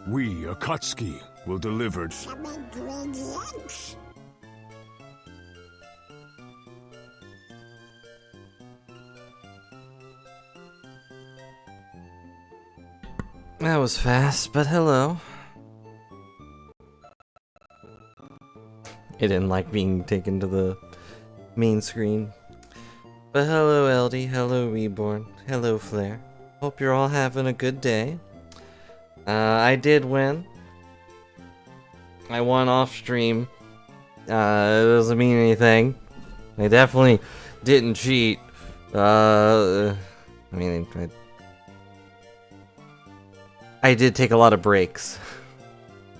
We, Akatsuki, will deliver Some ingredients? That was fast, but hello. It didn't like being taken to the main screen. But hello, LD. Hello, Reborn. Hello, Flare. Hope you're all having a good day. I did win. I won off stream. It doesn't mean anything. I definitely didn't cheat. I did take a lot of breaks.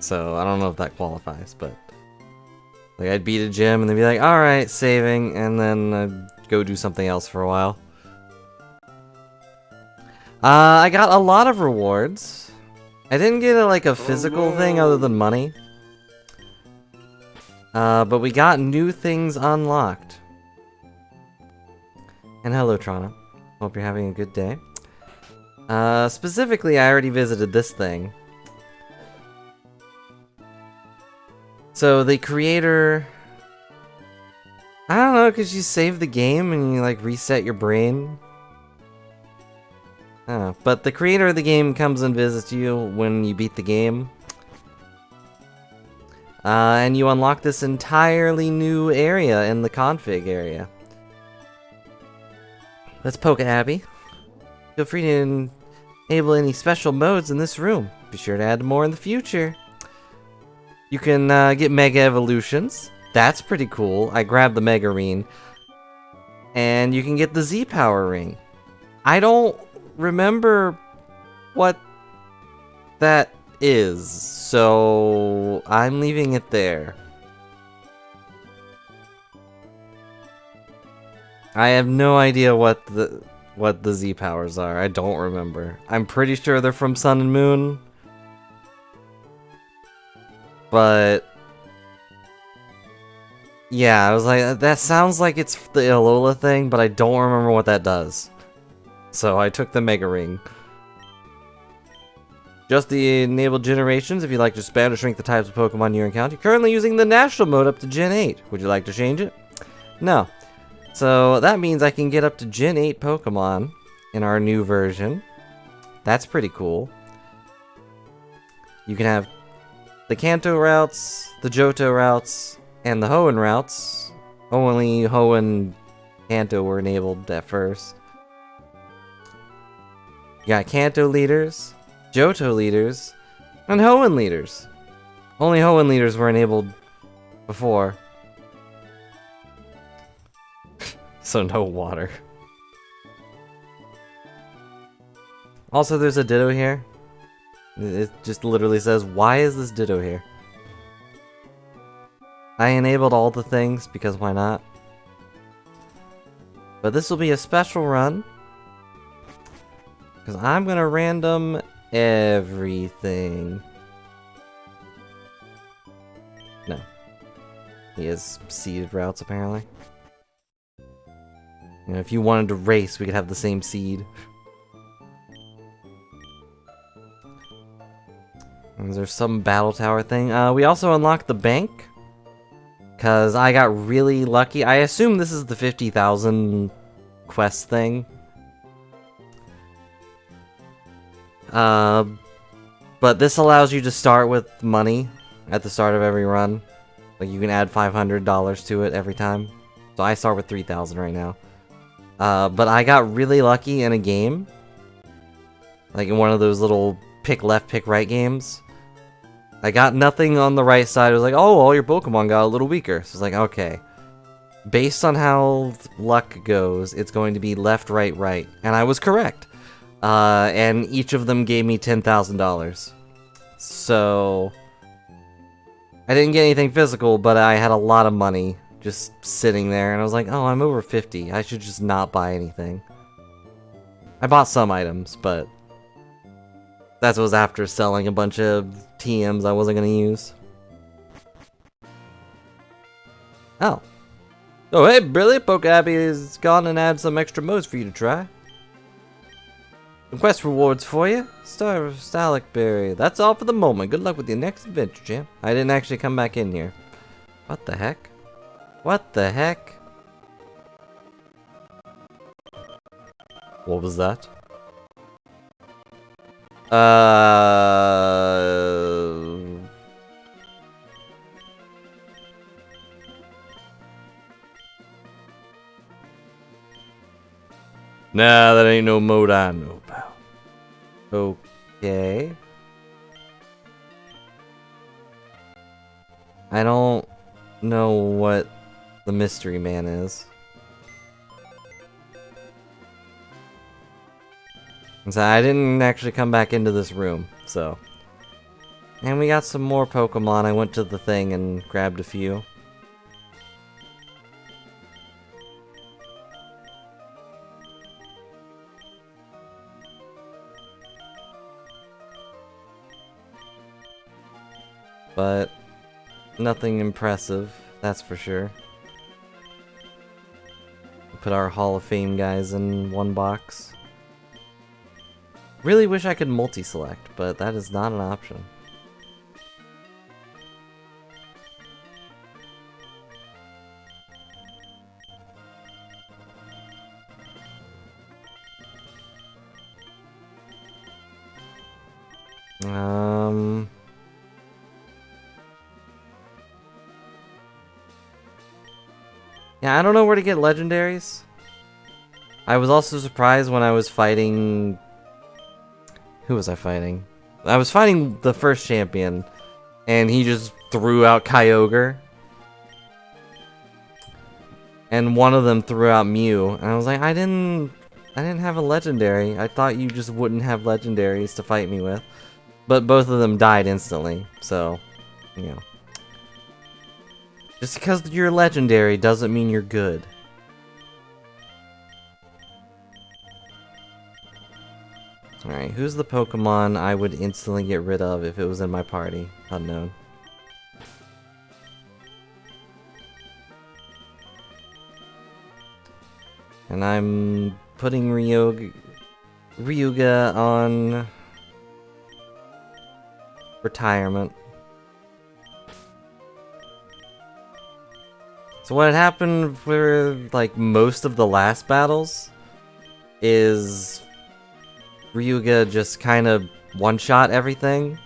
So I don't know if that qualifies, but like I'd beat a gym and they'd be like, alright, saving, and then I'd go do something else for a while. I got a lot of rewards. I didn't get a physical thing other than money. But we got new things unlocked. And hello, Trana. Hope you're having a good day. Specifically, I already visited this thing. So the creator... I don't know, because you save the game and you reset your brain. I don't know. But the creator of the game comes and visits you when you beat the game. And you unlock this entirely new area in the config area. Let's poke Abby. Feel free to enable any special modes in this room. Be sure to add more in the future. You can get Mega Evolutions. That's pretty cool. I grabbed the Mega Ring. And you can get the Z-Power Ring. I don't remember what that is, so I'm leaving it there. I have no idea what the Z-Powers are. I don't remember. I'm pretty sure they're from Sun and Moon. But yeah, I was like, that sounds like it's the Alola thing, but I don't remember what that does. So I took the Mega Ring. Just the enabled generations. If you'd like to expand or shrink the types of Pokemon you encounter, you're currently using the National Mode up to Gen 8. Would you like to change it? No. So that means I can get up to Gen 8 Pokemon in our new version. That's pretty cool. You can have the Kanto routes, the Johto routes, and the Hoenn routes. Only Hoenn and Kanto were enabled at first. You got Kanto leaders, Johto leaders, and Hoenn leaders. Only Hoenn leaders were enabled before. So no water. Also, there's a Ditto here. It just literally says, why is this Ditto here? I enabled all the things, because why not? But this will be a special run. Because I'm gonna random everything. No. He has seeded routes, apparently. You know, if you wanted to race, we could have the same seed. Is there some battle tower thing? We also unlocked the bank. Because I got really lucky. I assume this is the 50,000 quest thing. But this allows you to start with money at the start of every run. Like, you can add $500 to it every time. So I start with 3,000 right now. But I got really lucky in a game. Like in one of those little pick left, pick right games. I got nothing on the right side. It was like, oh, all your Pokemon got a little weaker. So it's like, okay. Based on how luck goes, it's going to be left, right, right. And I was correct. And each of them gave me $10,000. So I didn't get anything physical, but I had a lot of money just sitting there. And I was like, oh, I'm over 50. I should just not buy anything. I bought some items, but that was after selling a bunch of TMs I wasn't going to use. Oh. Oh, hey, Billy. Poke Abby has gone and added some extra modes for you to try. Some quest rewards for you. Star of Stalic Berry. That's all for the moment. Good luck with your next adventure, champ. I didn't actually come back in here. What the heck? What the heck? What was that? Nah, that ain't no mode I know about. Okay. I don't know what the mystery man is. So I didn't actually come back into this room, so. And we got some more Pokemon. I went to the thing and grabbed a few. But nothing impressive, that's for sure. Put our Hall of Fame guys in one box. Really wish I could multi-select, but that is not an option. Yeah, I don't know where to get legendaries. I was also surprised when I was fighting... Who was I fighting? I was fighting the first champion, and he just threw out Kyogre. And one of them threw out Mew, and I was like, I didn't have a legendary. I thought you just wouldn't have legendaries to fight me with. But both of them died instantly, so, you know. Just because you're legendary doesn't mean you're good. Alright, who's the Pokemon I would instantly get rid of if it was in my party? Unknown. And I'm putting Ryuga on retirement. So what had happened for like most of the last battles is Ryuga just kind of one-shot everything.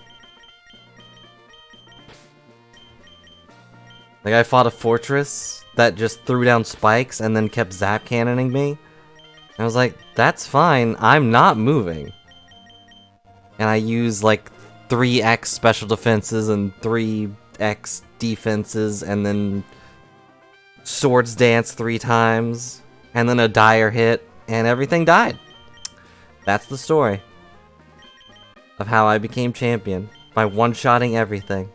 Like I fought a fortress that just threw down spikes and then kept zap cannoning me. And I was like, that's fine, I'm not moving. And I used like 3x special defenses and 3x defenses and then Swords Dance 3 times and then a dire hit and everything died. That's the story of how I became champion, by one-shotting everything.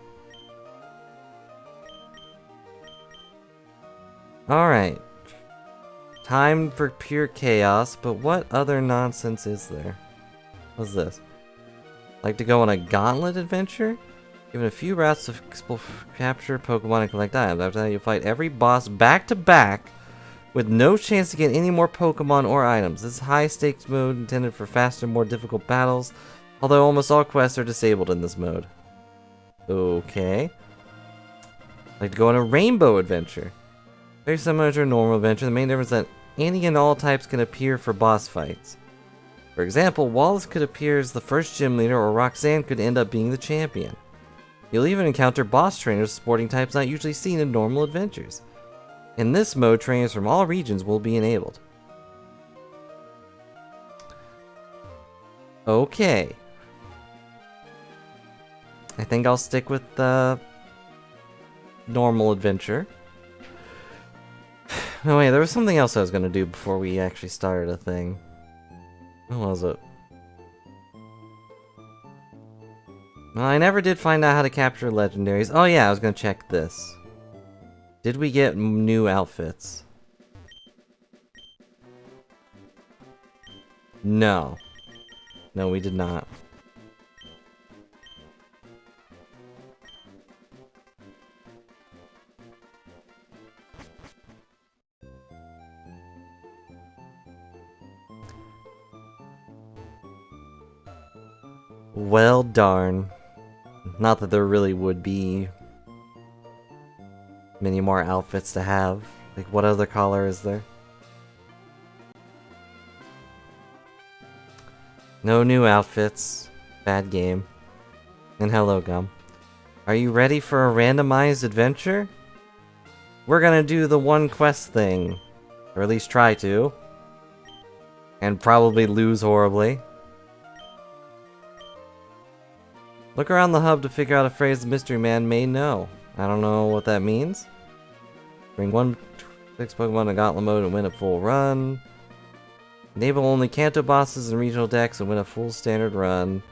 Alright. Time for pure chaos, but what other nonsense is there? What's this? Like to go on a gauntlet adventure? Given a few routes to capture Pokemon and collect items. After that, you'll fight every boss back to back with no chance to get any more Pokemon or items. This is high-stakes mode intended for faster, more difficult battles, although almost all quests are disabled in this mode. Okay. Like to go on a rainbow adventure. Very similar to a normal adventure. The main difference is that any and all types can appear for boss fights. For example, Wallace could appear as the first gym leader, or Roxanne could end up being the champion. You'll even encounter boss trainers sporting types not usually seen in normal adventures. In this mode, trainers from all regions will be enabled. Okay. I think I'll stick with the normal adventure. No, wait, there was something else I was gonna do before we actually started a thing. What was it? Well, I never did find out how to capture legendaries. Oh yeah, I was gonna check this. Did we get new outfits? No. No, we did not. Well, darn. Not that there really would be many more outfits to have. Like, what other color is there? No new outfits. Bad game. And hello, Gum. Are you ready for a randomized adventure? We're gonna do the one quest thing. Or at least try to. And probably lose horribly. Look around the hub to figure out a phrase the mystery man may know. I don't know what that means. Bring 6 Pokemon to Gauntlet mode and win a full run. Enable only Kanto bosses and regional decks and win a full standard run.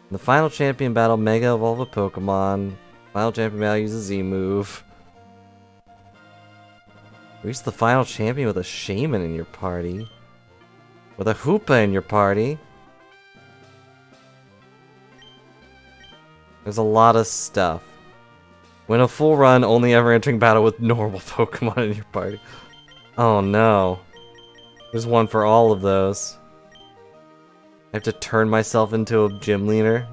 In the final champion battle, Mega Evolve a Pokemon. Final champion battle uses Z move. Reach the final champion with a Shaman in your party. With a Hoopa in your party. There's a lot of stuff. Win a full run, only ever entering battle with normal Pokemon in your party. Oh no. There's one for all of those. I have to turn myself into a gym leader.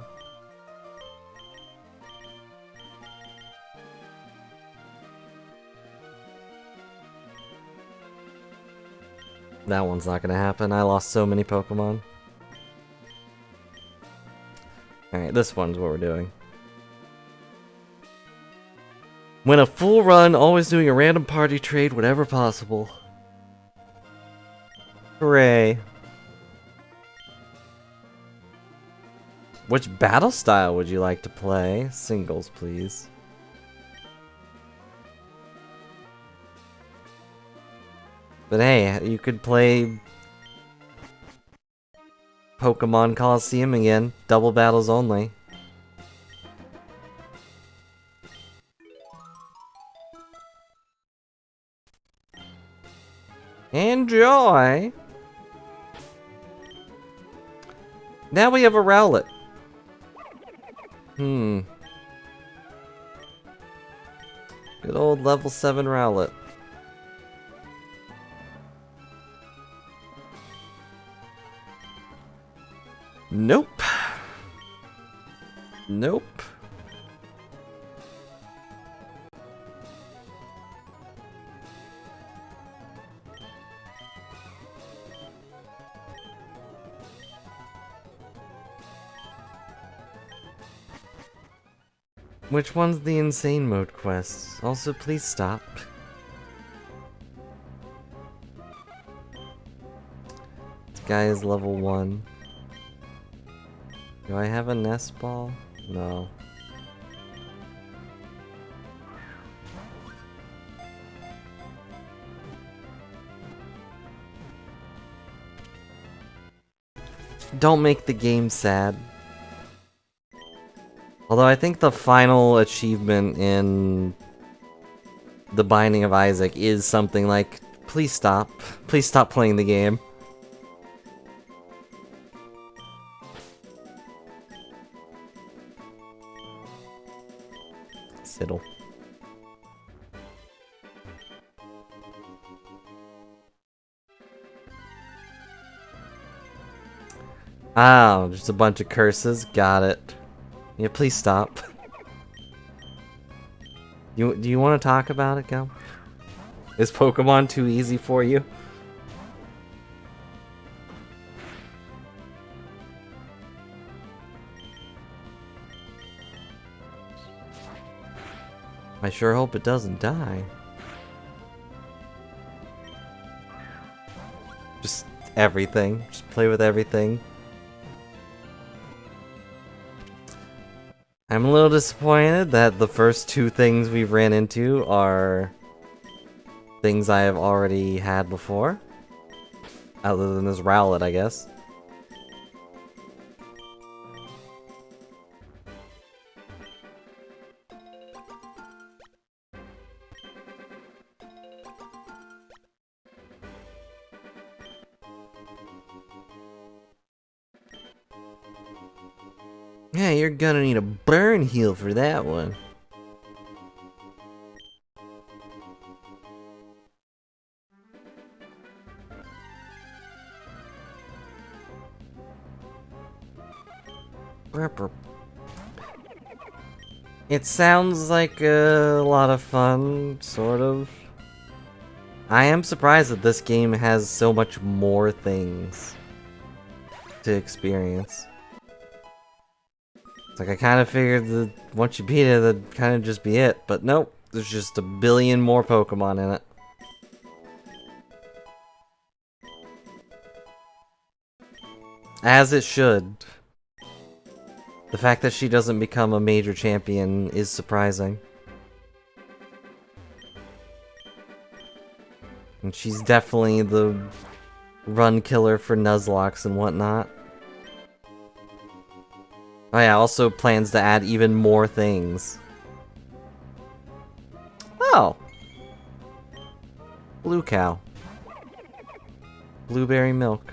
That one's not gonna happen. I lost so many Pokemon. Alright, this one's what we're doing. Win a full run, always doing a random party trade whenever possible. Hooray. Which battle style would you like to play? Singles, please. But hey, you could play Pokemon Coliseum again. Double battles only. Enjoy! Now we have a Rowlet. Good old level 7 Rowlet. Nope. Nope. Which one's the insane mode quest? Also, please stop. This guy is level 1. Do I have a nest ball? No. Don't make the game sad. Although I think the final achievement in The Binding of Isaac is something like, please stop. Please stop playing the game. Siddle. Oh, just a bunch of curses. Got it. Yeah, please stop. Do you want to talk about it, Gum? Is Pokemon too easy for you? I sure hope it doesn't die. Just everything. Just play with everything. I'm a little disappointed that the first 2 things we've ran into are things I have already had before. Other than this Rowlet, I guess. Yeah, you're gonna need a burn heal for that one. It sounds like a lot of fun, sort of. I am surprised that this game has so much more things to experience. It's like I kind of figured that once you beat it, that'd kind of just be it. But nope, there's just a billion more Pokemon in it. As it should. The fact that she doesn't become a major champion is surprising. And she's definitely the run killer for Nuzlocke and whatnot. Oh yeah, also plans to add even more things. Oh! Blue cow. Blueberry milk.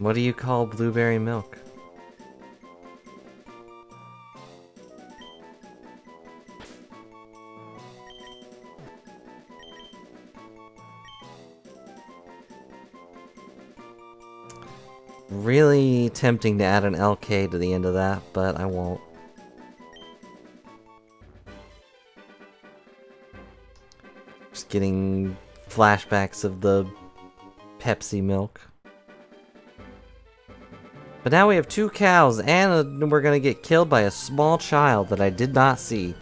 What do you call blueberry milk? Really tempting to add an LK to the end of that, but I won't. Just getting flashbacks of the Pepsi milk. But now we have 2 cows, and we're gonna get killed by a small child that I did not see.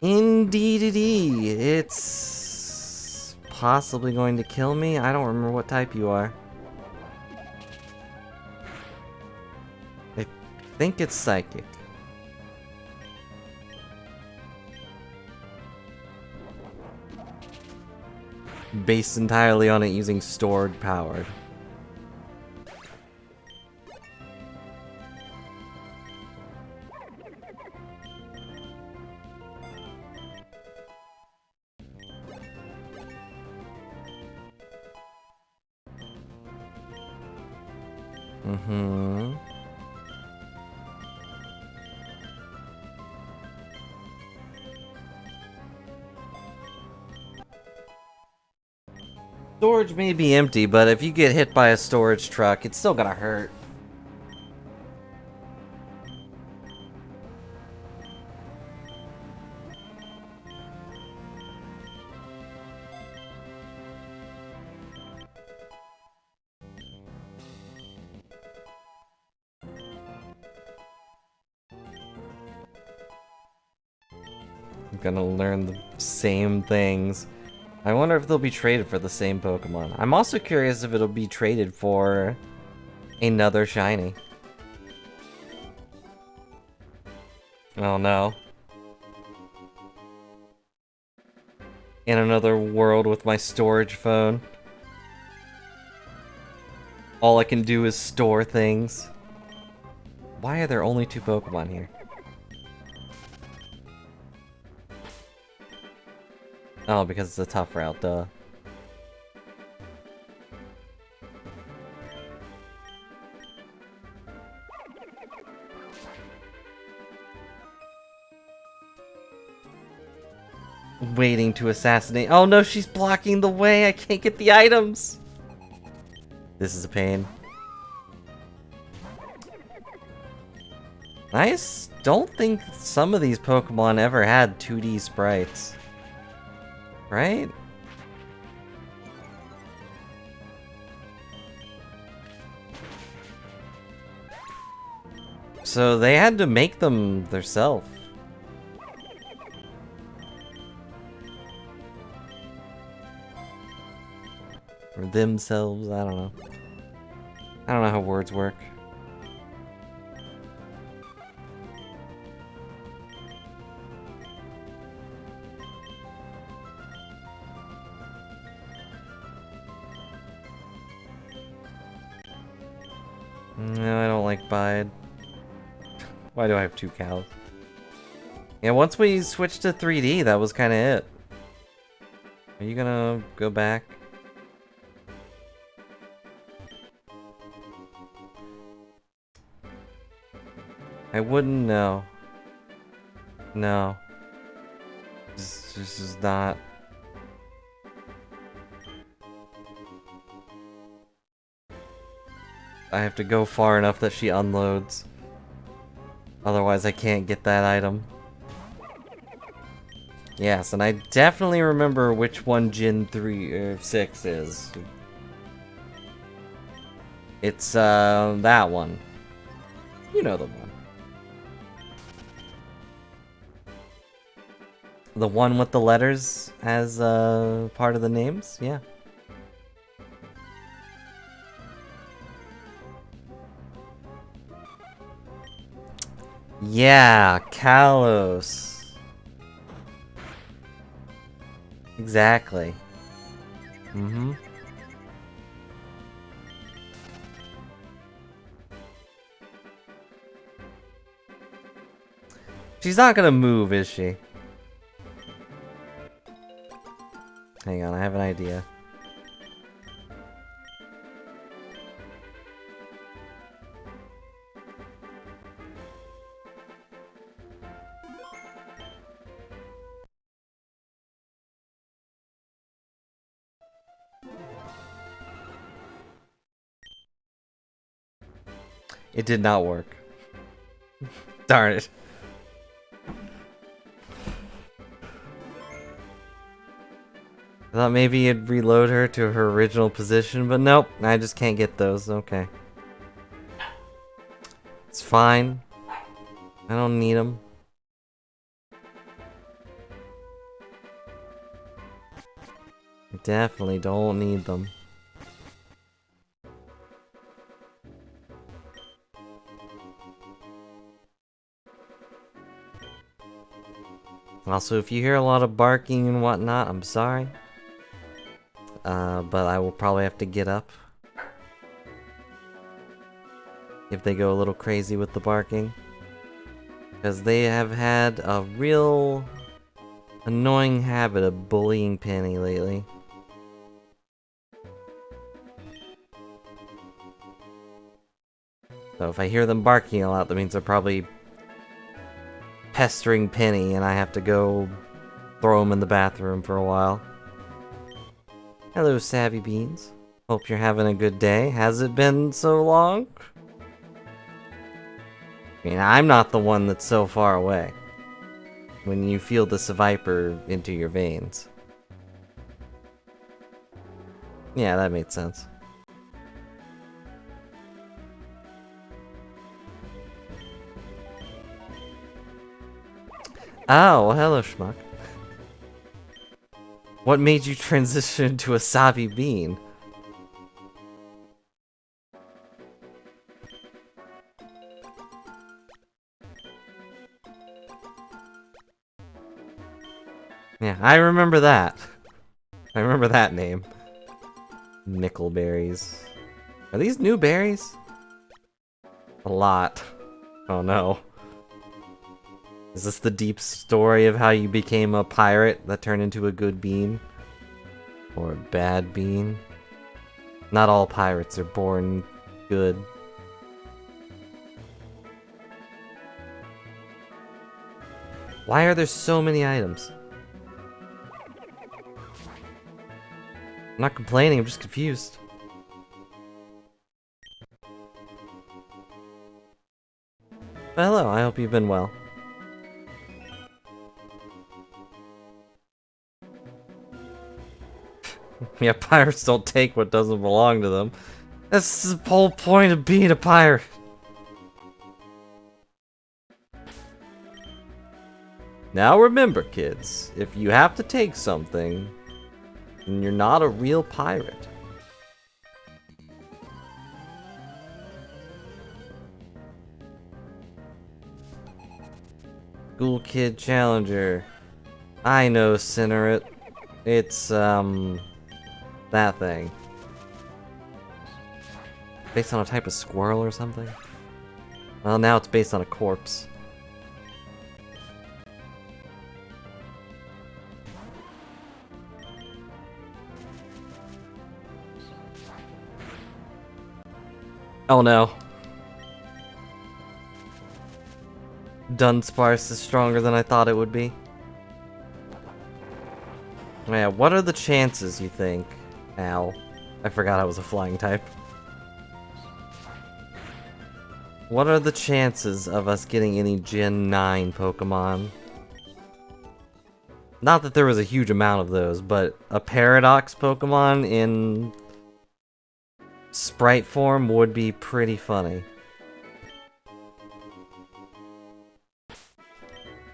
Indeedity, it's possibly going to kill me. I don't remember what type you are. I think it's psychic. Based entirely on it using stored power. Mm-hmm. Storage may be empty, but if you get hit by a storage truck, it's still gonna hurt. I'm gonna learn the same things. I wonder if they'll be traded for the same Pokemon. I'm also curious if it'll be traded for another shiny. Oh no. In another world with my storage phone. All I can do is store things. Why are there only 2 Pokemon here? Oh, because it's a tough route, duh. Waiting to assassinate. Oh no, she's blocking the way. I can't get the items. This is a pain. I don't think some of these Pokemon ever had 2D sprites. Right? So they had to make them themselves. Or themselves, I don't know. I don't know how words work. No, I don't like Bide. Why do I have 2 cows? Yeah, once we switched to 3D, that was kind of it. Are you gonna go back? I wouldn't know. No. This is not... I have to go far enough that she unloads. Otherwise I can't get that item. Yes, and I definitely remember which one Jin 6 is. It's, that one. You know the one. The one with the letters as, part of the names? Yeah. Yeah, Kalos. Exactly. Mm-hmm. She's not gonna move, is she? Hang on, I have an idea. It did not work. Darn it. I thought maybe it'd reload her to her original position, but nope, I just can't get those. Okay. It's fine. I don't need them. I definitely don't need them. Also, if you hear a lot of barking and whatnot, I'm sorry. But I will probably have to get up if they go a little crazy with the barking. Because they have had a real annoying habit of bullying Penny lately. So if I hear them barking a lot, that means they're probably pestering Penny and I have to go throw them in the bathroom for a while. Hello, Savvy Beans. Hope you're having a good day. Has it been so long? I mean, I'm not the one that's so far away. When you feel the Viper into your veins. Yeah, that made sense. Oh, well, hello, Schmuck. What made you transition to a Savvy Bean? Yeah, I remember that. I remember that name. Mickleberries. Are these new berries? A lot. Oh no. Is this the deep story of how you became a pirate that turned into a good bean? Or a bad bean? Not all pirates are born good. Why are there so many items? I'm not complaining, I'm just confused. Well, hello, I hope you've been well. Yeah, pirates don't take what doesn't belong to them. That's the whole point of being a pirate. Now remember, kids, if you have to take something, then you're not a real pirate. School Kid Challenger. I know, Cinerate. It's, that thing. Based on a type of squirrel or something? Well, now it's based on a corpse. Oh no. Dunsparce is stronger than I thought it would be. Yeah, what are the chances, you think? Ow. I forgot I was a flying type. What are the chances of us getting any Gen 9 Pokemon? Not that there was a huge amount of those, but a Paradox Pokemon in sprite form would be pretty funny.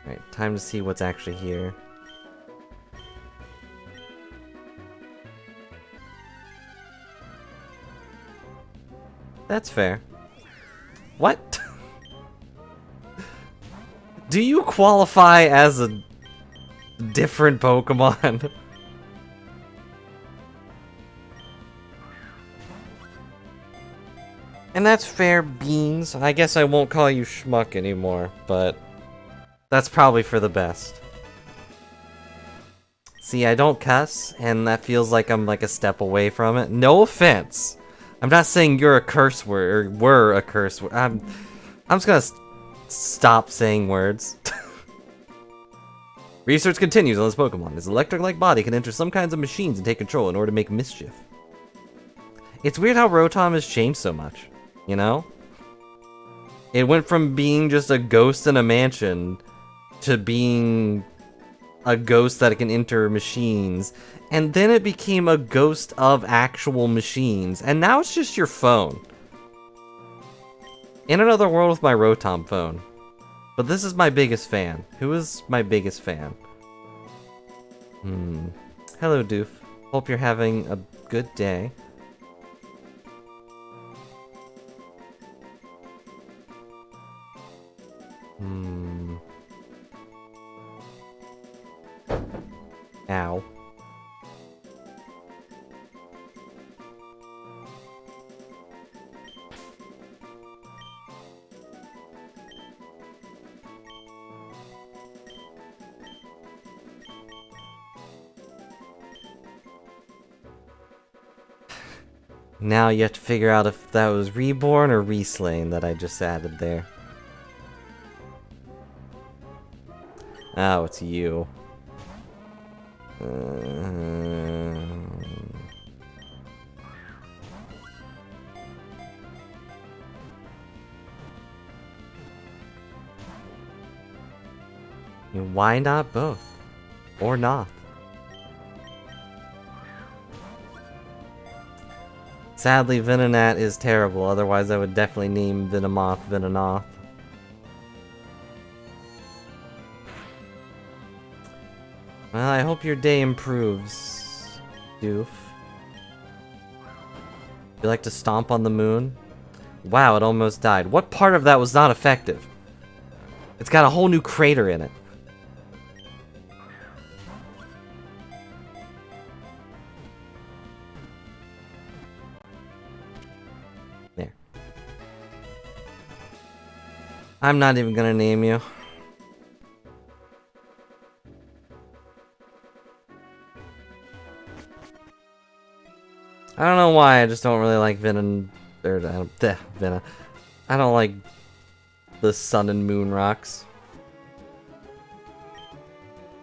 Alright, time to see what's actually here. That's fair. What? Do you qualify as a different Pokemon? And that's fair, Beans. I guess I won't call you Schmuck anymore, but that's probably for the best. See, I don't cuss, and that feels like I'm like a step away from it. No offense. I'm not saying you're a curse word, or were a curse word. I'm just gonna stop saying words. Research continues on this Pokemon. His electric-like body can enter some kinds of machines and take control in order to make mischief. It's weird how Rotom has changed so much, you know? It went from being just a ghost in a mansion to being a ghost that can enter machines, and then it became a ghost of actual machines, and now it's just your phone. In another world with my Rotom phone. But this is my biggest fan. Who is my biggest fan? Hello, Doof. Hope you're having a good day. Ow. Now you have to figure out if that was Reborn or Reslain that I just added there. Oh, it's you. Why not both? Or not? Sadly, Venonat is terrible, otherwise I would definitely name Venomoth Venonoth. Well, I hope your day improves, Doof. You like to stomp on the moon? Wow, it almost died. What part of that was not effective? It's got a whole new crater in it. There. I'm not even gonna name you. I don't know why, I just don't really like Venom, or Venom. I don't like the Sun and Moon rocks.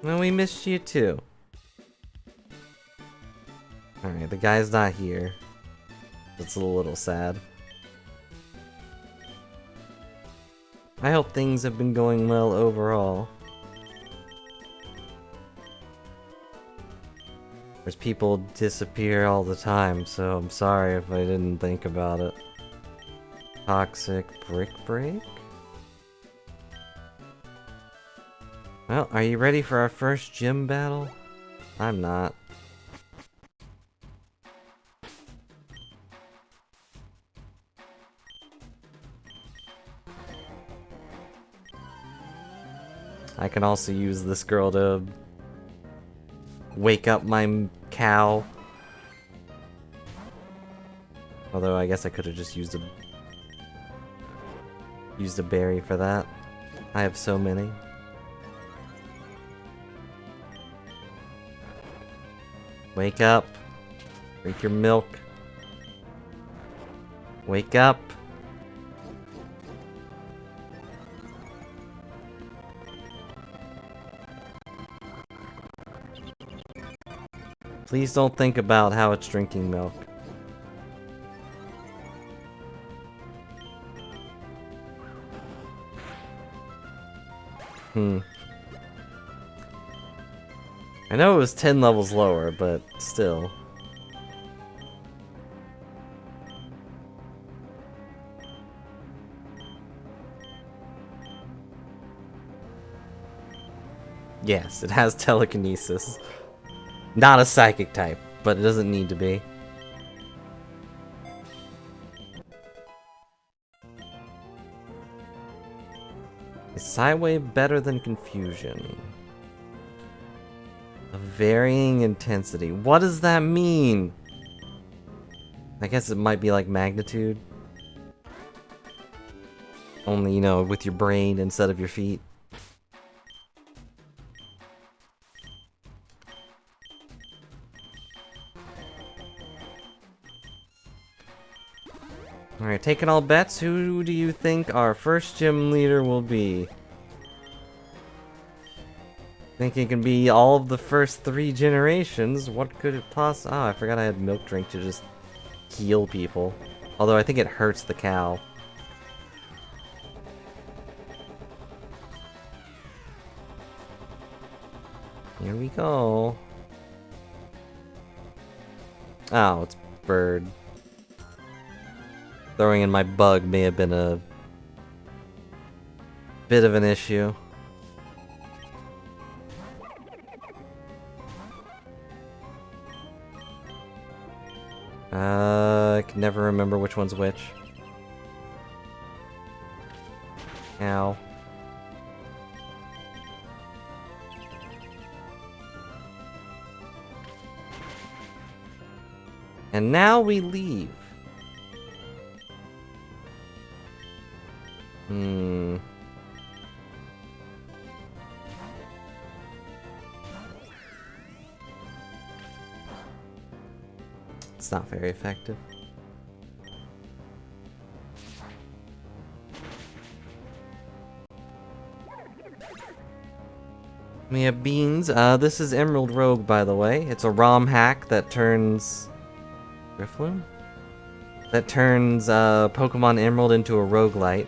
Well, we missed you too. Alright, the guy's not here. It's a little sad. I hope things have been going well overall. There's people disappear all the time, so I'm sorry if I didn't think about it. Toxic Brick Break? Well, are you ready for our first gym battle? I'm not. I can also use this girl to wake up my cow. Although I guess I could have just used a berry for that. I have so many. Wake up. Drink your milk. Wake up. Please don't think about how it's drinking milk. I know it was 10 levels lower, but still. Yes, it has telekinesis. Not a psychic type, but it doesn't need to be. Is Sidewave better than Confusion? A varying intensity. What does that mean? I guess it might be like Magnitude. Only, you know, with your brain instead of your feet. Alright, taking all bets, who do you think our first gym leader will be? Think it can be all of the first 3 generations? What could it possibly... Oh, I forgot I had Milk Drink to just heal people. Although I think it hurts the cow. Here we go. Oh, it's Bird. Throwing in my bug may have been a bit of an issue. I can never remember which one's which. Ow. And now we leave. It's not very effective. We have beans. This is Emerald Rogue, by the way. It's a ROM hack that turns... Riffloom? That turns Pokemon Emerald into a roguelite.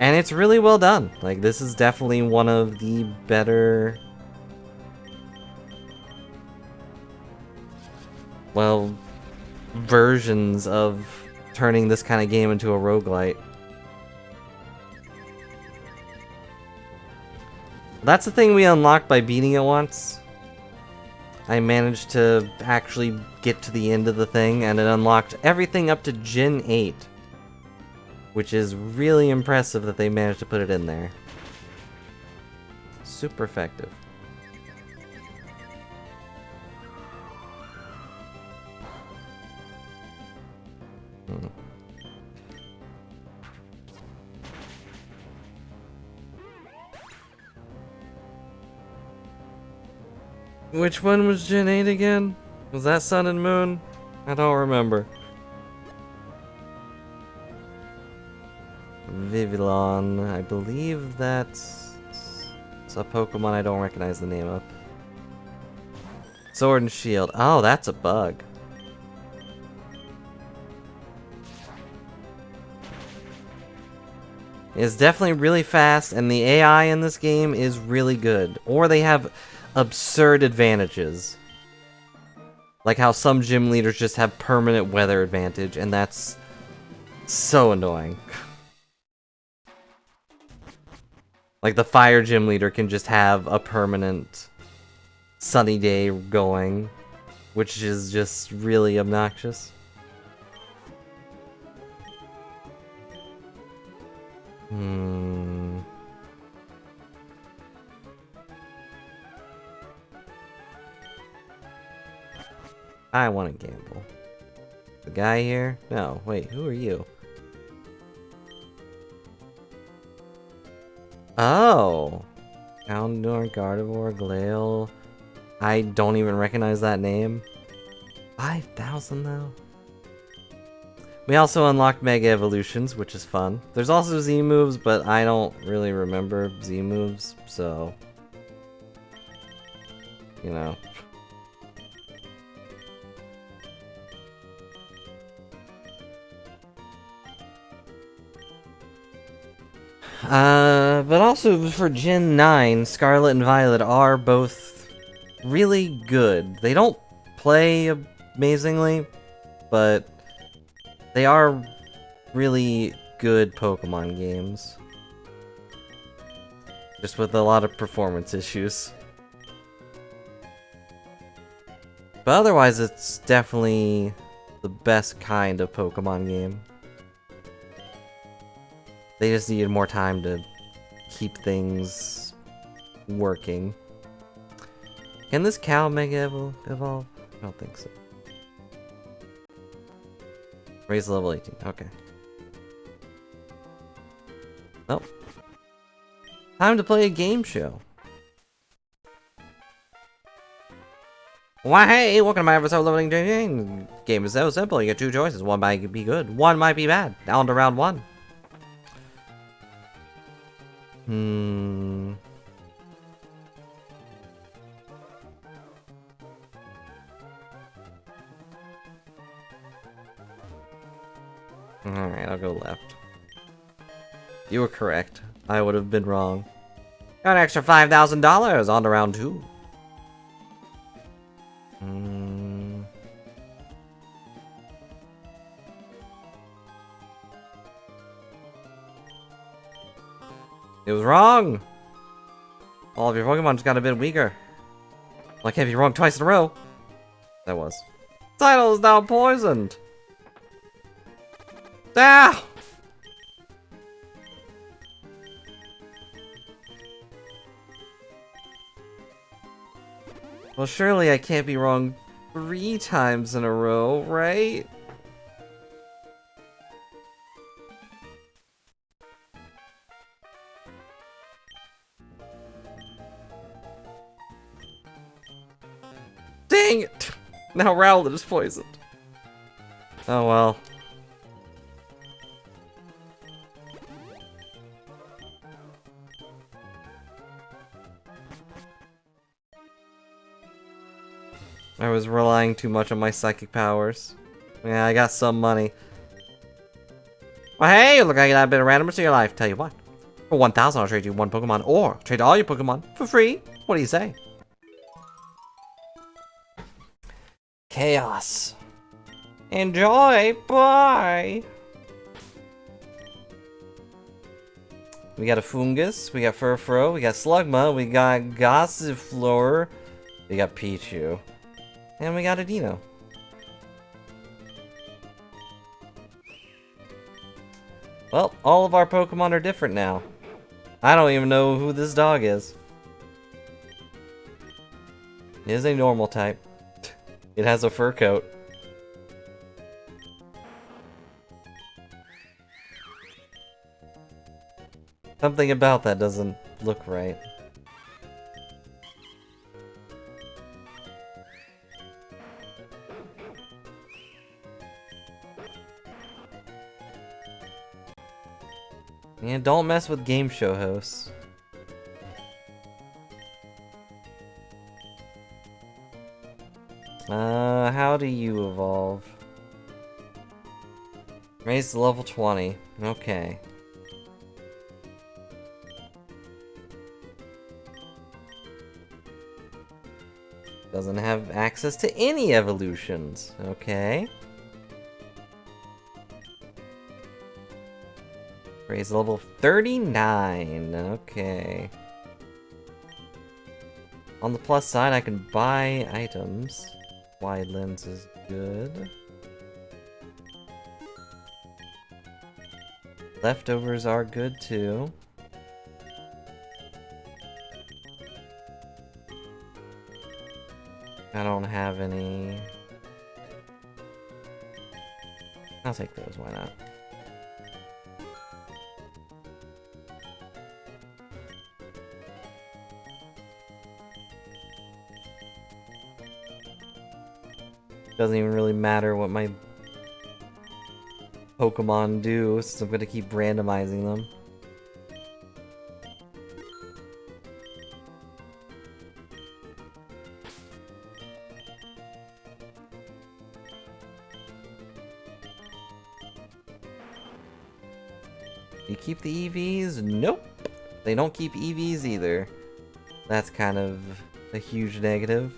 And it's really well done. Like, this is definitely one of the better... well, versions of turning this kind of game into a roguelite. That's the thing we unlocked by beating it once. I managed to actually get to the end of the thing, and it unlocked everything up to Gen 8. Which is really impressive that they managed to put it in there. Super effective. Which one was Gen 8 again? Was that Sun and Moon? I don't remember. Vivillon, I believe that's a Pokemon I don't recognize the name of. Sword and Shield. Oh, that's a bug. It's definitely really fast, and the AI in this game is really good. Or they have absurd advantages. Like how some gym leaders just have permanent weather advantage, and that's so annoying. Like the fire gym leader can just have a permanent sunny day going, which is just really obnoxious. I want to gamble. The guy here? No, wait, who are you? Oh! Houndour, Gardevoir, Glail. I don't even recognize that name. 5,000 though? We also unlocked Mega Evolutions, which is fun. There's also Z moves, but I don't really remember Z moves, so... you know. But also for Gen 9, Scarlet and Violet are both really good. They don't play amazingly, but they are really good Pokemon games. Just with a lot of performance issues. But otherwise, it's definitely the best kind of Pokemon game. They just needed more time to keep things working. Can this cow Mega evolve? I don't think so. Raise level 18. Okay. Well. Time to play a game show. Why, hey, welcome to my episode limiting game. Game is so simple. You get two choices. One might be good. One might be bad. Down to round one. Alright, I'll go left. You were correct. I would have been wrong. Got an extra $5,000 on to round two. It was wrong! All of your Pokemon just got a bit weaker. Well, I can't be wrong twice in a row. That was. Title is now poisoned! Ah! Well, surely I can't be wrong 3 times in a row, right? Dang it! Now Rowlet is poisoned. Oh well. I was relying too much on my psychic powers. Yeah, I got some money. Well, hey, look like that bit of randomness in your life. Tell you what. For 1,000, I'll trade you 1 Pokemon, or trade all your Pokemon for free. What do you say? Chaos. Enjoy. Bye. We got a Fungus, we got Furfrou, we got Slugma, we got Gossifleur, we got Pichu, and we got a Dino. Well, all of our Pokemon are different now. I don't even know who this dog is. It is a normal type. It has a fur coat. Something about that doesn't look right. And don't mess with game show hosts. How do you evolve? Raise to level 20. Okay. Doesn't have access to any evolutions. Okay. Raise level 39. Okay. On the plus side, I can buy items. Wide lens is good. Leftovers are good too. I don't have any. I'll take those, why not? Doesn't even really matter what my Pokemon do, since I'm gonna keep randomizing them. You keep the EVs? Nope. They don't keep EVs either. That's kind of a huge negative.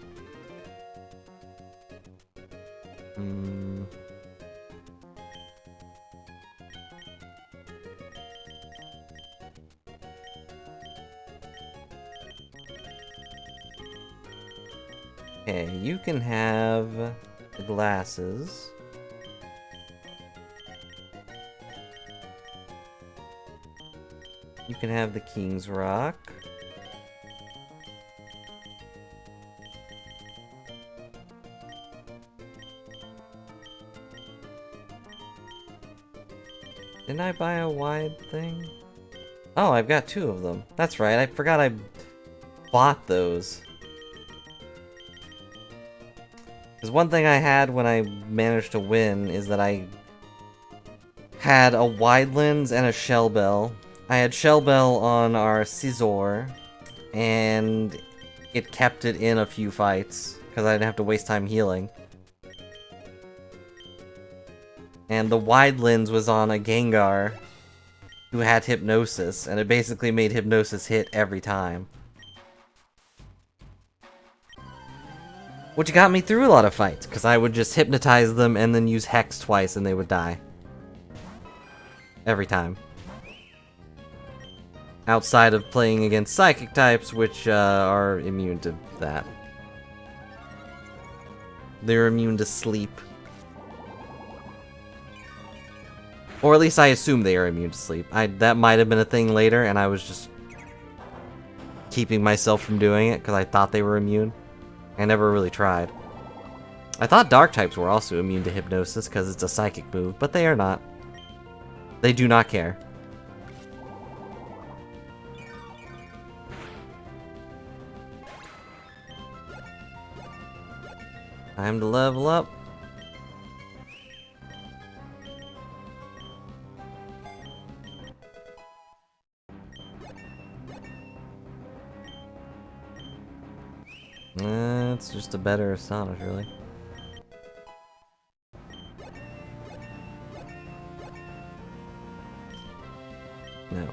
Okay, you can have the glasses. You can have the King's Rock. Didn't I buy a wide thing? Oh, I've got 2 of them. That's right, I forgot I bought those. Because one thing I had when I managed to win is that I had a wide lens and a shell bell. I had shell bell on our Scizor, and it kept it in a few fights, because I didn't have to waste time healing. And the wide lens was on a Gengar who had Hypnosis, and it basically made Hypnosis hit every time. Which got me through a lot of fights, because I would just hypnotize them and then use Hex twice and they would die. Every time. Outside of playing against Psychic types, which are immune to that. They're immune to sleep. Or at least I assume they are immune to sleep. That might have been a thing later, and I was just keeping myself from doing it, because I thought they were immune. I never really tried. I thought Dark types were also immune to Hypnosis, because it's a Psychic move, but they are not. They do not care. Time to level up. It's just a better Sonic, really. No.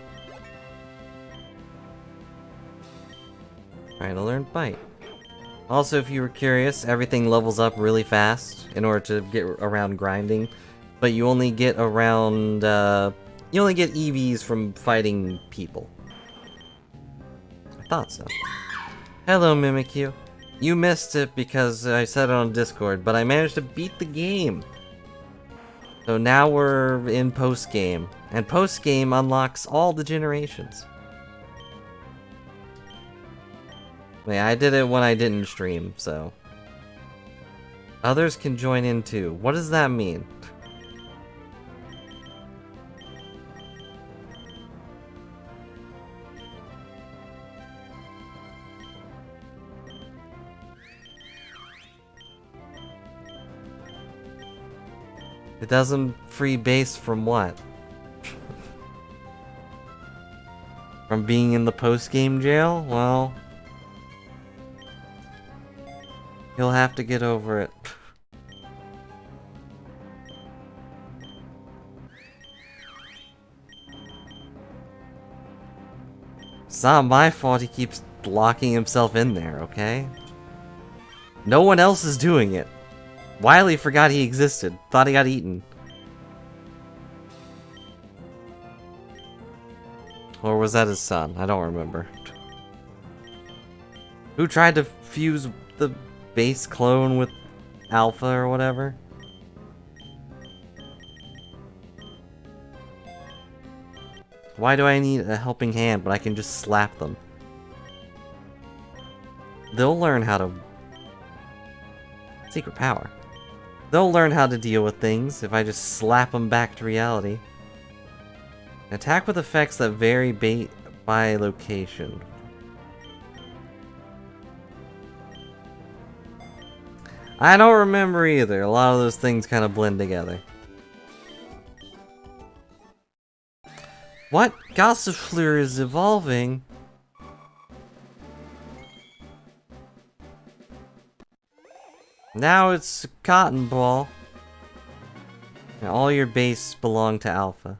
Trying to learn Bite. Also, if you were curious, everything levels up really fast in order to get around grinding, but you only get around, you only get EVs from fighting people. I thought so. Hello, Mimikyu. You missed it because I said it on Discord, but I managed to beat the game. So now we're in post-game, and post-game unlocks all the generations. Yeah, I did it when I didn't stream, so... Others can join in too. What does that mean? It doesn't free base from what? From being in the post-game jail? Well... You'll have to get over it. It's not my fault he keeps locking himself in there, okay? No one else is doing it. Wily forgot he existed. Thought he got eaten. Or was that his son? I don't remember. Who tried to fuse the base clone with Alpha or whatever? Why do I need a helping hand but I can just slap them? They'll learn how to... Secret power. They'll learn how to deal with things if I just slap them back to reality. Attack with effects that vary by location. I don't remember either. A lot of those things kind of blend together. What? Gossifleur is evolving? Now it's Cotton Ball. And all your base belong to Alpha.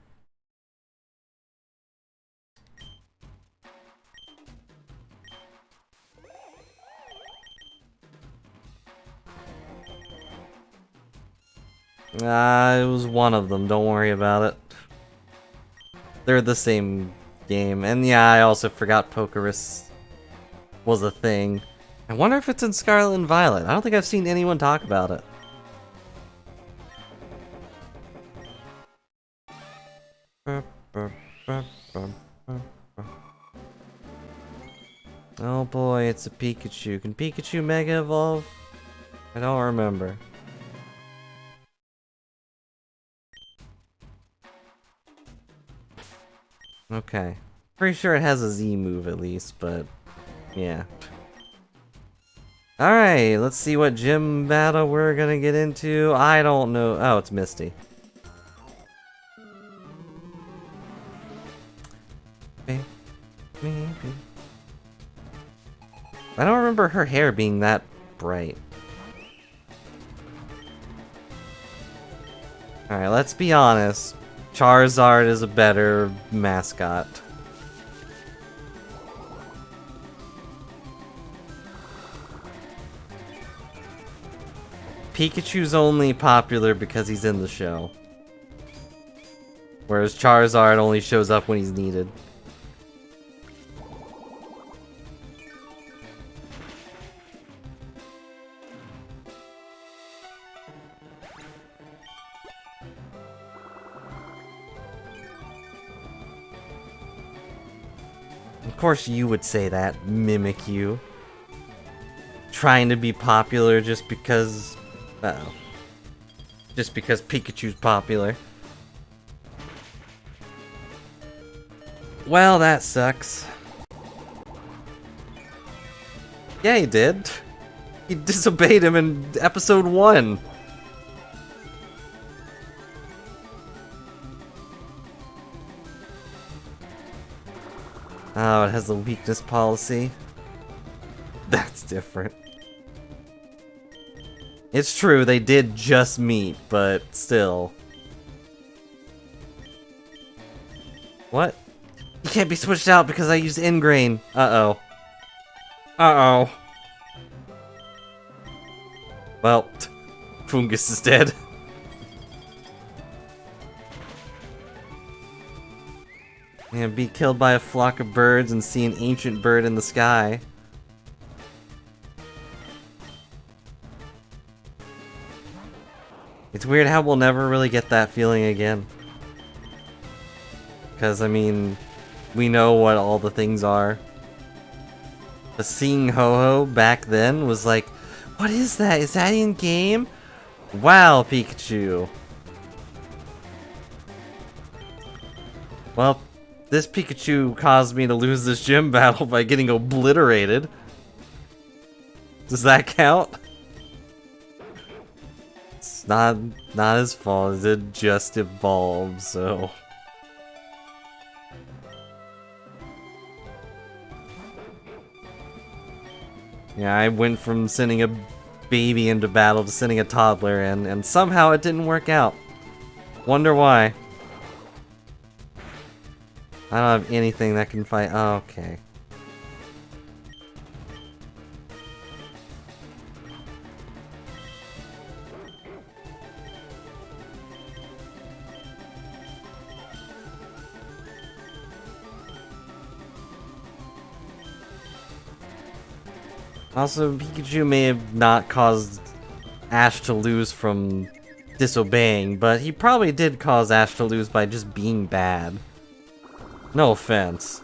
It was one of them, don't worry about it. They're the same game. And yeah, I also forgot Pokerus was a thing. I wonder if it's in Scarlet and Violet. I don't think I've seen anyone talk about it. Oh boy, it's a Pikachu. Can Pikachu Mega Evolve? I don't remember. Okay. Pretty sure it has a Z move at least, but yeah. Alright, let's see what gym battle we're gonna get into. I don't know. Oh, it's Misty. I don't remember her hair being that bright. Alright, let's be honest. Charizard is a better mascot. Pikachu's only popular because he's in the show. Whereas Charizard only shows up when he's needed. Of course you would say that, Mimikyu. Trying to be popular just because... Uh-oh. Just because Pikachu's popular. Well, that sucks. Yeah, he did. He disobeyed him in episode 1. Oh, it has a weakness policy. That's different. It's true, they did just meet, but still. What? You can't be switched out because I used Ingrain. Uh-oh. Uh-oh. Well, Fungus is dead. And be killed by a flock of birds and see an ancient bird in the sky. It's weird how we'll never really get that feeling again. Because, I mean, we know what all the things are. The seeing Ho-Oh back then was like, what is that? Is that in-game? Wow, Pikachu. Well, this Pikachu caused me to lose this gym battle by getting obliterated. Does that count? It's not his fault, it just evolved, so... Yeah, I went from sending a baby into battle to sending a toddler in, and somehow it didn't work out. Wonder why. I don't have anything that can fight. Oh, okay. Also, Pikachu may have not caused Ash to lose from disobeying, but he probably did cause Ash to lose by just being bad. No offense.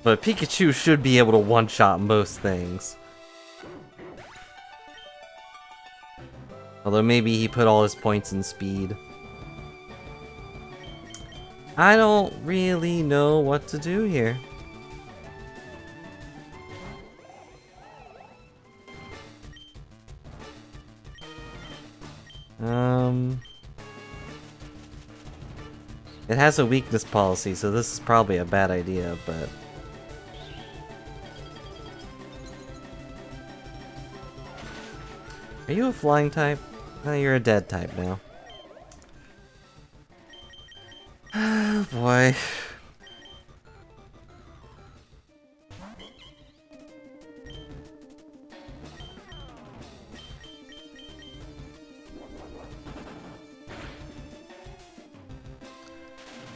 But Pikachu should be able to one-shot most things. Although maybe he put all his points in speed. I don't really know what to do here. It has a weakness policy, so this is probably a bad idea, but... Are you a flying type? No, you're a dead type now. Oh boy.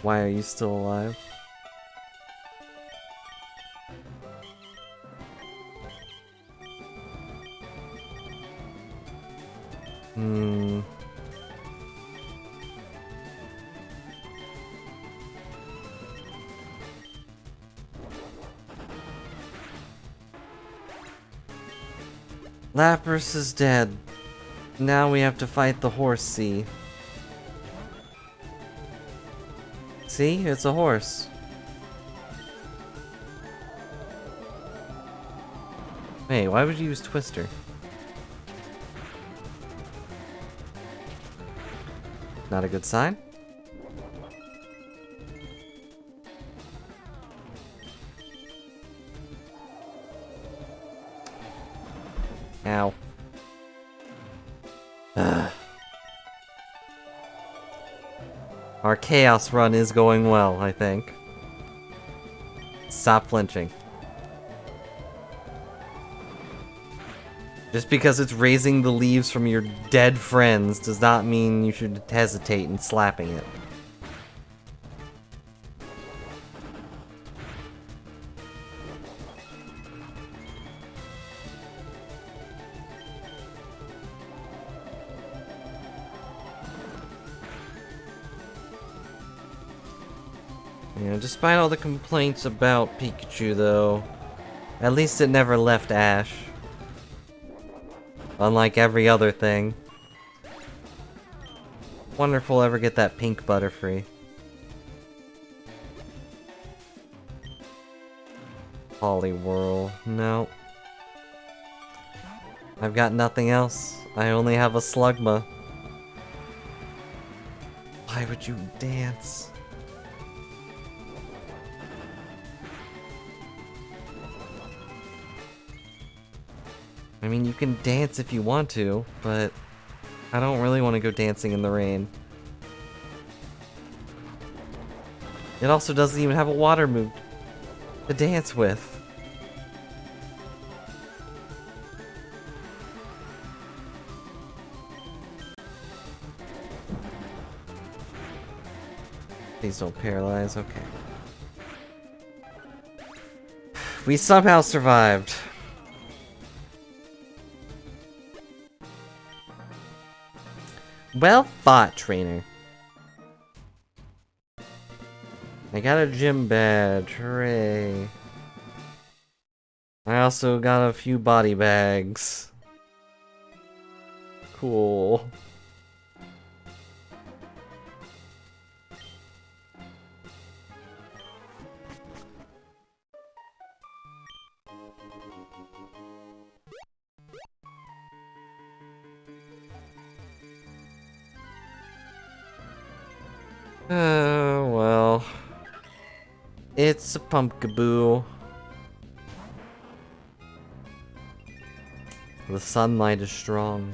Why are you still alive? Hmm. Lapras is dead. Now we have to fight the horse sea. See? It's a horse. Hey, why would you use Twister? Not a good sign. Ow. Ugh. Our chaos run is going well, I think. Stop flinching. Just because it's raising the leaves from your dead friends does not mean you should hesitate in slapping it. Yeah, despite all the complaints about Pikachu though, at least it never left Ash. Unlike every other thing. Wonder if we'll ever get that pink Butterfree. Poliwhirl. No. I've got nothing else. I only have a Slugma. Why would you dance? I mean, you can dance if you want to, but I don't really want to go dancing in the rain. It also doesn't even have a water move to dance with. Please don't paralyze, okay. We somehow survived. Well fought, trainer. I got a gym badge, hooray. I also got a few body bags. Cool. Well. It's a Pumpkaboo. The sunlight is strong.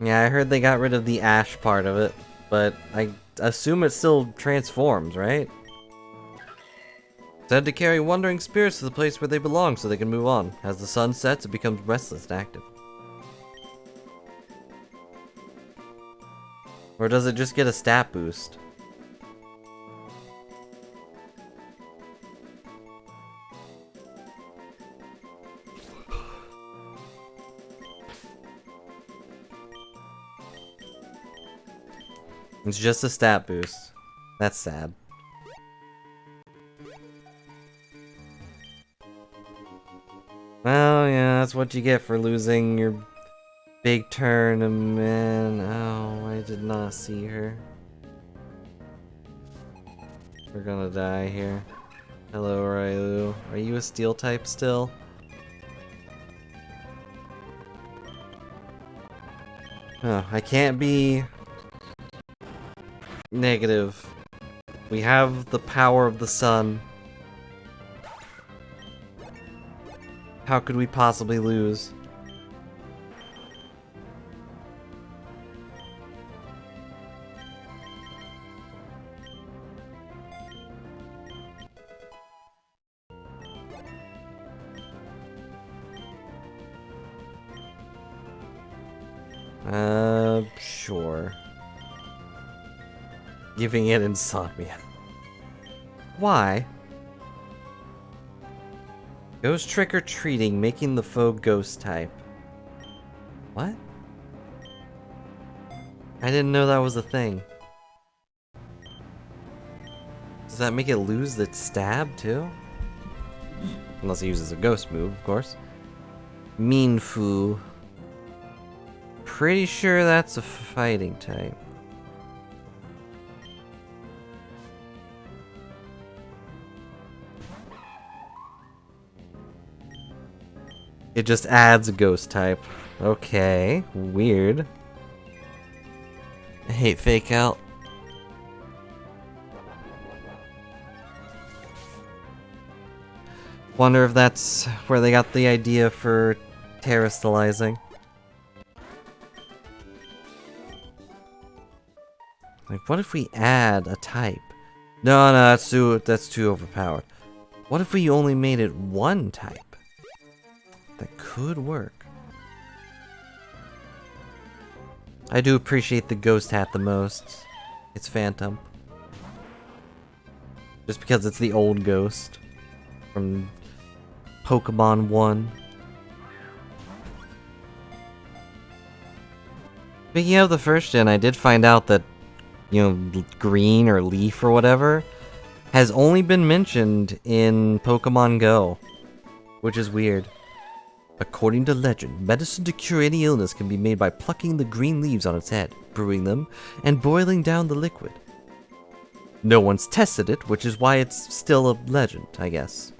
Yeah, I heard they got rid of the ash part of it, but I assume it still transforms, right? Said to carry wandering spirits to the place where they belong so they can move on. As the sun sets, it becomes restless and active. Or does it just get a stat boost? It's just a stat boost. That's sad. Well, yeah, that's what you get for losing your big tournament. Oh, I did not see her. We're gonna die here. Hello, Railu. Are you a steel type still? Oh, I can't be negative. We have the power of the sun. How could we possibly lose? Sure. Giving it insomnia. Why? Ghost trick-or-treating, making the foe ghost type. What? I didn't know that was a thing. Does that make it lose its stab, too? Unless it uses a ghost move, of course. Mean Fu. Pretty sure that's a fighting type. It just adds a ghost type. Okay, weird. I hate Fake Out. Wonder if that's where they got the idea for terrestalizing. Like, what if we add a type? No, that's too overpowered. What if we only made it one type? That could work. I do appreciate the ghost hat the most. It's Phantom. Just because it's the old ghost from Pokemon 1. Speaking of the first gen, I did find out that, you know, Green or Leaf or whatever has only been mentioned in Pokemon Go, which is weird. According to legend, medicine to cure any illness can be made by plucking the green leaves on its head, brewing them, and boiling down the liquid. No one's tested it, which is why it's still a legend, I guess.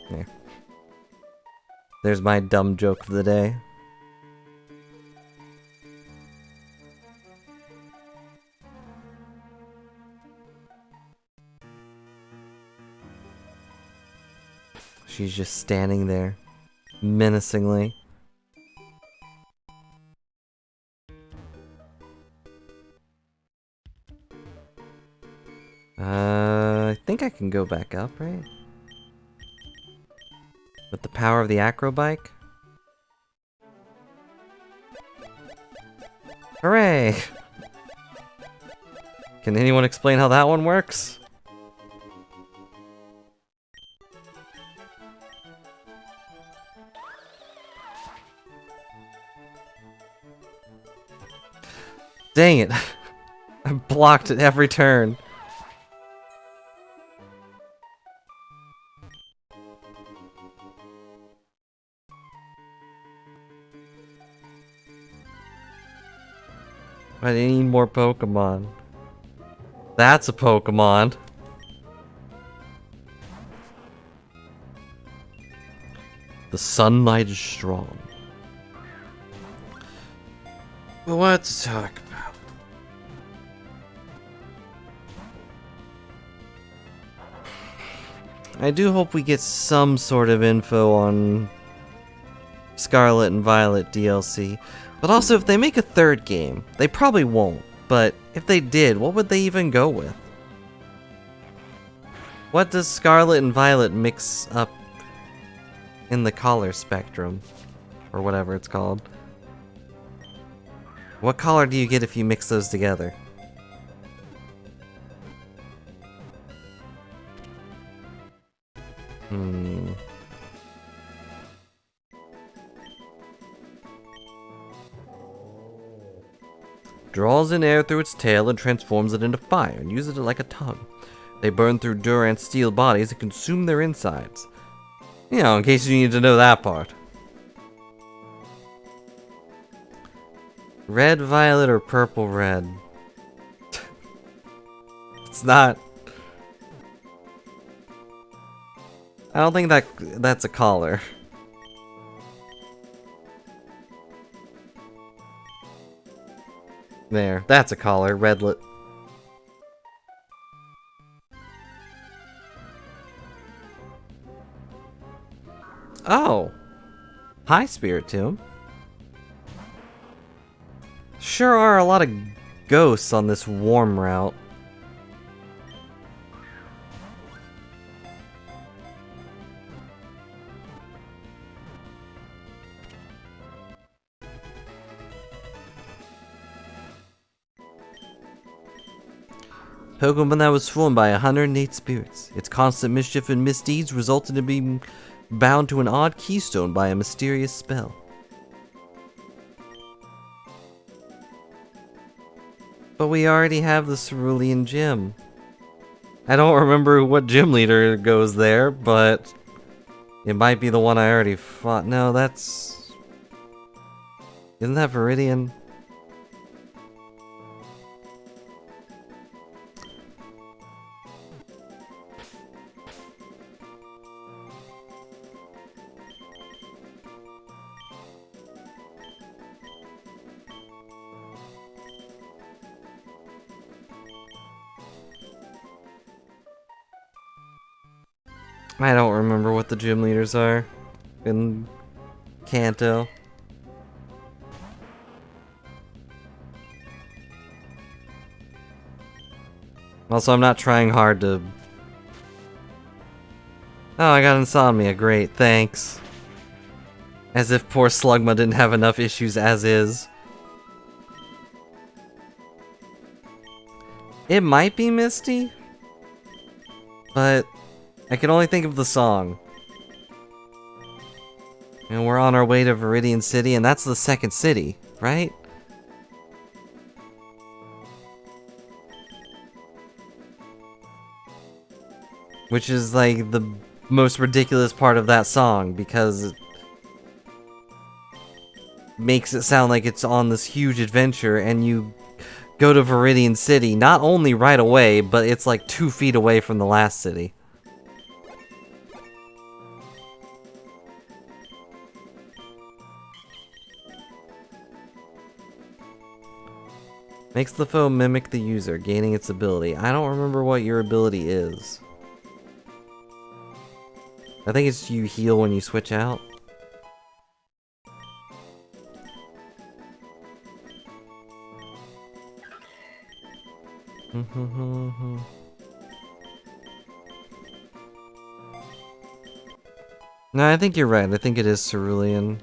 There. There's my dumb joke of the day. She's just standing there, menacingly. I think I can go back up, right? With the power of the acro bike? Hooray! Can anyone explain how that one works? Dang it! I blocked at every turn. I need more Pokemon. That's a Pokemon. The sunlight is strong. But what to talk about? I do hope we get some sort of info on Scarlet and Violet DLC. But also, if they make a third game, they probably won't. But if they did, what would they even go with? What does Scarlet and Violet mix up in the color spectrum? Or whatever it's called. What color do you get if you mix those together? Draws in air through its tail and transforms it into fire and uses it like a tongue. They burn through Durant's steel bodies and consume their insides. You know, in case you need to know that part. Red violet or purple red? It's not. I don't think that's a collar. There, that's a collar. Redlet. Oh. Hi, Spiritomb. Sure are a lot of ghosts on this warm route. Pokemon that was formed by 108 spirits. Its constant mischief and misdeeds resulted in being bound to an odd keystone by a mysterious spell. But we already have the Cerulean Gym. I don't remember what gym leader goes there, but it might be the one I already fought. No, that's... Isn't that Viridian? I don't remember what the gym leaders are in Kanto. Also, I'm not trying hard to... Oh, I got insomnia. Great, thanks. As if poor Slugma didn't have enough issues as is. It might be Misty, but I can only think of the song. And we're on our way to Viridian City, and that's the second city, right? Which is like the most ridiculous part of that song, because it makes it sound like it's on this huge adventure, and you go to Viridian City not only right away, but it's like 2 feet away from the last city. Makes the foe mimic the user, gaining its ability. I don't remember what your ability is. I think it's you heal when you switch out. No, I think you're right. I think it is Cerulean.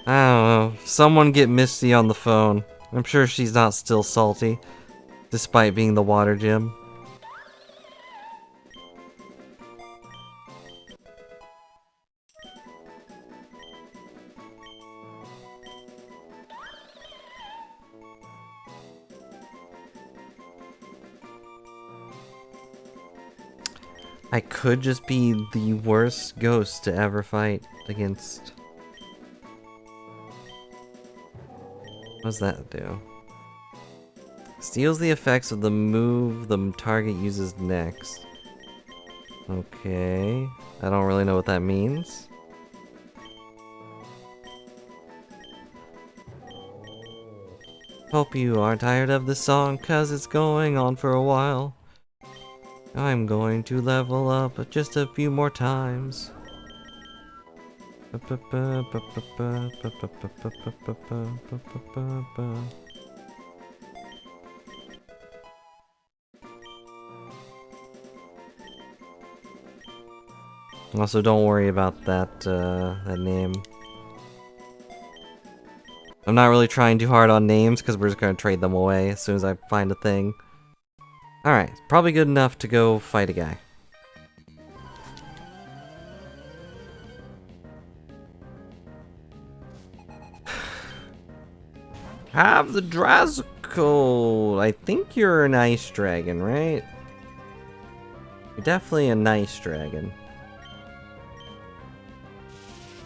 I don't know. Someone get Misty on the phone. I'm sure she's not still salty, despite being the water gym. I could just be the worst ghost to ever fight against. What does that do? Steals the effects of the move the target uses next. Okay. I don't really know what that means. Hope you aren't tired of this song, cause it's going on for a while. I'm going to level up just a few more times. Also, don't worry about that name. I'm not really trying too hard on names because we're just gonna trade them away as soon as I find a thing. Alright, probably good enough to go fight a guy. Have the Drascold. I think you're an ice dragon, right? You're definitely a nice dragon.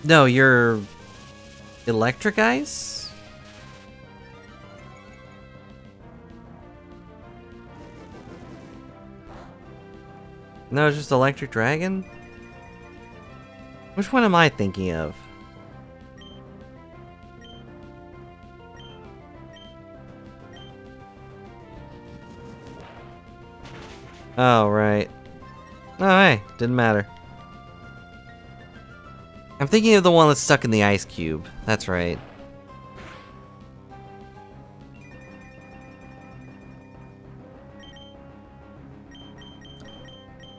No, you're electric ice? No, it's just electric dragon? Which one am I thinking of? Oh, right. Oh, hey, didn't matter. I'm thinking of the one that's stuck in the ice cube. That's right.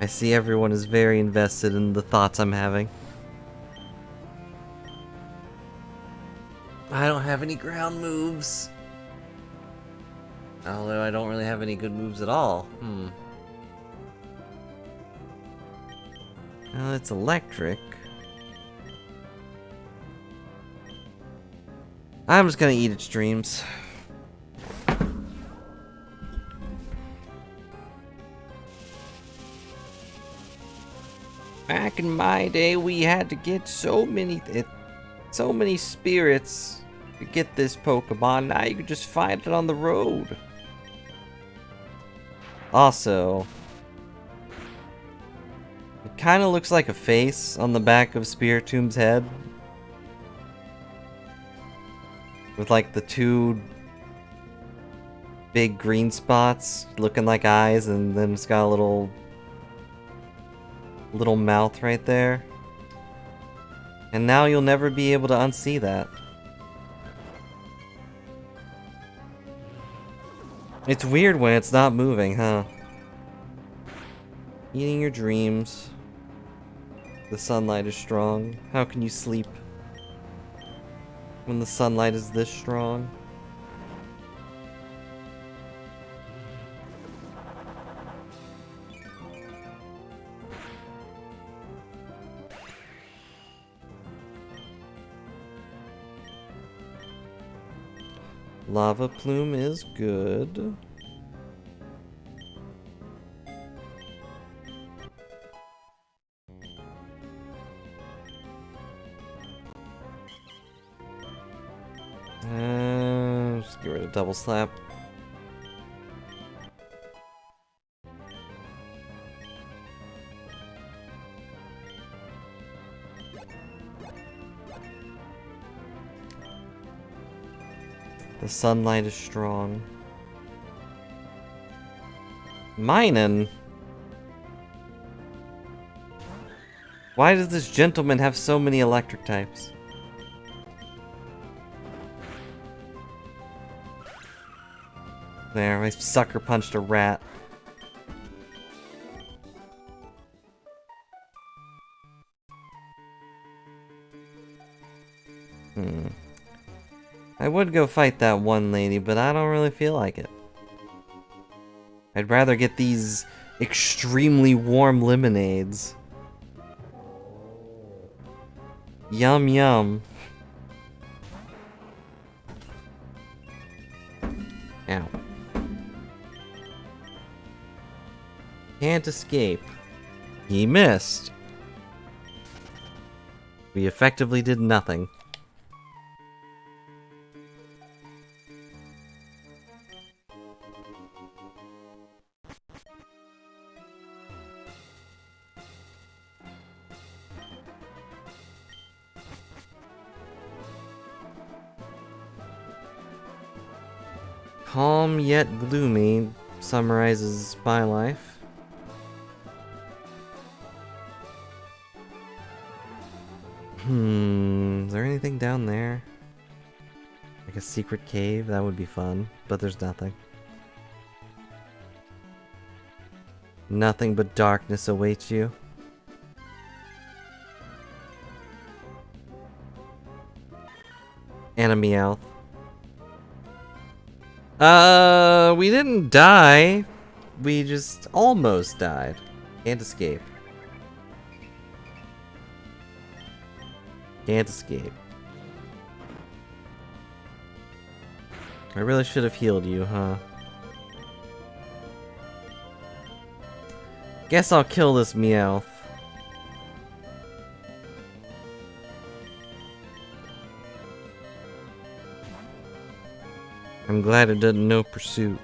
I see everyone is very invested in the thoughts I'm having. I don't have any ground moves. Although I don't really have any good moves at all. Well, it's electric. I'm just gonna eat its dreams. Back in my day, we had to get so many spirits to get this Pokemon. Now you can just find it on the road. Also, it kind of looks like a face on the back of Spiritom's head. With like the two big green spots looking like eyes, and then it's got a little mouth right there. And now you'll never be able to unsee that. It's weird when it's not moving, huh? Eating your dreams. The sunlight is strong. How can you sleep when the sunlight is this strong? Lava Plume is good. Just get rid of Double Slap. The sunlight is strong. Minun? Why does this gentleman have so many electric types? There, I sucker punched a rat. I would go fight that one lady, but I don't really feel like it. I'd rather get these extremely warm lemonades. Yum yum. Ow. Can't escape. He missed. We effectively did nothing. Calm yet gloomy summarizes my life. Is there anything down there? Like a secret cave? That would be fun, but there's nothing. Nothing but darkness awaits you. And a Meowth. We didn't die. We just almost died. Can't escape. Can't escape. I really should have healed you, huh? Guess I'll kill this Meowth. I'm glad it doesn't know pursuit.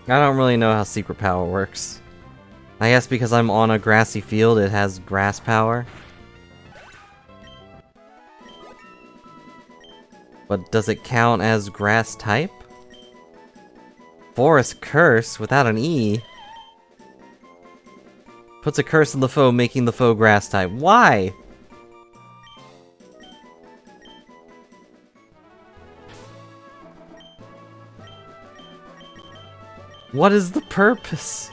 I don't really know how secret power works. I guess because I'm on a grassy field, it has grass power. But does it count as grass type? Forest Curse without an E. Puts a curse on the foe, making the foe grass type. Why? What is the purpose?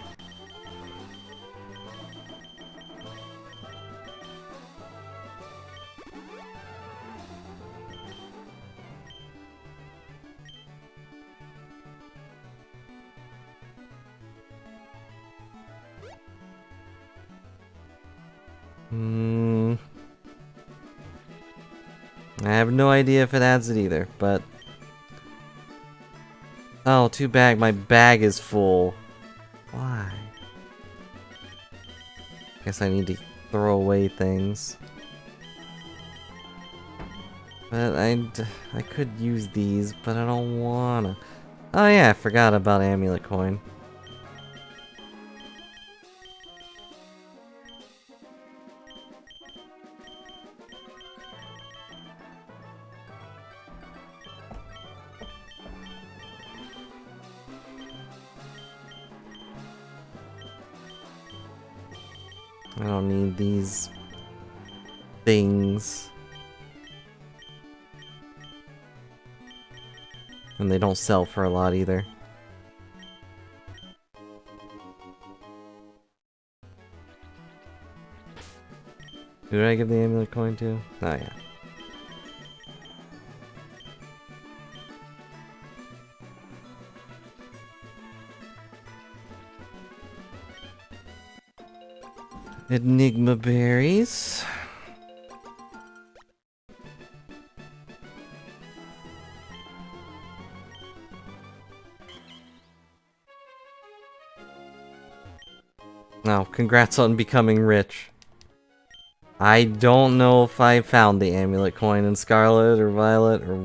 I have no idea if it adds it either, but... Oh, too bad my bag is full. Why? Guess I need to throw away things. But I could use these, but I don't wanna. Oh yeah, I forgot about Amulet Coin. I don't need these things. And they don't sell for a lot either. Who did I give the amulet coin to? Oh yeah. Enigma berries. Oh, congrats on becoming rich. I don't know if I found the amulet coin in Scarlet or Violet or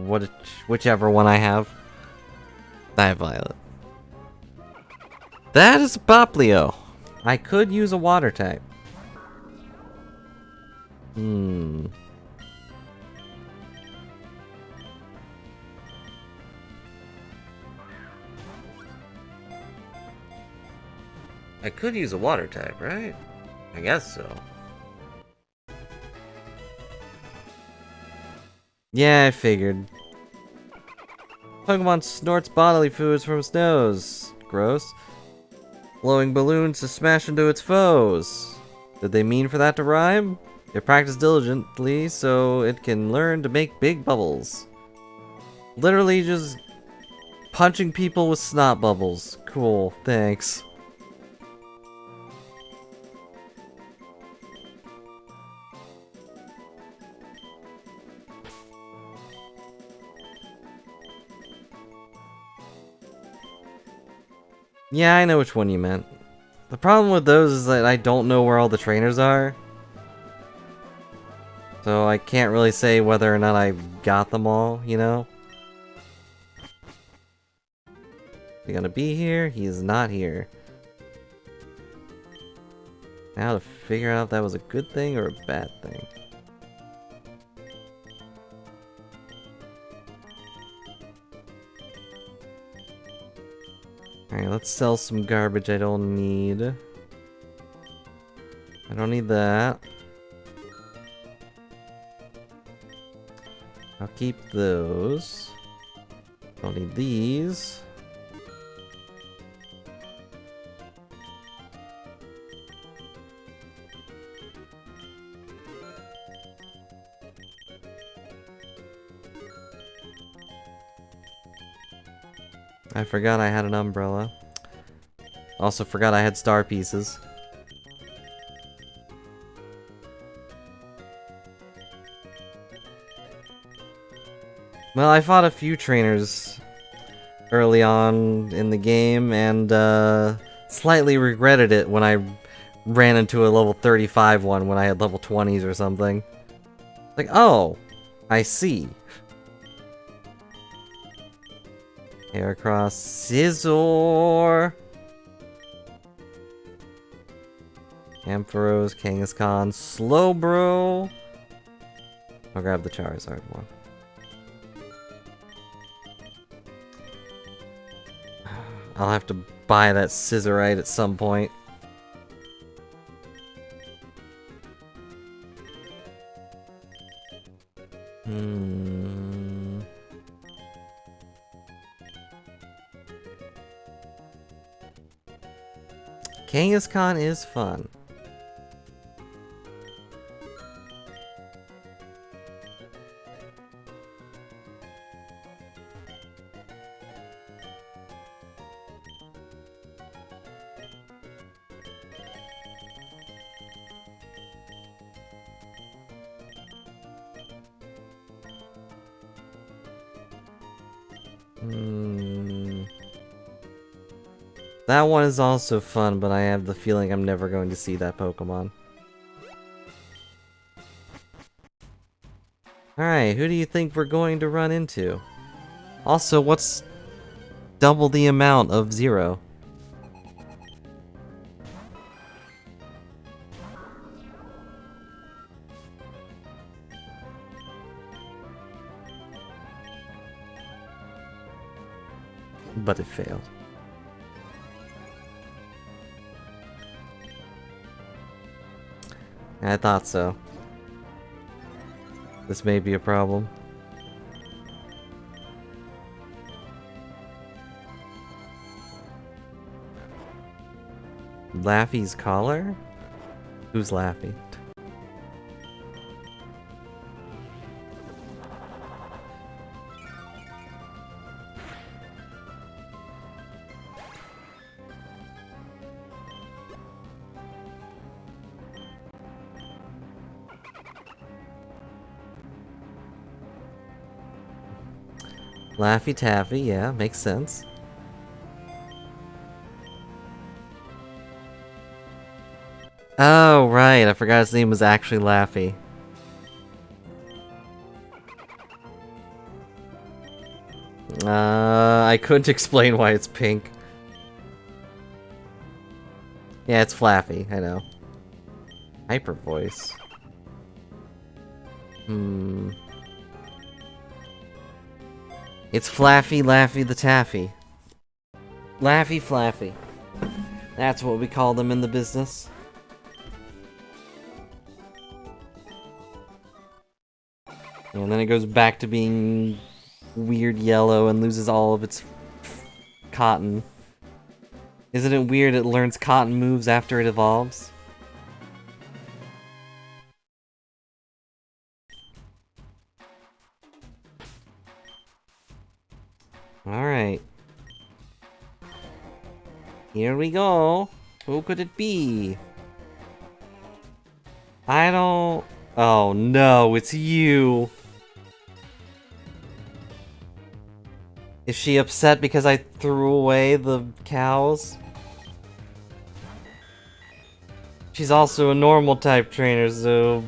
whichever one I have. I have Violet. That is Poplio. I could use a water type. I could use a water type, right? I guess so. Yeah, I figured. Pokemon snorts bodily fluids from its nose. Gross. Blowing balloons to smash into its foes. Did they mean for that to rhyme? It practiced diligently so it can learn to make big bubbles. Literally just punching people with snot bubbles. Cool, thanks. Yeah, I know which one you meant. The problem with those is that I don't know where all the trainers are. So I can't really say whether or not I got them all, you know? Is he gonna be here? He is not here. Now to figure out if that was a good thing or a bad thing. Alright, let's sell some garbage I don't need. I don't need that. I'll keep those. Don't need these. I forgot I had an umbrella. Also forgot I had star pieces. Well, I fought a few trainers early on in the game, and slightly regretted it when I ran into a level 35 one when I had level 20s or something. Like, oh, I see. Heracross, Scizor. Ampharos, Kangaskhan, Slowbro. I'll grab the Charizard one. I'll have to buy that Scissorite at some point. Kangaskhan is fun. That one is also fun, but I have the feeling I'm never going to see that Pokemon. Alright, who do you think we're going to run into? Also, what's double the amount of 0? But it failed. I thought so. This may be a problem. Laffy's collar? Who's Laffy? Laffy Taffy, yeah, makes sense. Oh, right, I forgot his name was actually Laffy. I couldn't explain why it's pink. Yeah, it's Flaffy, I know. Hyper voice. It's Flaffy, Laffy the Taffy. Laffy Flaffy. That's what we call them in the business. And then it goes back to being weird yellow and loses all of its cotton. Isn't it weird it learns cotton moves after it evolves? Alright. Here we go. Who could it be? I don't... Oh no, it's you! Is she upset because I threw away the cows? She's also a normal type trainer, so...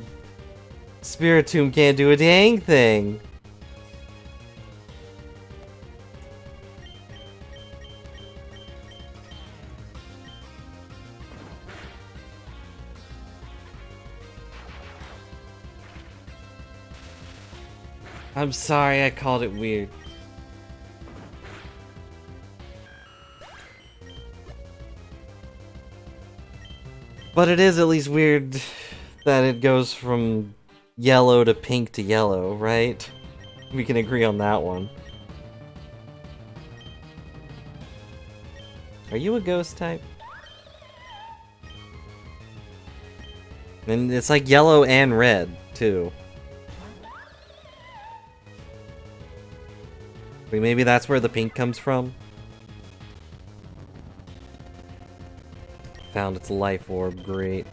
Spiritomb can't do a dang thing! I'm sorry I called it weird. But it is at least weird that it goes from yellow to pink to yellow, right? We can agree on that one. Are you a ghost type? And it's like yellow and red, too. Wait, maybe that's where the pink comes from? Found its life orb, great.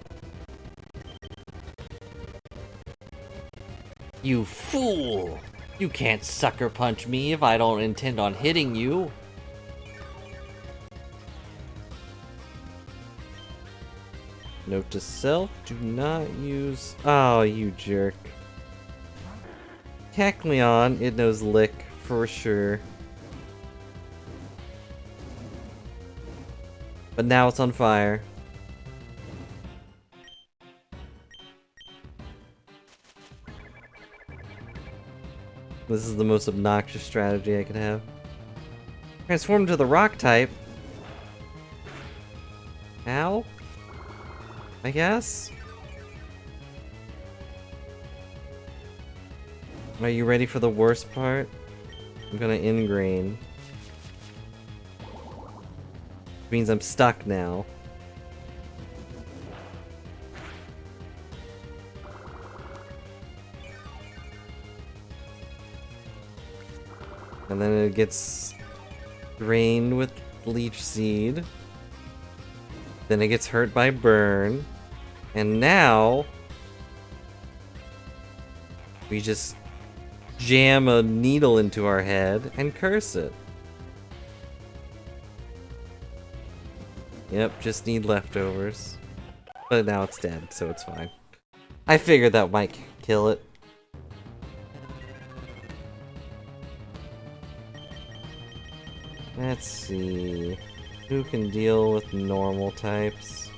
You fool! You can't sucker punch me if I don't intend on hitting you. Note to self, do not use... Oh, you jerk. Kecleon, it knows Lick, for sure. But now it's on fire. This is the most obnoxious strategy I could have. Transform to the rock type. Ow? I guess? Are you ready for the worst part? I'm gonna ingrain. Which means I'm stuck now. And then it gets drained with Leech Seed. Then it gets hurt by Burn. And now we just jam a needle into our head and curse it. Yep, just need leftovers. But now it's dead, so it's fine. I figured that might kill it. Let's see. Who can deal with normal types?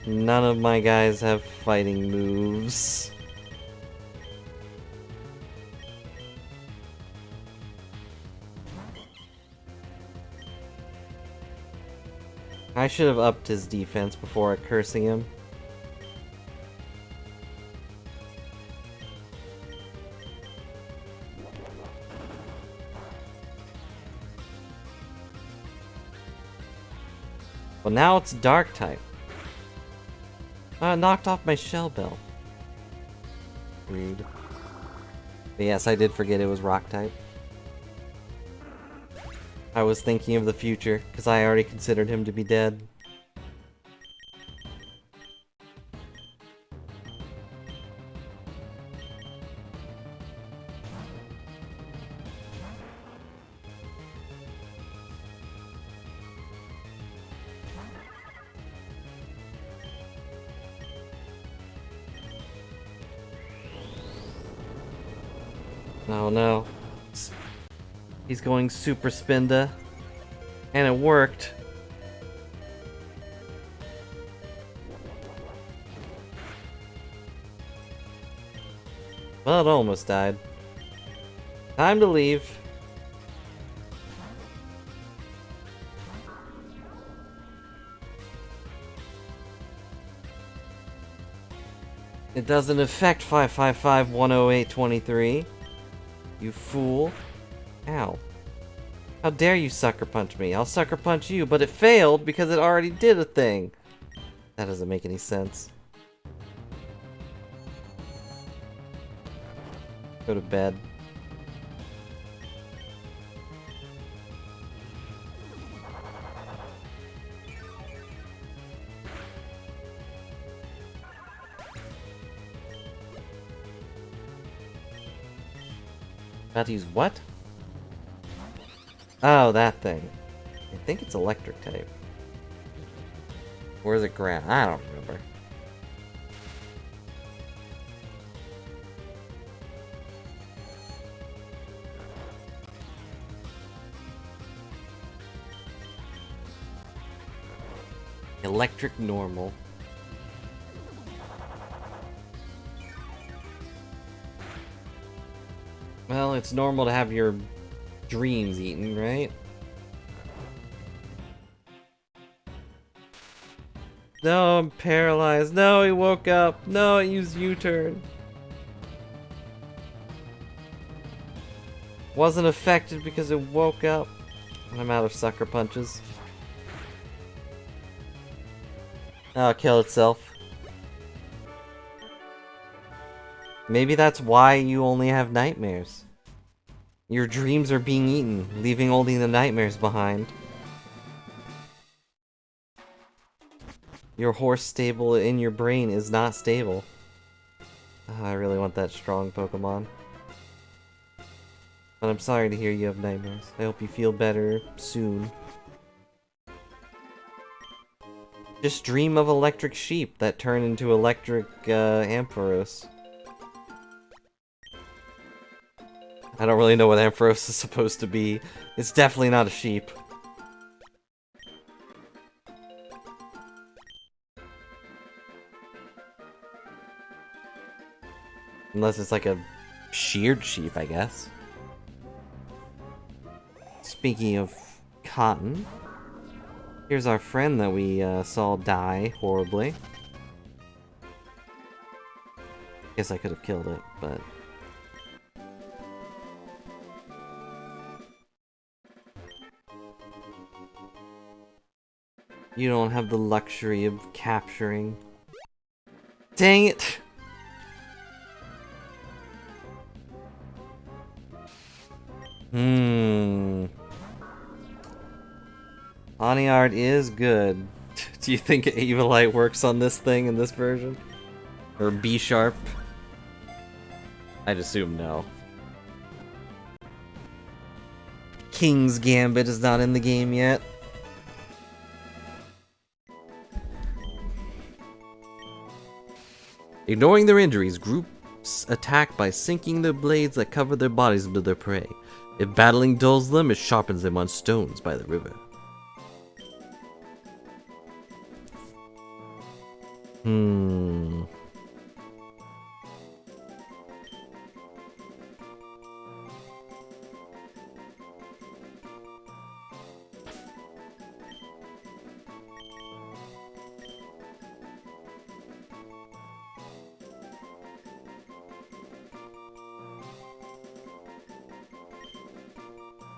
None of my guys have fighting moves. I should have upped his defense before cursing him. Well, now it's Dark type. Knocked off my Shell Bell. Rude. But yes, I did forget it was Rock type. I was thinking of the future, because I already considered him to be dead. Oh no. He's going Super Spinda. And it worked. Well, it almost died. Time to leave. It doesn't affect 555-108-23. You fool. Ow. How dare you sucker punch me? I'll sucker punch you, but it failed because it already did a thing. That doesn't make any sense. Go to bed. About to use what? Oh, that thing. I think it's electric type. Or is it ground? I don't remember. Electric normal. Well, it's normal to have your dreams eaten, right? No, I'm paralyzed. No, he woke up. No, I used U-turn. Wasn't affected because it woke up. I'm out of sucker punches. Oh, kill itself. Maybe that's why you only have nightmares. Your dreams are being eaten, leaving only the nightmares behind. Your horse stable in your brain is not stable. Oh, I really want that strong Pokemon. But I'm sorry to hear you have nightmares. I hope you feel better soon. Just dream of electric sheep that turn into electric Ampharos. I don't really know what Ampharos is supposed to be. It's definitely not a sheep. Unless it's like a sheared sheep, I guess. Speaking of cotton, here's our friend that we saw die horribly. Guess I could have killed it, but... You don't have the luxury of capturing. Dang it! Art is good. Do you think Evilite works on this thing in this version? Or B Sharp? I'd assume no. King's Gambit is not in the game yet. Ignoring their injuries, groups attack by sinking the blades that cover their bodies into their prey. If battling dulls them, it sharpens them on stones by the river.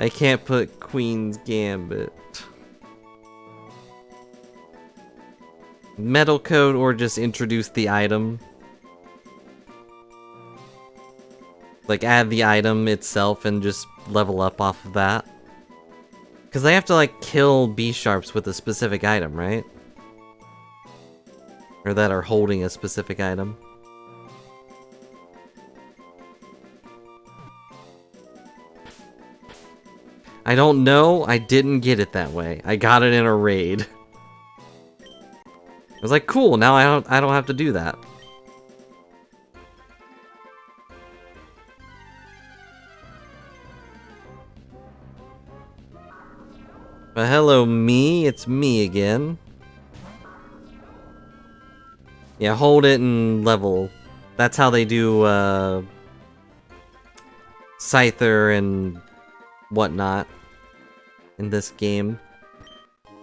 I can't put Queen's Gambit. Metal Code or just introduce the item. Like add the item itself and just level up off of that. Because they have to like kill B-Sharps with a specific item, right? Or that are holding a specific item. I don't know, I didn't get it that way. I got it in a raid. I was like, cool, now I don't have to do that. But hello me, it's me again. Yeah, hold it and level. That's how they do Scyther and whatnot in this game.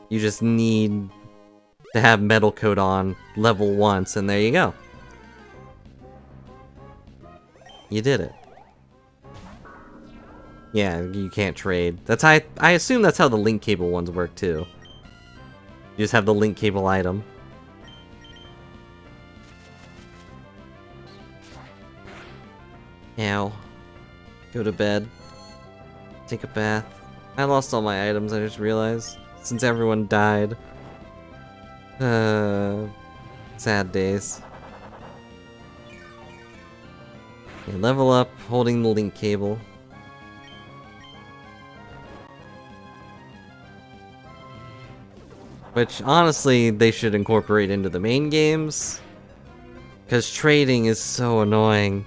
You just need to have Metal Coat on level once, and there you go. You did it. Yeah, you can't trade. That's how I assume that's how the link cable ones work too. You just have the link cable item. Ow. Go to bed. Take a bath. I lost all my items, I just realized. Since everyone died. Sad days. Okay, level up, holding the link cable. Which, honestly, they should incorporate into the main games. Because trading is so annoying.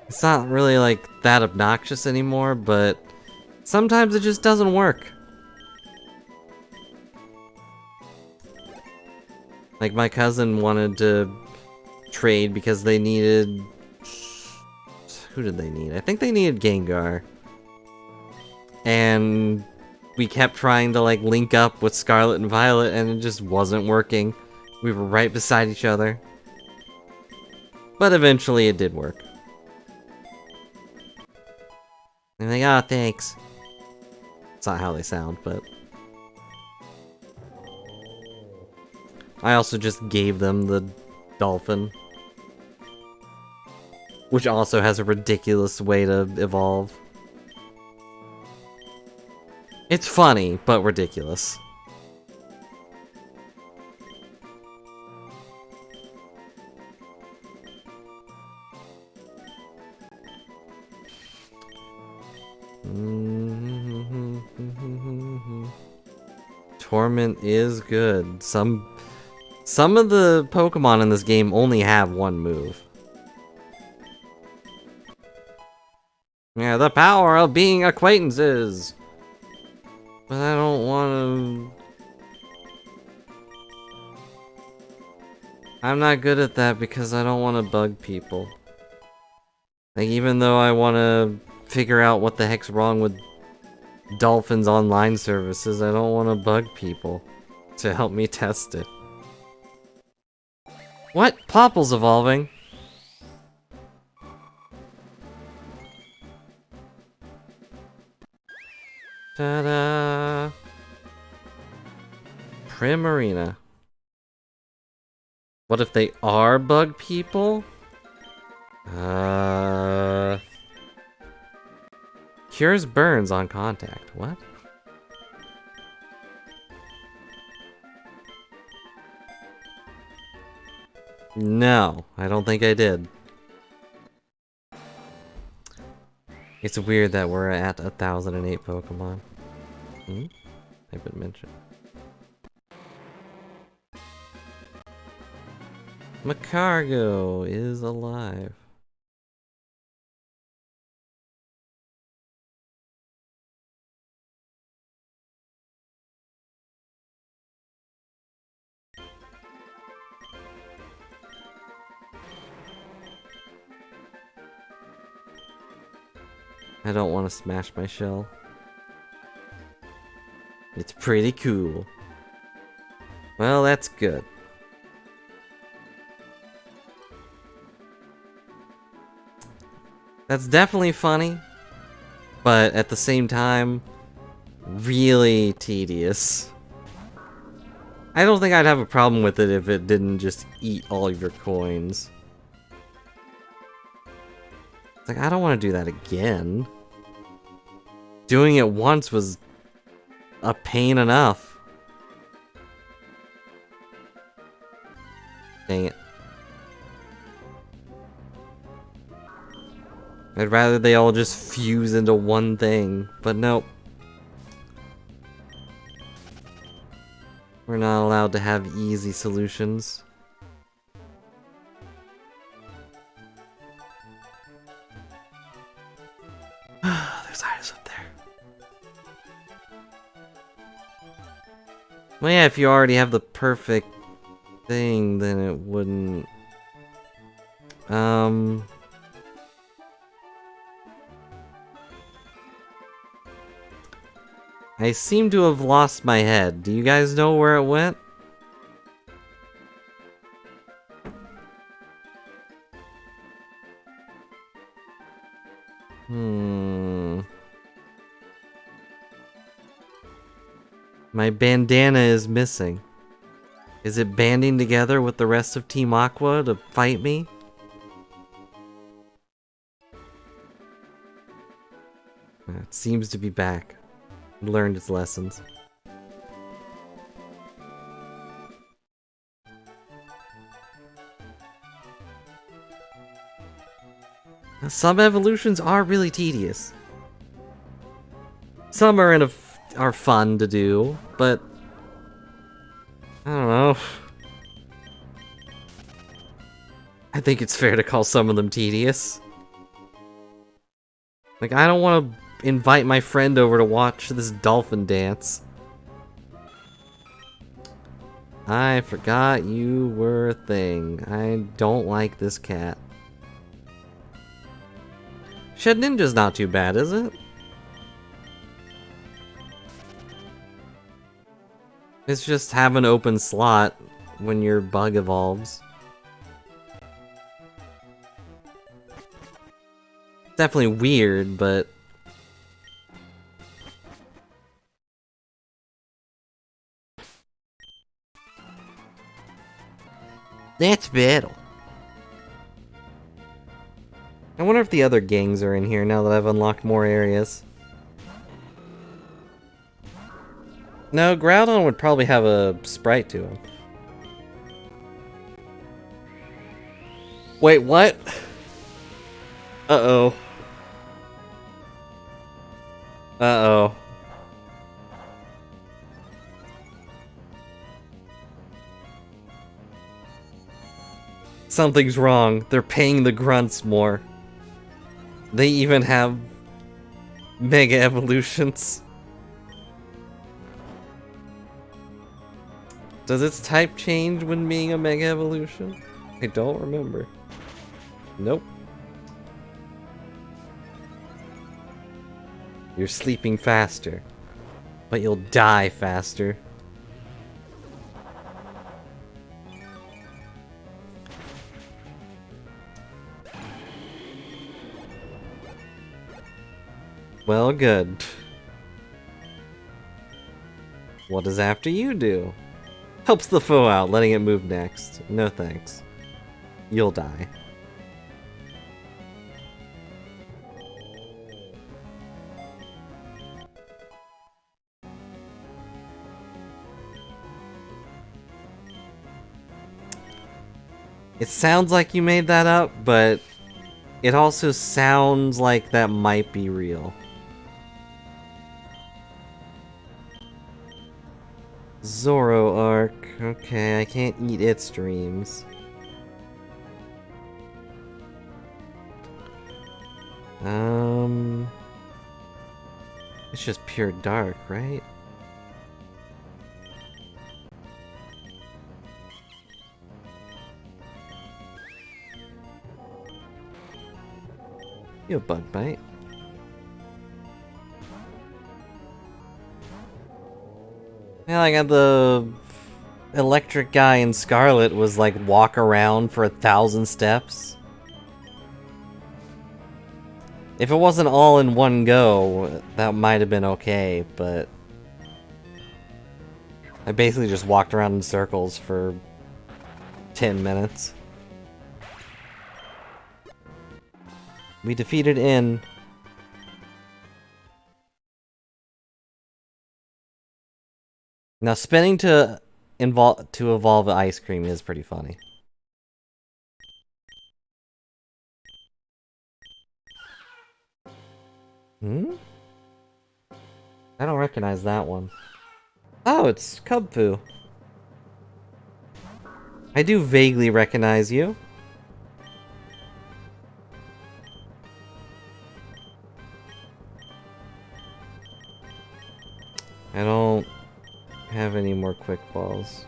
It's not really, like, that obnoxious anymore, but sometimes it just doesn't work. Like, my cousin wanted to trade because they needed... Who did they need? I think they needed Gengar. And we kept trying to, like, link up with Scarlet and Violet, and it just wasn't working. We were right beside each other. But eventually it did work. And they, oh, thanks. It's not how they sound, but... I also just gave them the dolphin. Which also has a ridiculous way to evolve. It's funny, but ridiculous. Torment is good. Some of the Pokemon in this game only have one move. Yeah, the power of being acquaintances. But I don't want to I'm not good at that because I don't want to bug people. Like, even though I want to figure out what the heck's wrong with Dolphin's online services, I don't want to bug people to help me test it. What? Popple's evolving. Ta-da! Primarina. What if they are bug people? Cures burns on contact. What? No, I don't think I did. It's weird that we're at 1,008 Pokemon. I've been mentioned. Macargo is alive. I don't want to smash my shell. It's pretty cool. Well, that's good. That's definitely funny, but at the same time, really tedious. I don't think I'd have a problem with it if it didn't just eat all of your coins. It's like, I don't want to do that again. Doing it once was a pain enough. Dang it. I'd rather they all just fuse into one thing, but nope. We're not allowed to have easy solutions. There's eyes up there. Well, yeah, if you already have the perfect thing, then it wouldn't... I seem to have lost my head. Do you guys know where it went? My bandana is missing. Is it banding together with the rest of Team Aqua to fight me? It seems to be back. Learned its lessons. Now, some evolutions are really tedious. Some are fun to do, but I don't know. I think it's fair to call some of them tedious. Like, I don't want to invite my friend over to watch this dolphin dance. I forgot you were a thing. I don't like this cat. Shedninja's not too bad, is it? It's just have an open slot when your bug evolves. Definitely weird, but... That's battle. I wonder if the other gangs are in here now that I've unlocked more areas. No, Groudon would probably have a sprite to him. Wait, what? Uh-oh. Uh-oh. Something's wrong. They're paying the grunts more. They even have Mega Evolutions. Does its type change when being a Mega Evolution? I don't remember. Nope. You're sleeping faster, but you'll die faster. Well, good. What does after you do? Helps the foe out, letting it move next. No thanks. You'll die. It sounds like you made that up, but it also sounds like that might be real. Zoroark. Okay, I can't eat its dreams. It's just pure dark, right? You have bug bite. Yeah, like the electric guy in Scarlet was like walk around for 1,000 steps. If it wasn't all in one go, that might have been okay, but I basically just walked around in circles for 10 minutes. We defeated In. Now spinning to evolve ice cream is pretty funny. Hmm? I don't recognize that one. Oh, it's Kubfu. I do vaguely recognize you. I don't have any more quick balls.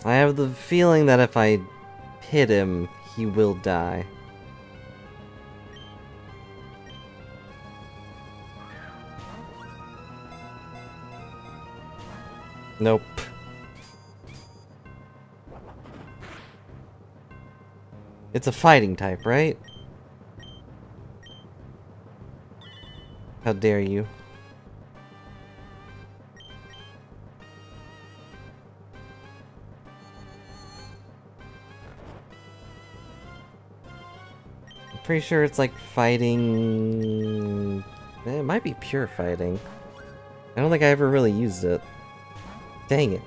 I have the feeling that if I hit him, he will die. Nope. It's a fighting type, right? How dare you? I'm pretty sure it's like fighting... It might be pure fighting. I don't think I ever really used it. Dang it.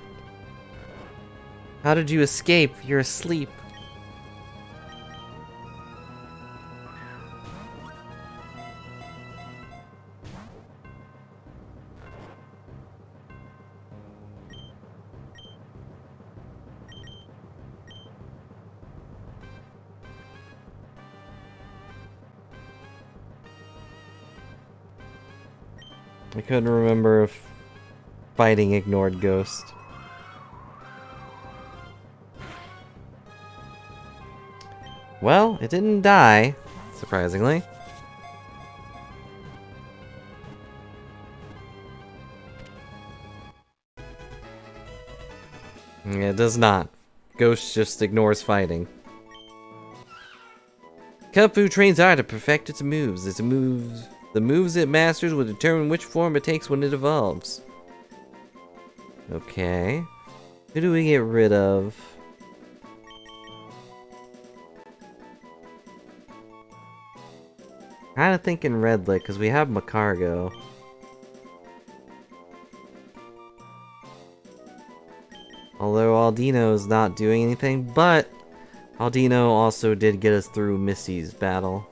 How did you escape? You're asleep. I couldn't remember if fighting ignored Ghost. Well, it didn't die, surprisingly. Yeah, it does not. Ghost just ignores fighting. Kubfu trains hard to perfect its moves. The moves it masters will determine which form it takes when it evolves. Okay. Who do we get rid of? Kinda thinking Redlick, because we have Macargo. Although Aldino is not doing anything, but Aldino also did get us through Missy's battle.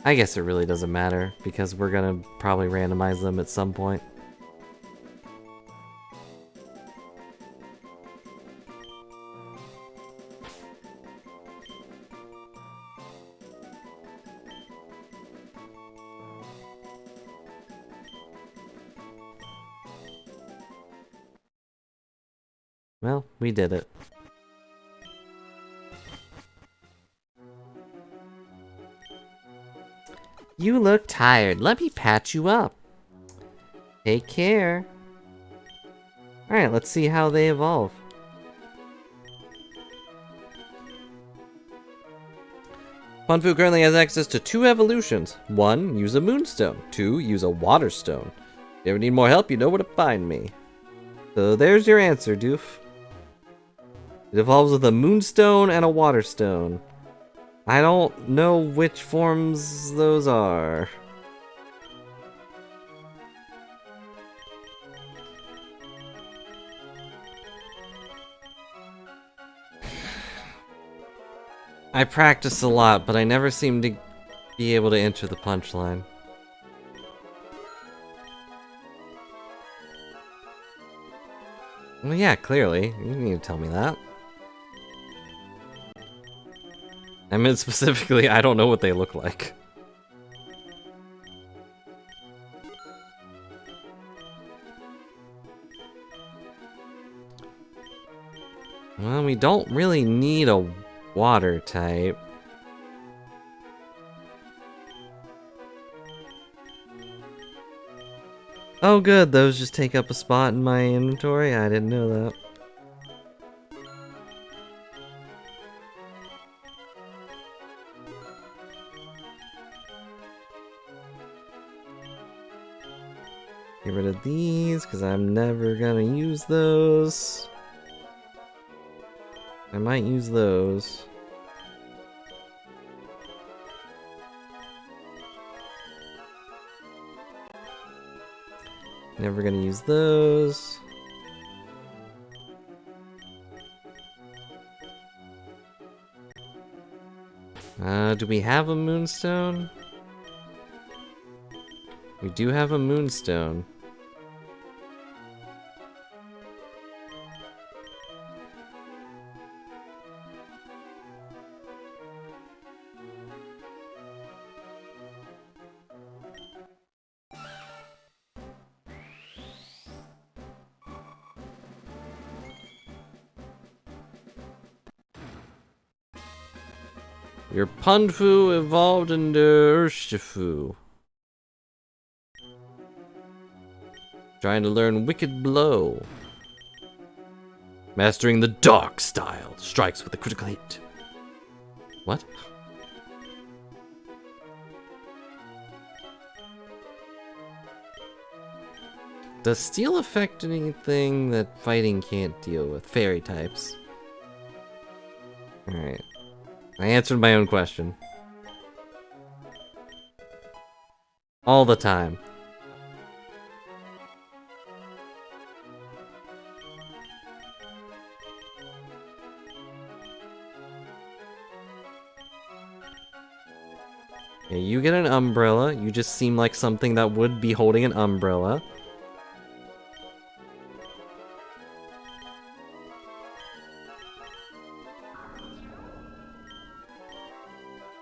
I guess it really doesn't matter, because we're gonna probably randomize them at some point. Well, we did it. You look tired. Let me patch you up. Take care. Alright, let's see how they evolve. Funfu currently has access to 2 evolutions. 1, use a Moonstone. 2, use a Water Stone. If you ever need more help, you know where to find me. So there's your answer, Doof. It evolves with a Moonstone and a Water Stone. I don't know which forms those are. I practice a lot, but I never seem to be able to enter the punchline. Well, yeah, clearly. You need to tell me that. I meant specifically, I don't know what they look like. Well, we don't really need a water type. Oh good, those just take up a spot in my inventory? I didn't know that. Get rid of these, because I'm never gonna use those. I might use those. Never gonna use those. Do we have a Moonstone? We do have a Moonstone. Your Punfu evolved into Urshifu. Trying to learn Wicked Blow. Mastering the Dark style. Strikes with a critical hit. What? Does Steel affect anything that fighting can't deal with? Fairy types. Alright. I answered my own question. All the time. Yeah, you get an umbrella. You just seem like something that would be holding an umbrella.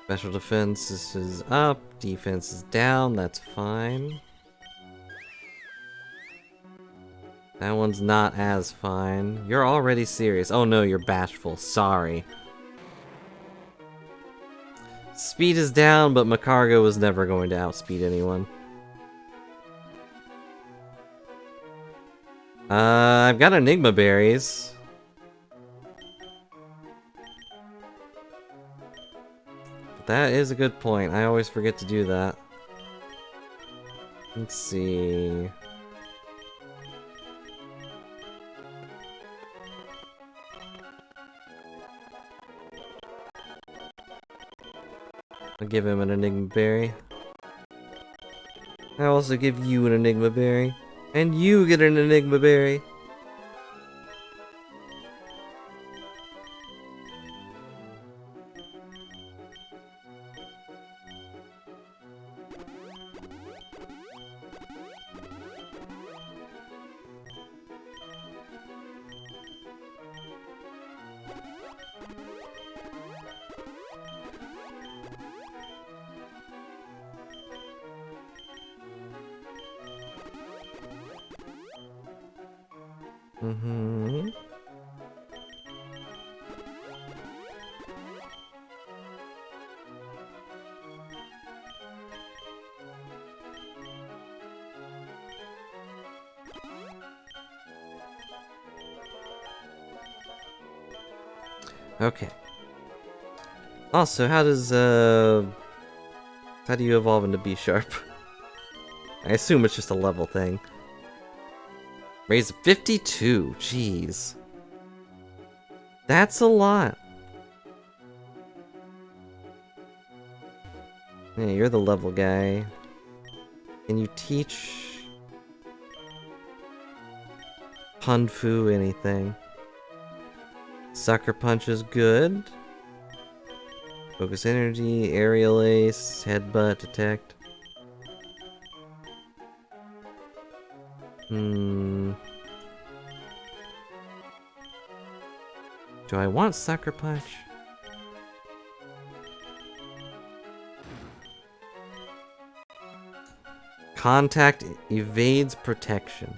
Special defense is up, defense is down, that's fine. That one's not as fine. You're already serious. Oh no, you're bashful. Sorry. Speed is down, but Macargo was never going to outspeed anyone. I've got Enigma Berries. That is a good point. I always forget to do that. Let's see. I'll give him an Enigma Berry. I also give you an Enigma Berry. And you get an Enigma Berry. Okay. Also, how do you evolve into B sharp? I assume it's just a level thing. Raise 52, jeez. That's a lot. Yeah, you're the level guy. Can you teach Hunfu anything? Sucker Punch is good. Focus Energy, Aerial Ace, Headbutt, Detect. Do I want Sucker Punch? Contact evades protection.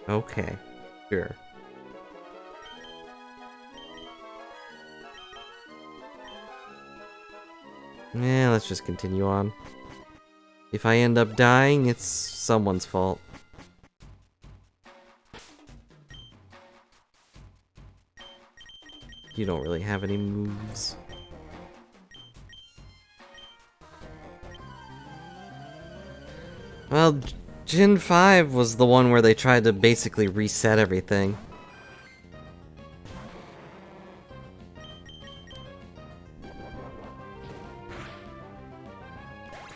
Okay, sure. Yeah, let's just continue on. If I end up dying, it's someone's fault. You don't really have any moves. Well, Gen 5 was the one where they tried to basically reset everything.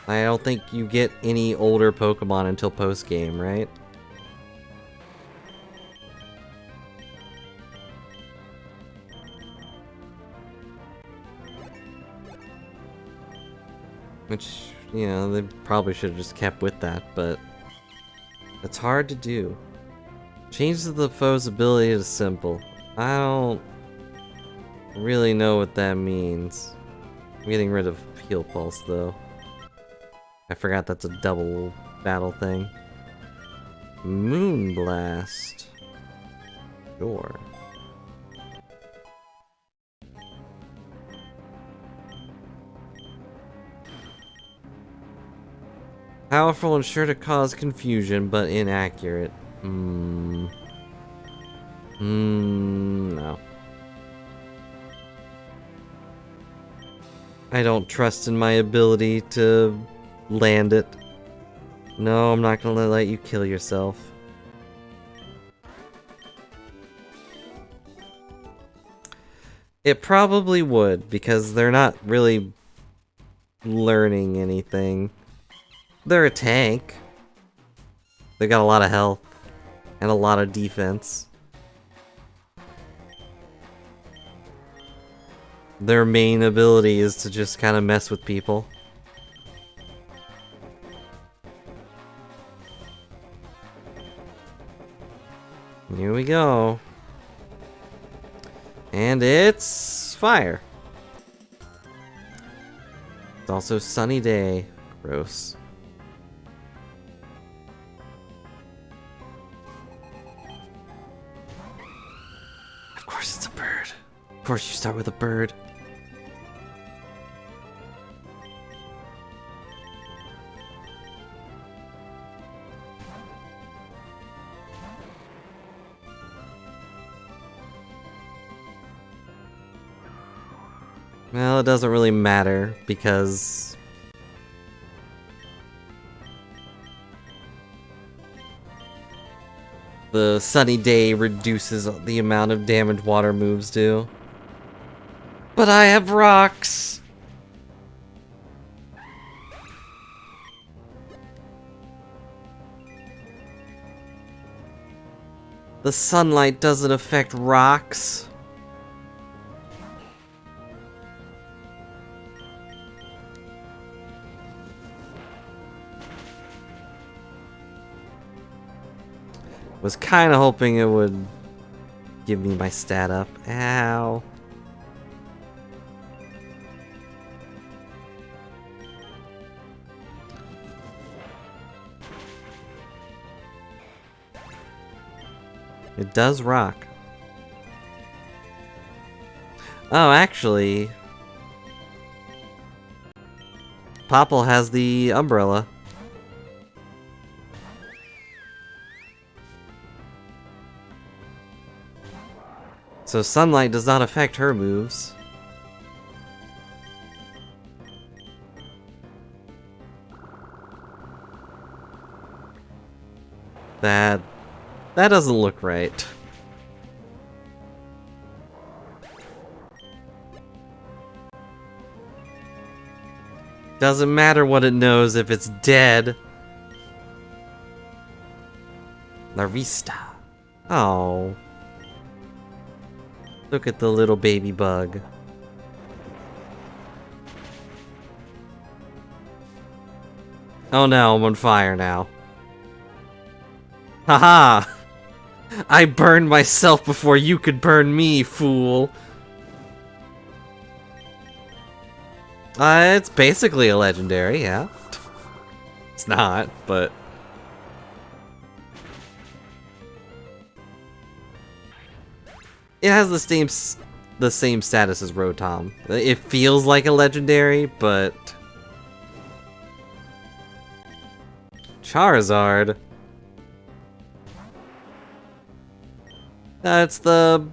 I don't think you get any older Pokemon until post-game, right? Which, you know, they probably should have just kept with that, but it's hard to do. Change the foe's ability to simple. I don't really know what that means. I'm getting rid of Heal Pulse, though. I forgot that's a double battle thing. Moonblast. Sure. Powerful and sure to cause confusion, but inaccurate. No. I don't trust in my ability to land it. No, I'm not gonna let you kill yourself. It probably would, because they're not really learning anything. They're a tank. They got a lot of health and a lot of defense. Their main ability is to just kind of mess with people. Here we go. And it's fire. It's also sunny day. Gross. Of course it's a bird. Of course you start with a bird. Well, it doesn't really matter, because the sunny day reduces the amount of damage water moves do. But I have rocks! The sunlight doesn't affect rocks. Was kind of hoping it would give me my stat up. Ow. It does rock. Oh, actually, Popple has the umbrella. So sunlight does not affect her moves. That doesn't look right. Doesn't matter what it knows if it's dead. Larvesta. Oh. Look at the little baby bug. Oh no, I'm on fire now. Haha! I burned myself before you could burn me, fool! It's basically a legendary, yeah. It's not, but... It has the same status as Rotom. It feels like a legendary, but... Charizard? That's the...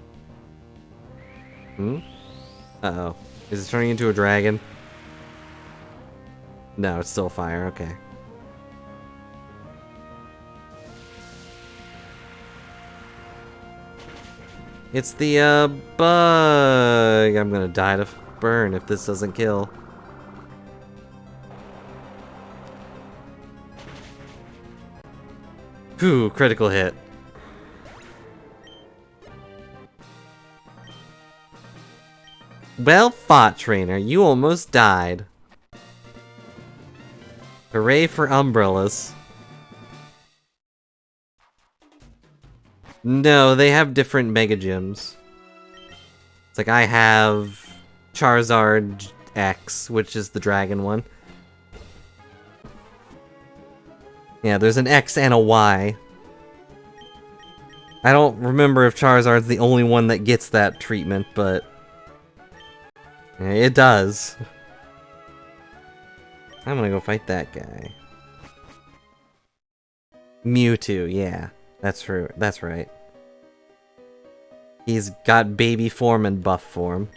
Uh-oh. Is it turning into a dragon? No, it's still fire, okay. It's the, bug! I'm gonna die to burn if this doesn't kill. Whew, critical hit. Well fought, trainer. You almost died. Hooray for umbrellas. No, they have different Mega Gyms. It's like I have Charizard X, which is the dragon one. Yeah, there's an X and a Y. I don't remember if Charizard's the only one that gets that treatment, but... it does. I'm gonna go fight that guy. Mewtwo, yeah. That's true. That's right. He's got baby form and buff form.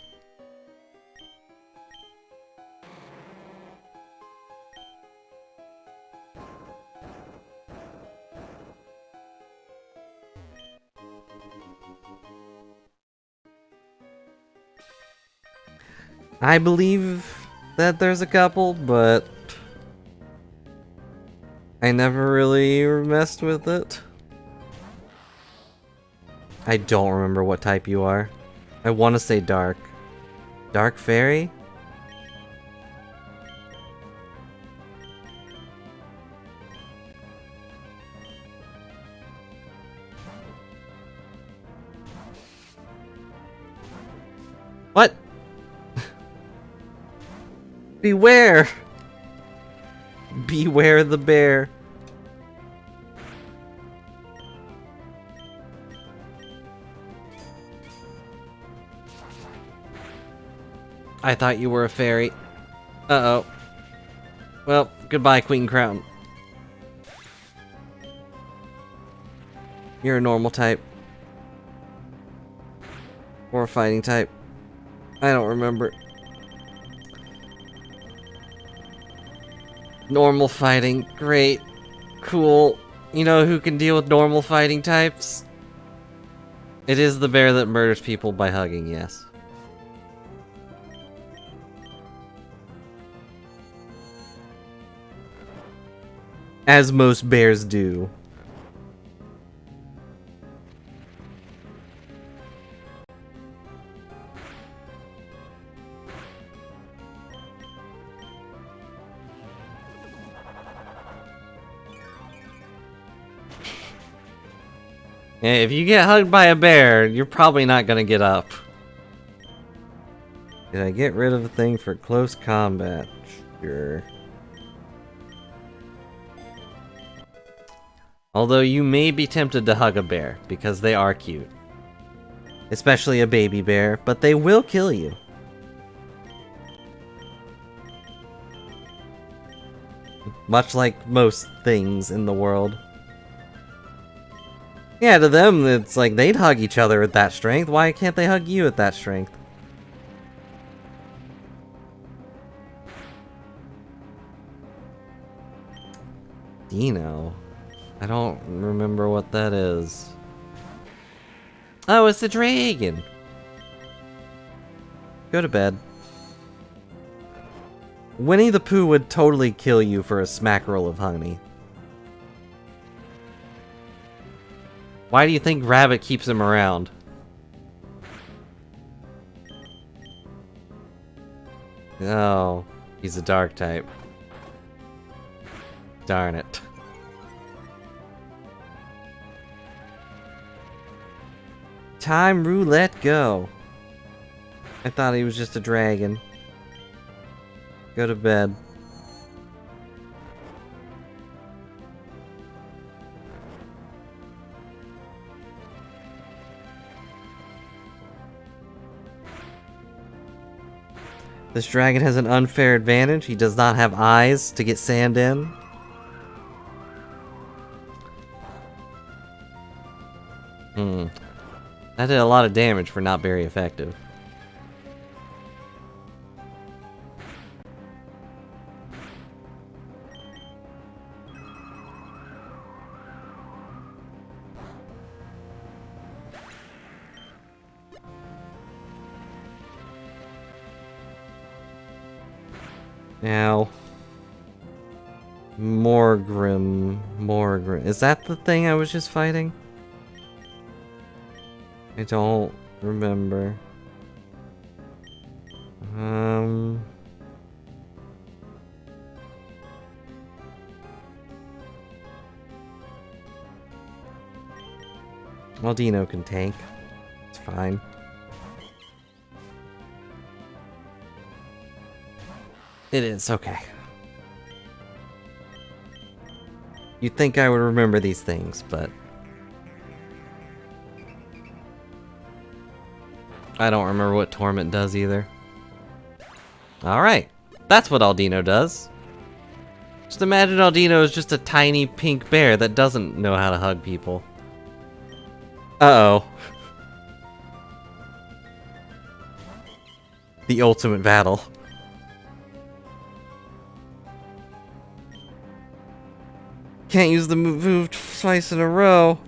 I believe that there's a couple, but I never really messed with it. I don't remember what type you are. I want to say dark. Dark fairy? What? Beware! Beware the bear. I thought you were a fairy. Uh-oh. Well, goodbye, Queen Crown. You're a normal type. Or a fighting type. I don't remember. Normal fighting. Great. Cool. You know who can deal with normal fighting types? It is the bear that murders people by hugging, yes. As most bears do. Yeah, if you get hugged by a bear, you're probably not gonna get up. Did I get rid of the thing for close combat? Sure. Although you may be tempted to hug a bear, because they are cute. Especially a baby bear, but they will kill you. Much like most things in the world. Yeah, to them, it's like they'd hug each other at that strength. Why can't they hug you at that strength? Dino. I don't remember what that is. Oh, it's the dragon. Go to bed. Winnie the Pooh would totally kill you for a smackerel of honey. Why do you think Rabbit keeps him around? Oh, he's a dark type. Darn it. Time roulette go. I thought he was just a dragon. Go to bed. This dragon has an unfair advantage. He does not have eyes to get sand in. That did a lot of damage for not very effective. Now, Morgrim. Is that the thing I was just fighting? I don't remember. Well, Dino can tank. It's fine. It is, okay. You'd think I would remember these things, but I don't remember what Torment does either. Alright, that's what Aldino does. Just imagine Aldino is just a tiny pink bear that doesn't know how to hug people. Uh-oh. The ultimate battle. Can't use the move twice in a row.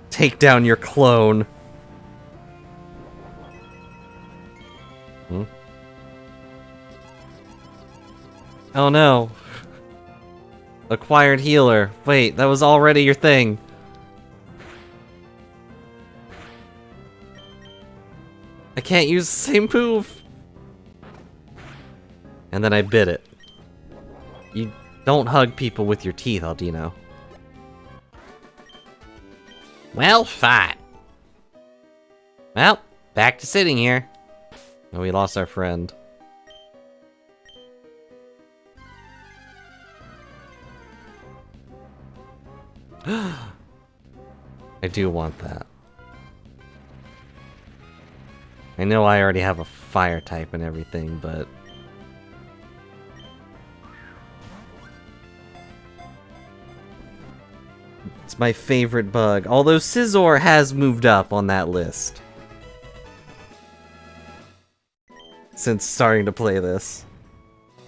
Take down your clone. Oh no. Acquired healer. Wait, that was already your thing. I can't use the same move. And then I bit it. You don't hug people with your teeth, Aldino. Well, fine. Well, back to sitting here. Oh, we lost our friend. I do want that. I know I already have a fire type and everything, but it's my favorite bug. Although Scizor has moved up on that list since starting to play this.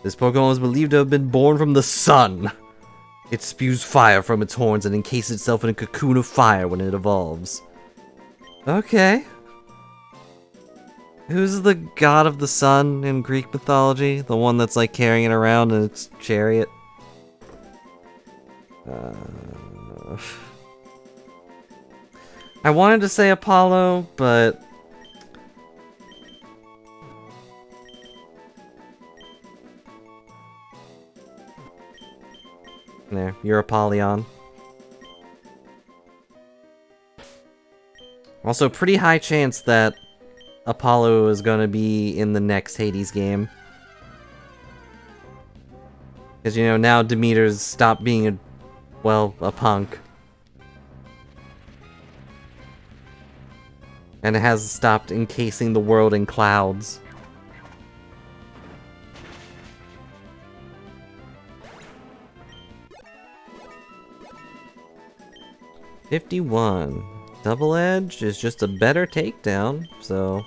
This Pokemon is believed to have been born from the sun. It spews fire from its horns and encases itself in a cocoon of fire when it evolves. Okay. Who's the god of the sun in Greek mythology? The one that's like carrying it around in its chariot? I wanted to say Apollo, but there, you're Apollyon. Also, pretty high chance that Apollo is gonna be in the next Hades game. Because, you know, now Demeter's stopped being a punk. And it has stopped encasing the world in clouds. 51. Double Edge is just a better takedown, so...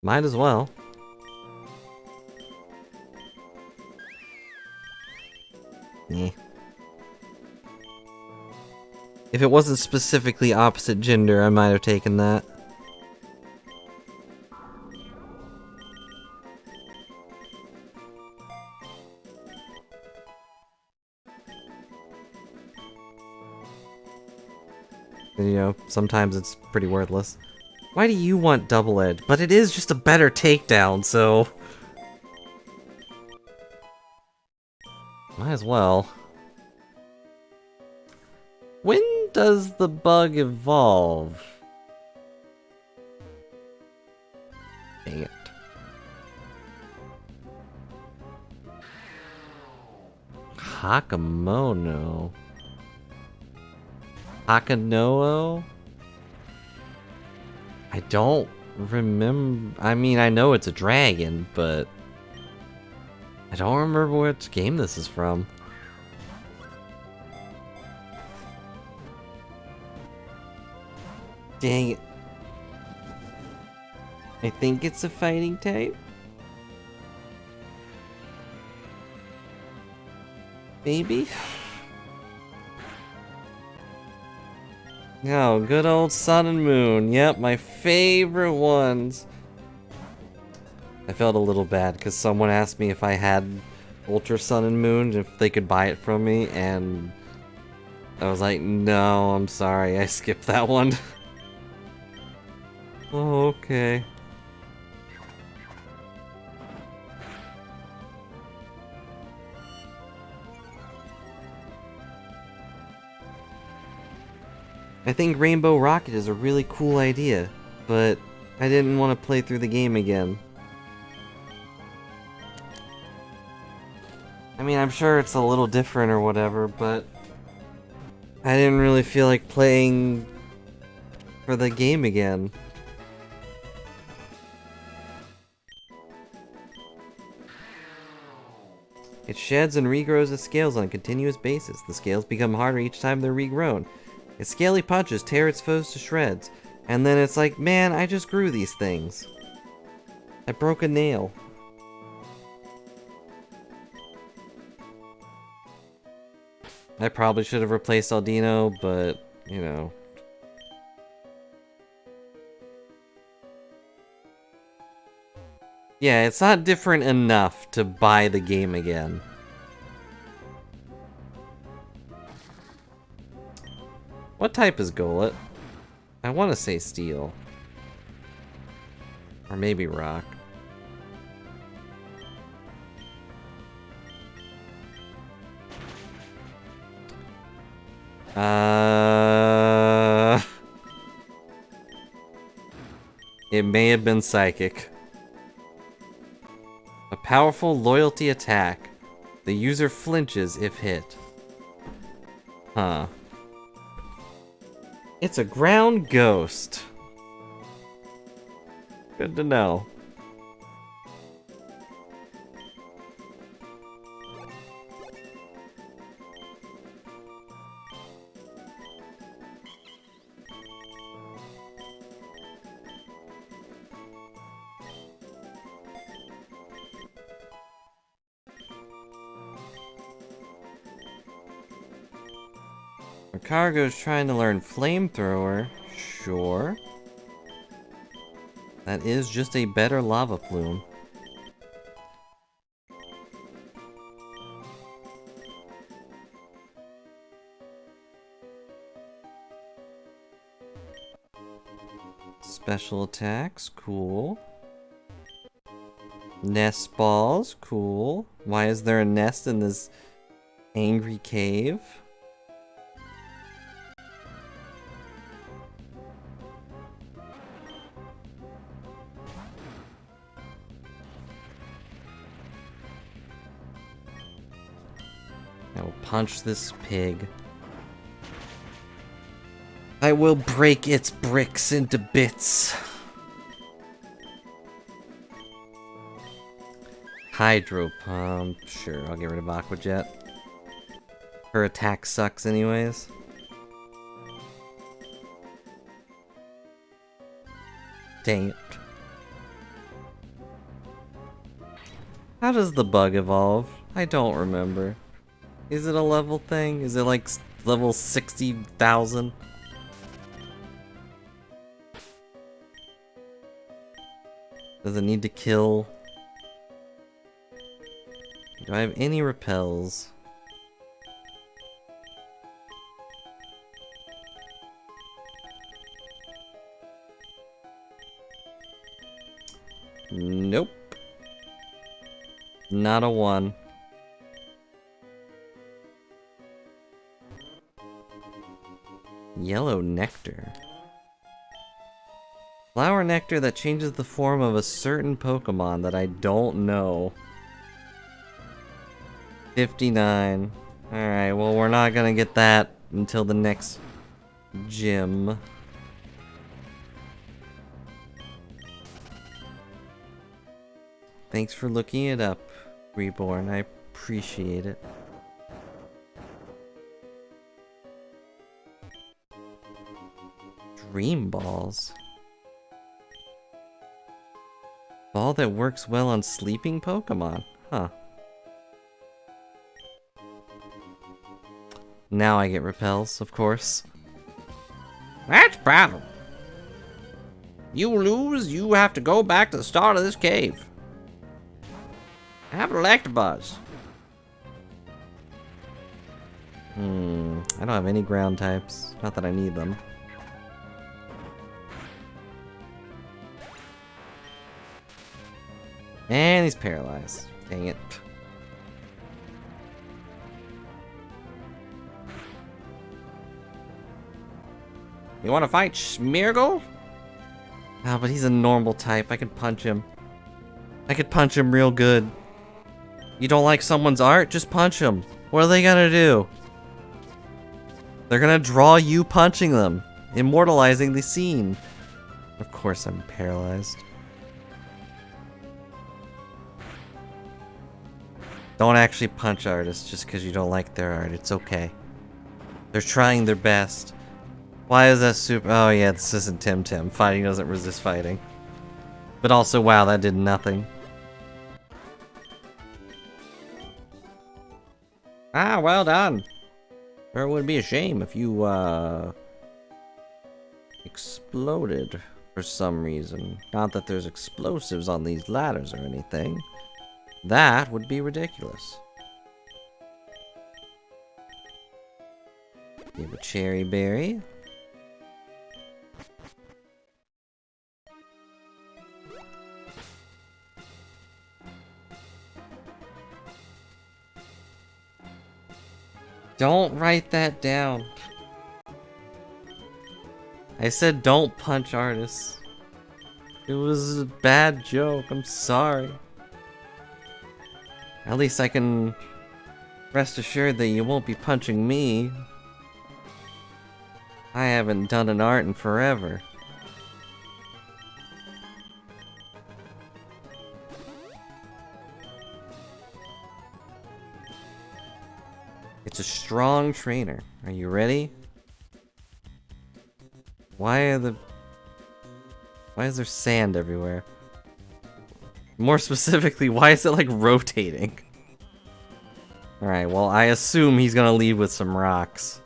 might as well. Eh. If it wasn't specifically opposite gender, I might have taken that. You know, sometimes it's pretty worthless. Why do you want Double Edge? But it is just a better takedown, so... might as well. When does the bug evolve? Dang it. Hakamono. Hakanoo? I don't remember. I mean, I know it's a dragon, but I don't remember which game this is from. Dang it. I think it's a fighting type. Maybe? Oh, good old Sun and Moon. Yep, my favorite ones. I felt a little bad because someone asked me if I had Ultra Sun and Moon, if they could buy it from me, and I was like, no, I'm sorry, I skipped that one. Oh, okay. I think Rainbow Rocket is a really cool idea, but I didn't want to play through the game again. I mean, I'm sure it's a little different or whatever, but I didn't really feel like playing for the game again. It sheds and regrows its scales on a continuous basis. The scales become harder each time they're regrown. Its scaly punches tear its foes to shreds. And then it's like, man, I just grew these things. I broke a nail. I probably should have replaced Aldino, but, you know. Yeah, it's not different enough to buy the game again. What type is Golett? I want to say steel. Or maybe rock. It may have been psychic. A powerful loyalty attack. The user flinches if hit. Huh. It's a ground ghost. Good to know. Cargo's trying to learn Flamethrower. Sure. That is just a better lava plume. Special attacks, cool. Nest balls, cool. Why is there a nest in this angry cave? I will punch this pig. I will break its bricks into bits. Hydro Pump. Sure, I'll get rid of Aqua Jet. Her attack sucks anyways. Dang it. How does the bug evolve? I don't remember. Is it a level thing? Is it like level 60,000? Does it need to kill? Do I have any repels? Nope. Not a one. Yellow nectar. Flower nectar that changes the form of a certain Pokemon that I don't know. 59. Alright, well we're not gonna get that until the next gym. Thanks for looking it up, Reborn. I appreciate it. Dream balls. Ball that works well on sleeping Pokemon. Huh. Now I get repels, of course. That's problem. You lose, you have to go back to the start of this cave. Have an Electabuzz. I don't have any ground types. Not that I need them. And he's paralyzed. Dang it. You want to fight Smeargle? Oh, but he's a normal type. I could punch him. I could punch him real good. You don't like someone's art? Just punch him. What are they gonna do? They're gonna draw you punching them, immortalizing the scene. Of course I'm paralyzed. Don't actually punch artists just because you don't like their art. It's okay. They're trying their best. Why is that super? Oh yeah, this isn't Tim. Fighting doesn't resist fighting. But also, wow, that did nothing. Ah, well done. Sure would be a shame if you, exploded for some reason. Not that there's explosives on these ladders or anything. That would be ridiculous. You have a cherry berry. Don't write that down. I said don't punch artists. It was a bad joke, I'm sorry. At least I can rest assured that you won't be punching me. I haven't done an art in forever. It's a strong trainer. Are you ready? Why is there sand everywhere? More specifically, why is it like rotating? Alright, well I assume he's gonna lead with some rocks.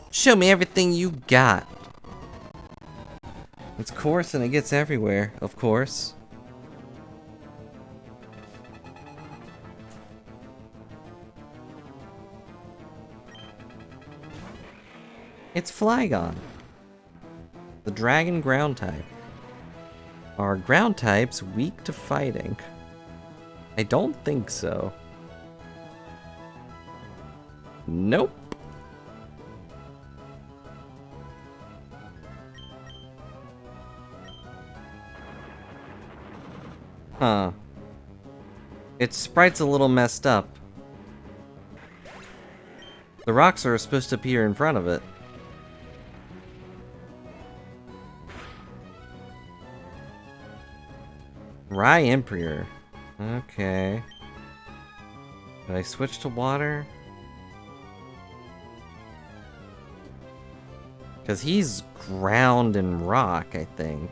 Show me everything you got. It's coarse and it gets everywhere, of course. It's Flygon. The dragon ground type. Are ground types weak to fighting? I don't think so. Nope. Huh. Its sprite's a little messed up. The rocks are supposed to appear in front of it. Rye Emperor. Okay. Did I switch to water? Because he's ground and rock, I think.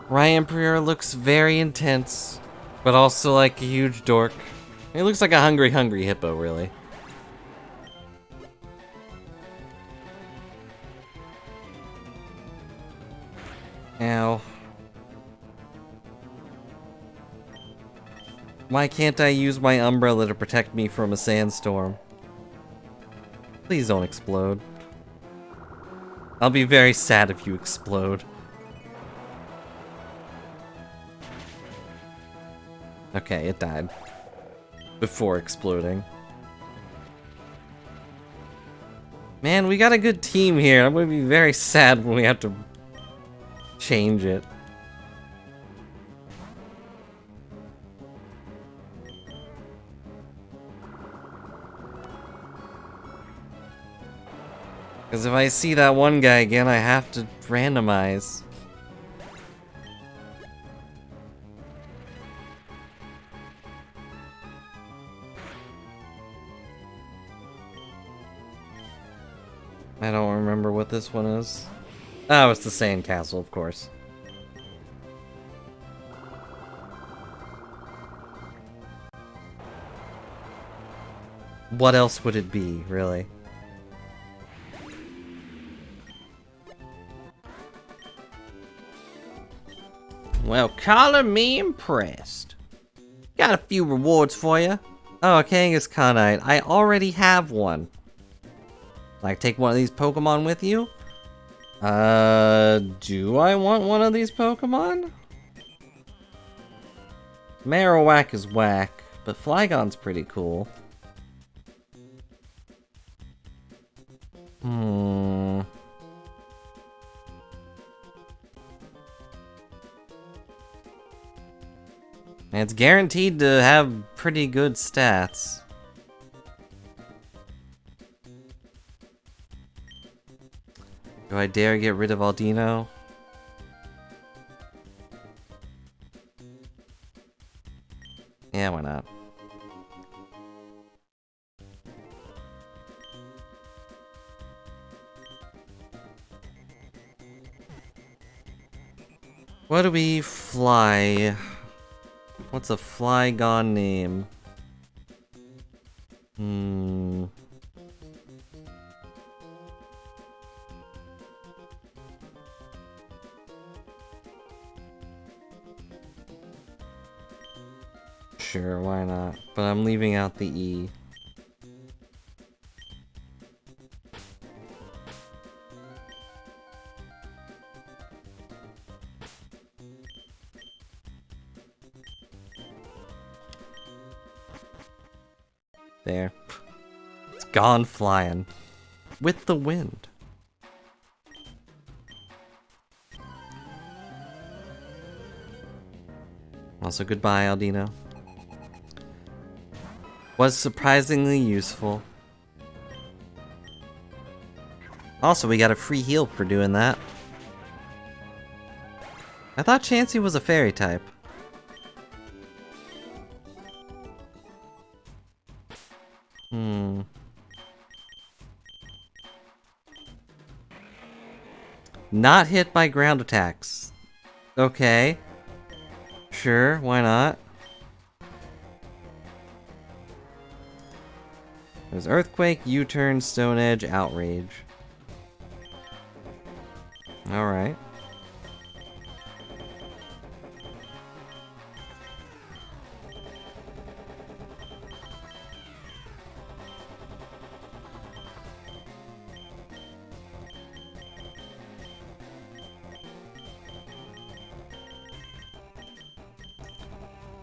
Ryan Prior looks very intense, but also like a huge dork. He looks like a hungry hippo, really. Ow. Why can't I use my umbrella to protect me from a sandstorm? Please don't explode. I'll be very sad if you explode. Okay, it died. Before exploding. Man, we got a good team here. I'm gonna be very sad when we have to change it. Because if I see that one guy again, I have to randomize. I don't remember what this one is. Oh, it's the Sand Castle, of course. What else would it be, really? Well, color me impressed. Got a few rewards for you. Oh, Kangaskhan Khanite. I already have one. Like, take one of these Pokemon with you? Do I want one of these Pokemon? Marowak is whack, but Flygon's pretty cool. And it's guaranteed to have pretty good stats. Do I dare get rid of Aldino? Yeah, why not? What do we fly? What's a Flygon name? Sure, why not? But I'm leaving out the E. There. It's gone flying. With the wind. Also, goodbye, Aldino. Was surprisingly useful. Also, we got a free heal for doing that. I thought Chansey was a fairy type. Not hit by ground attacks. Okay. Sure, why not? There's Earthquake, U-Turn, Stone Edge, Outrage. Alright.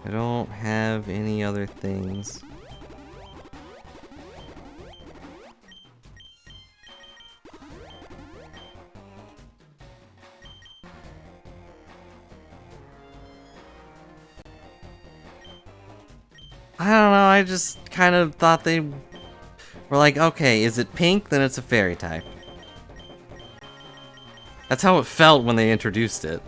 I don't have any other things. I don't know, I just kind of thought they were like, okay, is it pink? Then it's a fairy type. That's how it felt when they introduced it.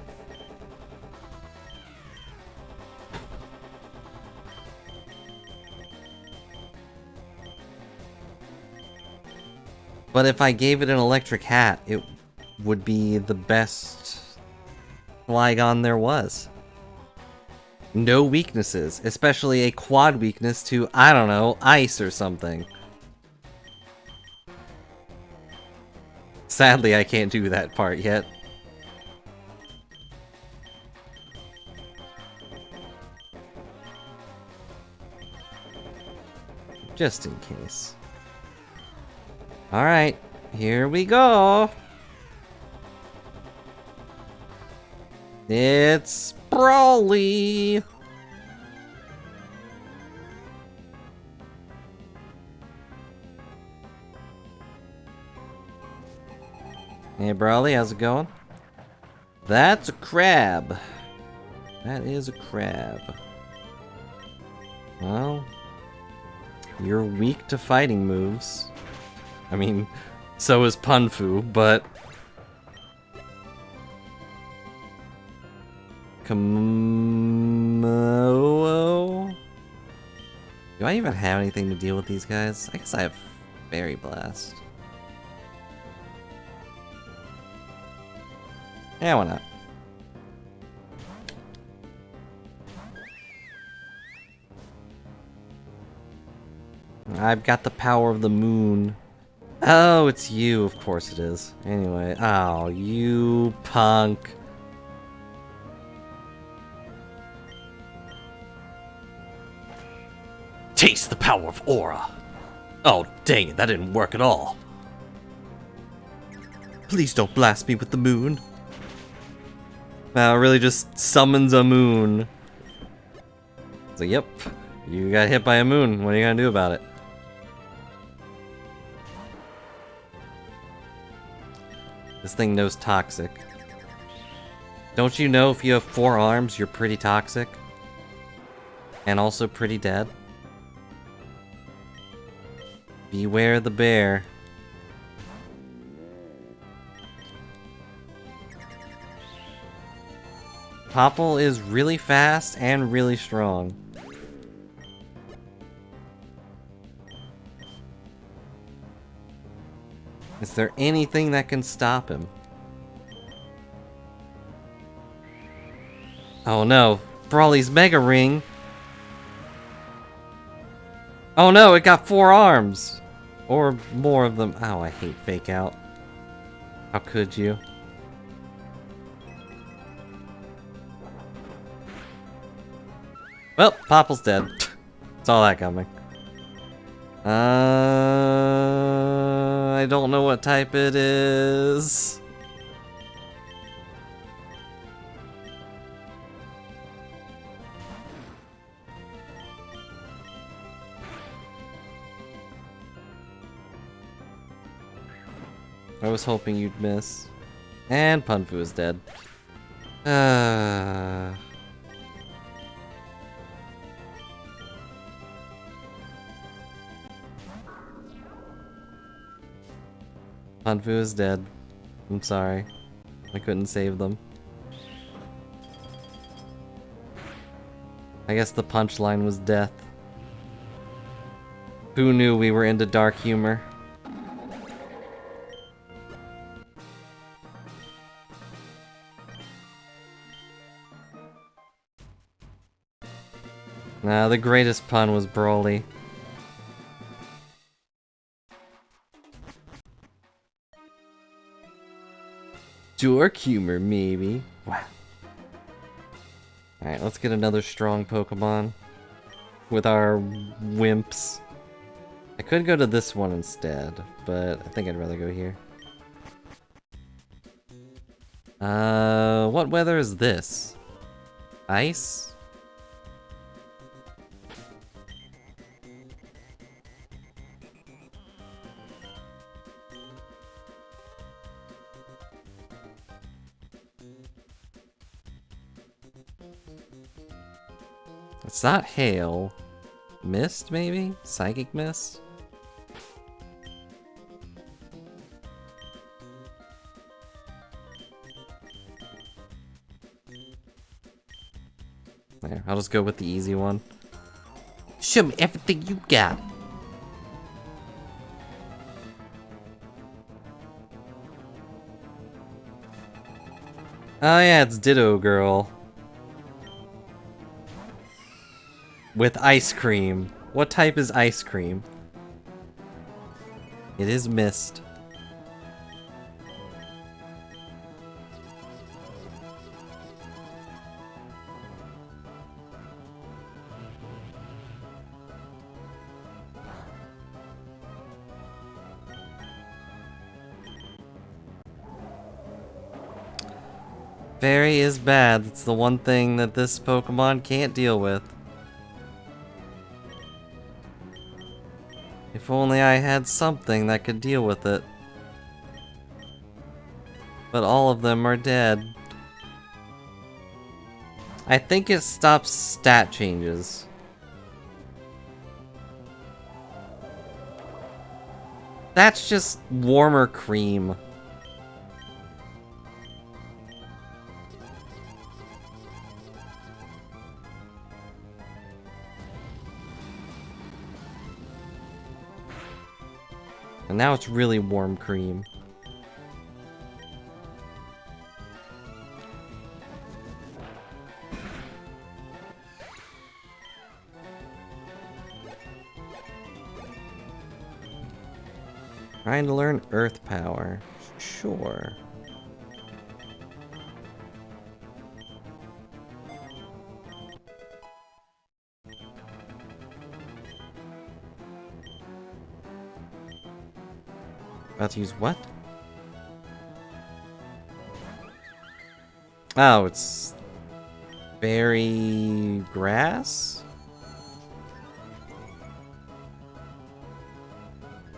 But if I gave it an electric hat, it would be the best Flygon there was. No weaknesses, especially a quad weakness to, I don't know, ice or something. Sadly, I can't do that part yet. Just in case. Alright, here we go. It's Brawly. Hey Brawly, how's it going? That's a crab. That is a crab. Well, you're weak to fighting moves. I mean, so is Punfu, but... Komodo? Do I even have anything to deal with these guys? I guess I have Fairy Blast. Yeah, why not? I've got the power of the moon. Oh, it's you. Of course it is. Anyway. Oh, you punk. Taste the power of Aura. Oh, dang it. That didn't work at all. Please don't blast me with the moon. Wow, it really just summons a moon. So, yep. You got hit by a moon. What are you gonna do about it? This thing knows toxic. Don't you know if you have 4 arms, you're pretty toxic? And also pretty dead? Beware the bear. Popple is really fast and really strong. Is there anything that can stop him? Oh no, Brawly's Mega Ring! Oh no, it got 4 arms! Or more of them. Oh, I hate Fake Out. How could you? Well, Popple's dead. Saw that coming. I don't know what type it is. I was hoping you'd miss. And Punfu is dead. Punfu is dead. I'm sorry. I couldn't save them. I guess the punchline was death. Who knew we were into dark humor? Nah, the greatest pun was Brawly. Dark humor, maybe. Wow. Alright, let's get another strong Pokemon. With our wimps. I could go to this one instead, but I think I'd rather go here. What weather is this? Ice? It's not hail. Mist, maybe? Psychic Mist? There, I'll just go with the easy one. Show me everything you got! Oh yeah, it's Ditto Girl. With ice cream. What type is ice cream? It is Mist. Fairy is bad. It's the one thing that this Pokemon can't deal with. If only I had something that could deal with it. But all of them are dead. I think it stops stat changes. That's just warmer cream. And now it's really warm cream. Trying to learn Earth Power. Sure. About to use what? Oh, it's Fairy Grass?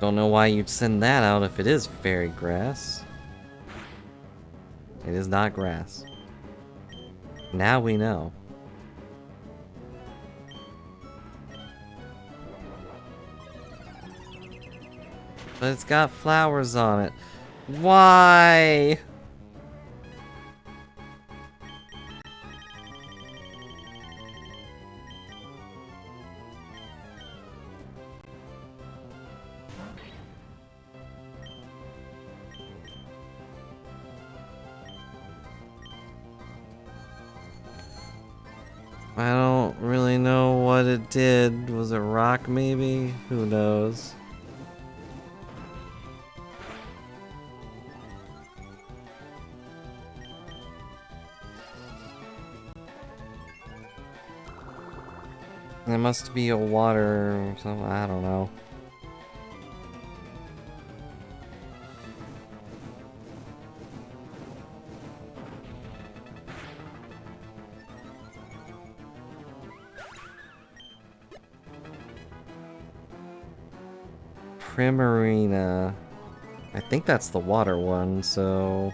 Don't know why you'd send that out if it is Fairy Grass. It is not grass. Now we know. But it's got flowers on it. Why? I don't really know what it did. Was it rock maybe? Who knows? It must be a water or something, I don't know. Primarina. I think that's the water one, so...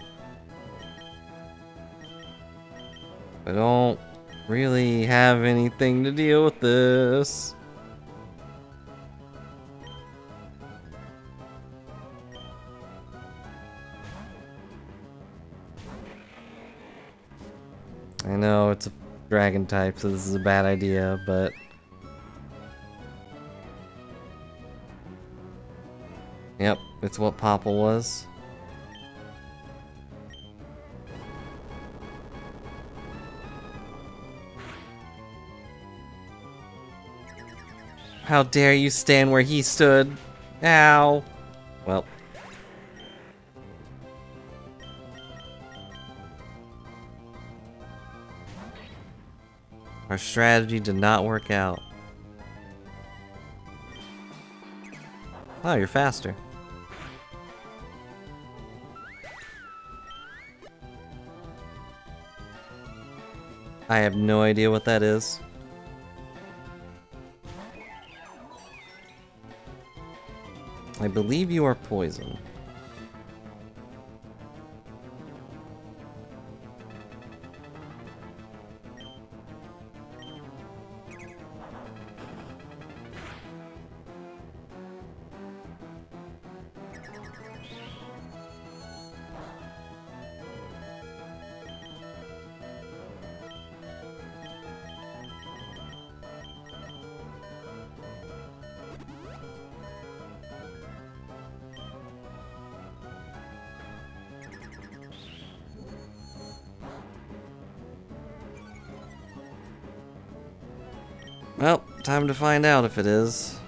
I don't really have anything to deal with this. I know it's a dragon type, so this is a bad idea, but... Yep, it's what Popple was. How dare you stand where he stood? Ow. Well. Our strategy did not work out. Oh, you're faster. I have no idea what that is. I believe you are poison. Well, time to find out if it is.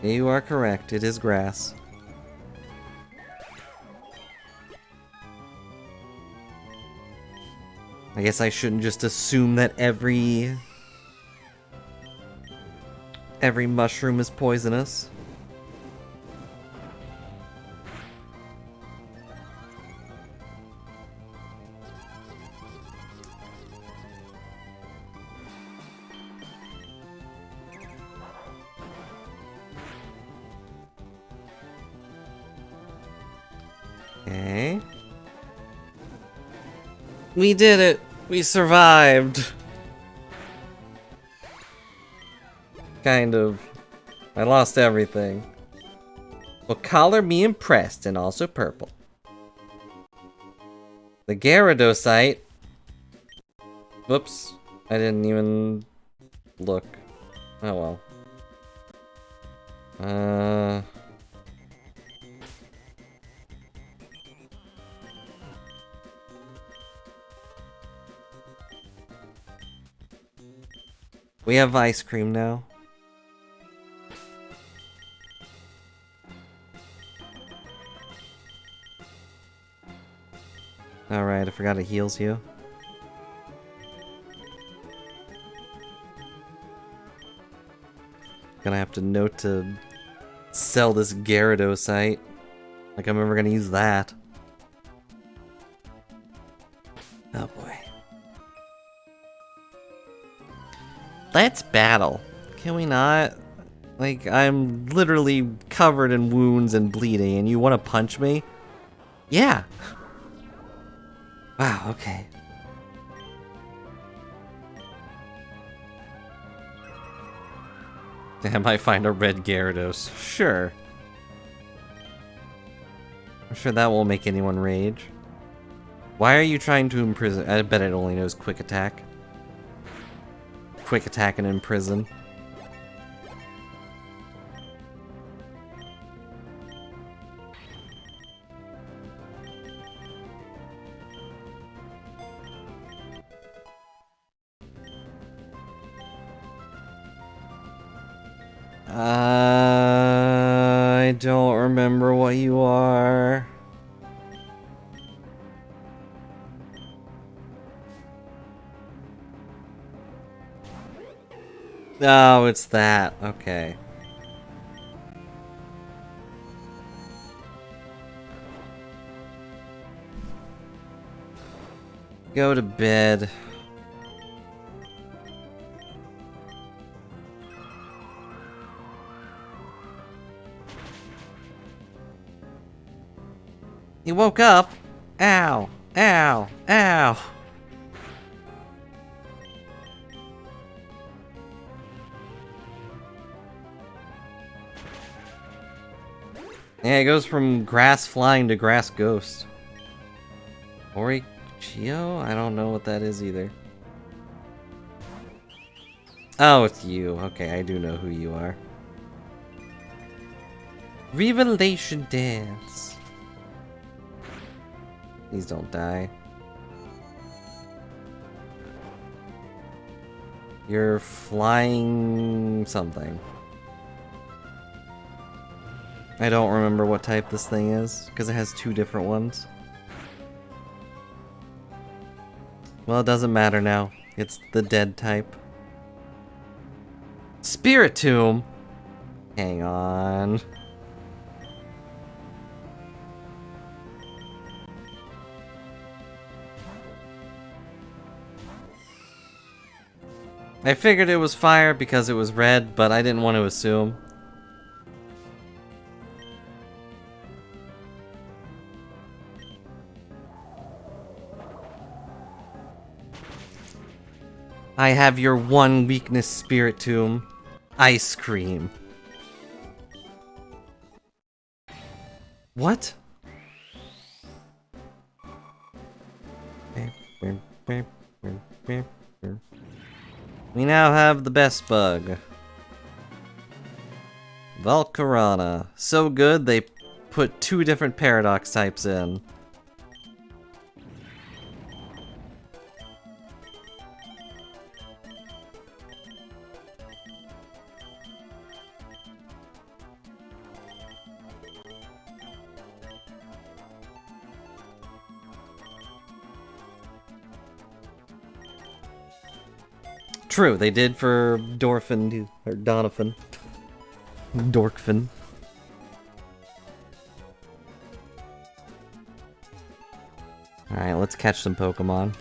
You are correct, it is grass. I guess I shouldn't just assume that every mushroom is poisonous. Okay. We did it! We survived! Kind of. I lost everything. Well, color me impressed, and also purple. The Gyarados. Whoops. I didn't even look. Oh well. We have ice cream now. Alright, I forgot it heals you. Gonna have to note to sell this Gyarados. Like I'm ever gonna use that. Oh boy. Let's battle. Can we not? Like, I'm literally covered in wounds and bleeding, and you want to punch me? Yeah. Wow, okay. Damn, I find a red Gyarados. Sure. I'm sure that won't make anyone rage. Why are you trying to imprison? I bet it only knows quick attack. Quick attack and imprison. I don't remember what you are. Oh, it's that. Okay. Go to bed. He woke up. Ow. Ow. Ow. Yeah, it goes from grass flying to grass ghost. Orichio? I don't know what that is either. Oh, it's you. Okay, I do know who you are. Revelation Dance. Please don't die. You're flying something. I don't remember what type this thing is, because it has two different ones. Well, it doesn't matter now. It's the dead type. Spiritomb? Hang on. I figured it was fire because it was red, but I didn't want to assume. I have your one weakness, Spiritomb. Ice cream. What? We now have the best bug. Volcarona. So good they put two different paradox types in. True, they did for Dorphin, or Doniphan. Dorkfin. Alright, let's catch some Pokemon.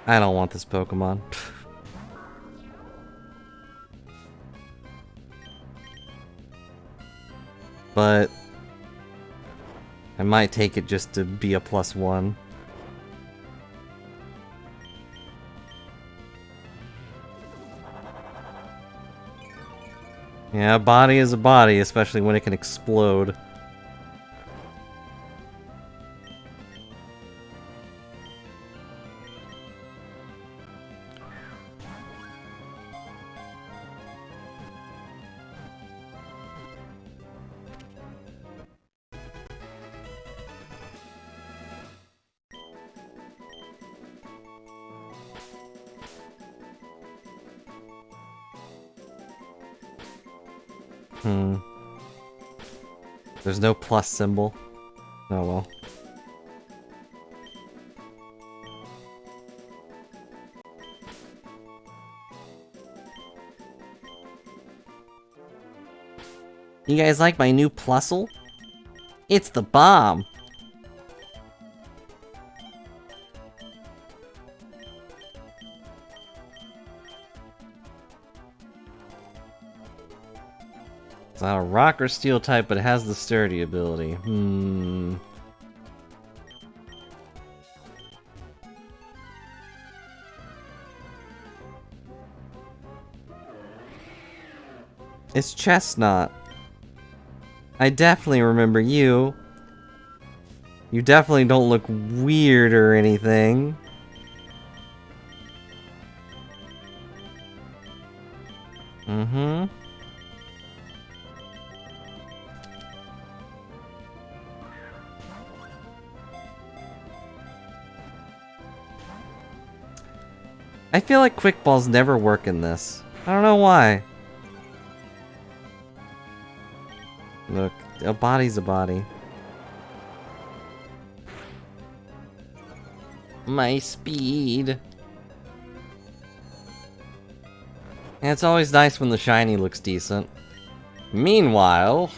I don't want this Pokemon. But I might take it just to be a +1. Yeah, a body is a body, especially when it can explode. There's no plus symbol. Oh well. You guys like my new Plusle? It's the bomb! It's not a rock or steel type, but it has the sturdy ability. It's Chestnut. I definitely remember you. You definitely don't look weird or anything. I feel like quick balls never work in this. I don't know why. Look, a body's a body. My speed. And it's always nice when the shiny looks decent. Meanwhile,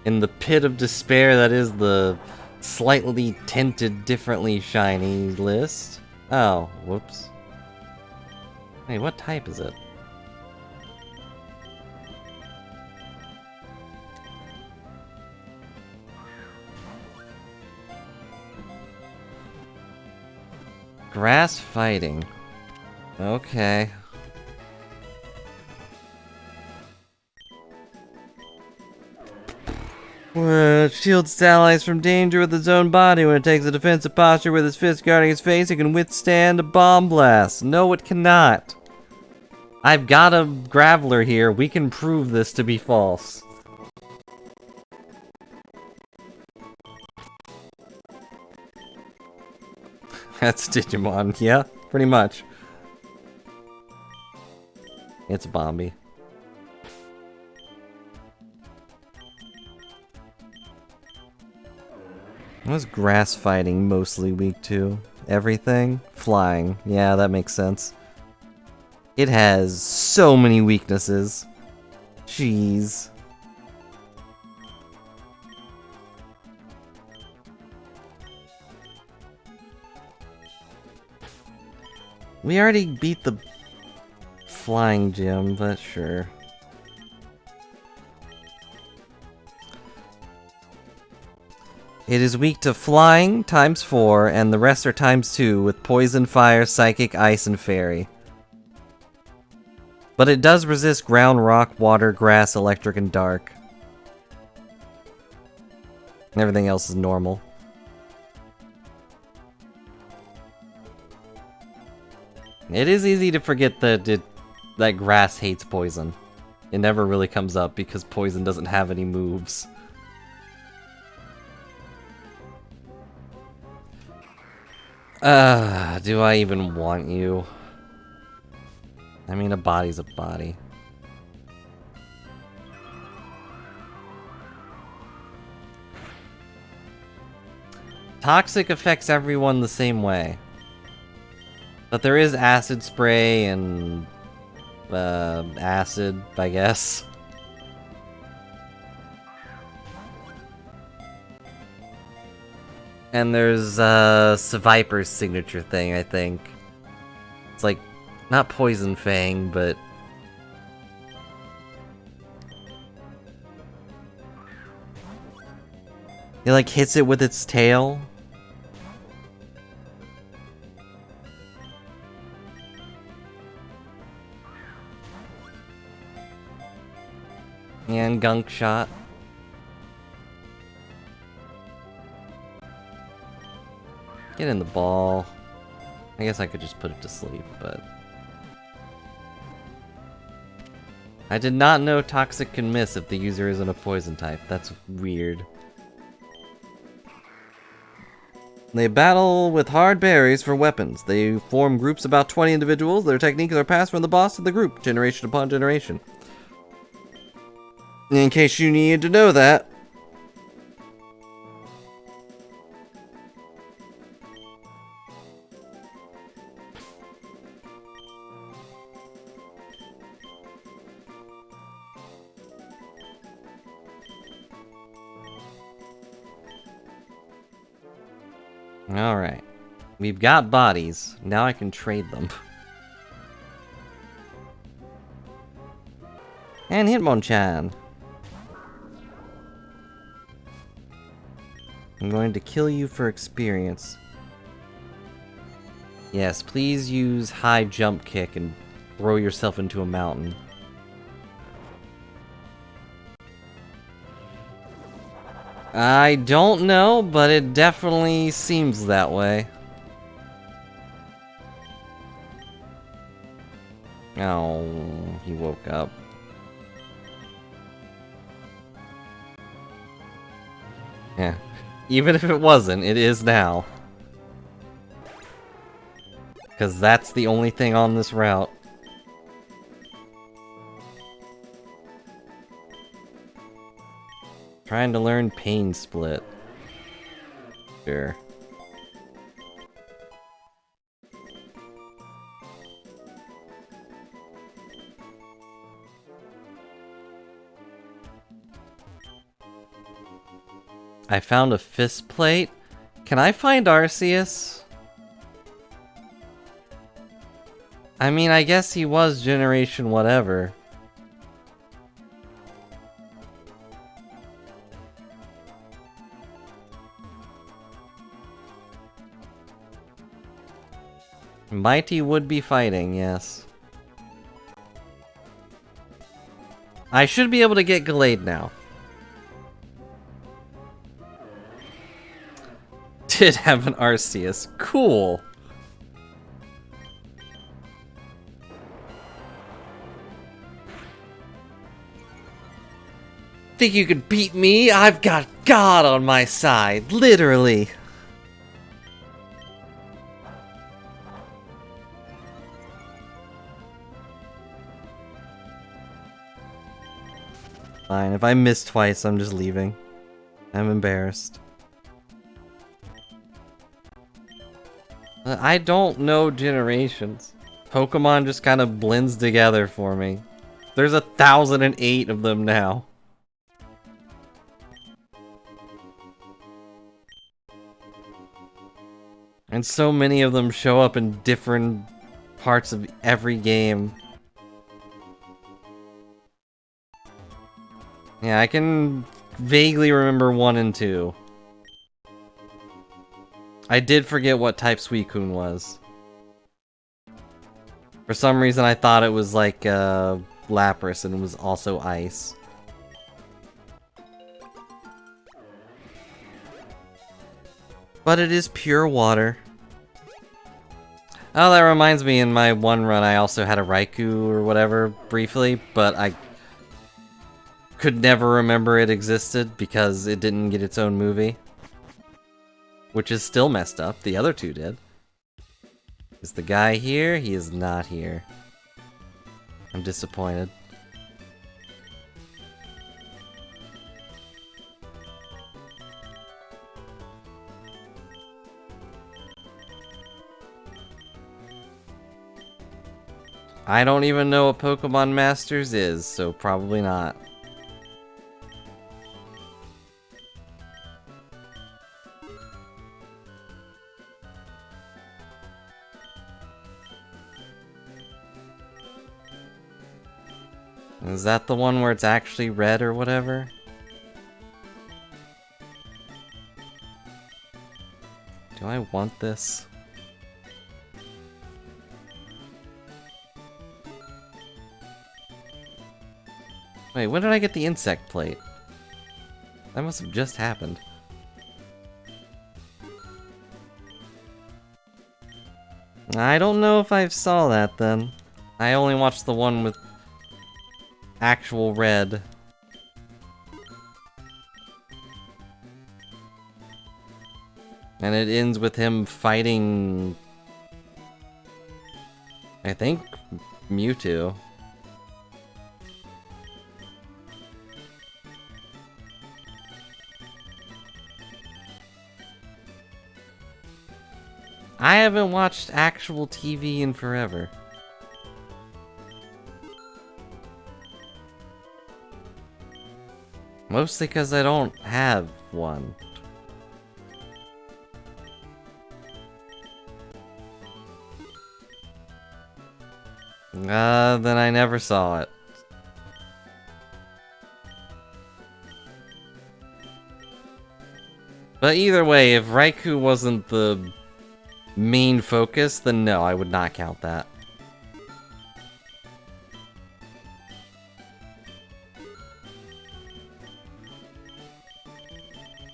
in the pit of despair that is the slightly tinted differently shiny list. Oh, whoops. Hey, what type is it? Grass fighting. Okay. Shields its allies from danger with its own body. When it takes a defensive posture with its fist guarding its face, it can withstand a bomb blast. No, it cannot. I've got a Graveler here. We can prove this to be false. That's Digimon. Yeah, pretty much. It's Bombi. What's grass fighting mostly weak to? Everything? Flying. Yeah, that makes sense. It has so many weaknesses. Jeez. We already beat the flying gym, but sure. It is weak to flying ×4, and the rest are ×2 with poison, fire, psychic, ice, and fairy. But it does resist ground, rock, water, grass, electric, and dark. And everything else is normal. It is easy to forget that that grass hates poison. It never really comes up because poison doesn't have any moves. Do I even want you? I mean, a body's a body. toxic affects everyone the same way. But there is acid spray and acid, I guess. And there's Seviper's signature thing, I think. It's like, not Poison Fang, but... it like hits it with its tail. And Gunk Shot. Get in the ball. I guess I could just put it to sleep, but... I did not know Toxic can miss if the user isn't a poison type. That's weird. They battle with hard berries for weapons. They form groups of about 20 individuals. Their techniques are passed from the boss to the group, generation upon generation. In case you needed to know that. Alright. We've got bodies. Now I can trade them. And Hitmonchan. I'm going to kill you for experience. Yes, please use high jump kick and throw yourself into a mountain. I don't know, but it definitely seems that way. Oh, he woke up. Yeah. Even if it wasn't, it is now. Because that's the only thing on this route. Trying to learn Pain Split. Sure. I found a fist plate. Can I find Arceus? I mean, I guess he was generation whatever. Mighty would be fighting, yes. I should be able to get Gallade now. Did have an Arceus. Cool. Think you could beat me? I've got God on my side, literally. Fine, if I miss twice, I'm just leaving. I'm embarrassed. I don't know generations. Pokemon just kind of blends together for me. There's 1,008 of them now. And so many of them show up in different parts of every game. Yeah, I can vaguely remember 1 and 2. I did forget what type Suicune was. For some reason I thought it was like Lapras and it was also ice. But it is pure water. Oh, that reminds me, in my one run I also had a Raikou or whatever briefly, but I could never remember it existed because it didn't get its own movie. Which is still messed up. The other two did. Is the guy here? He is not here. I'm disappointed. I don't even know what Pokemon Masters is, so probably not. Is that the one where it's actually red or whatever? Do I want this? Wait, when did I get the insect plate? That must have just happened. I don't know if I saw that then. I only watched the one with actual red. And it ends with him fighting, I think, Mewtwo. I haven't watched actual TV in forever. Mostly because I don't have one. Then I never saw it. But either way, if Raikou wasn't the main focus, then no, I would not count that.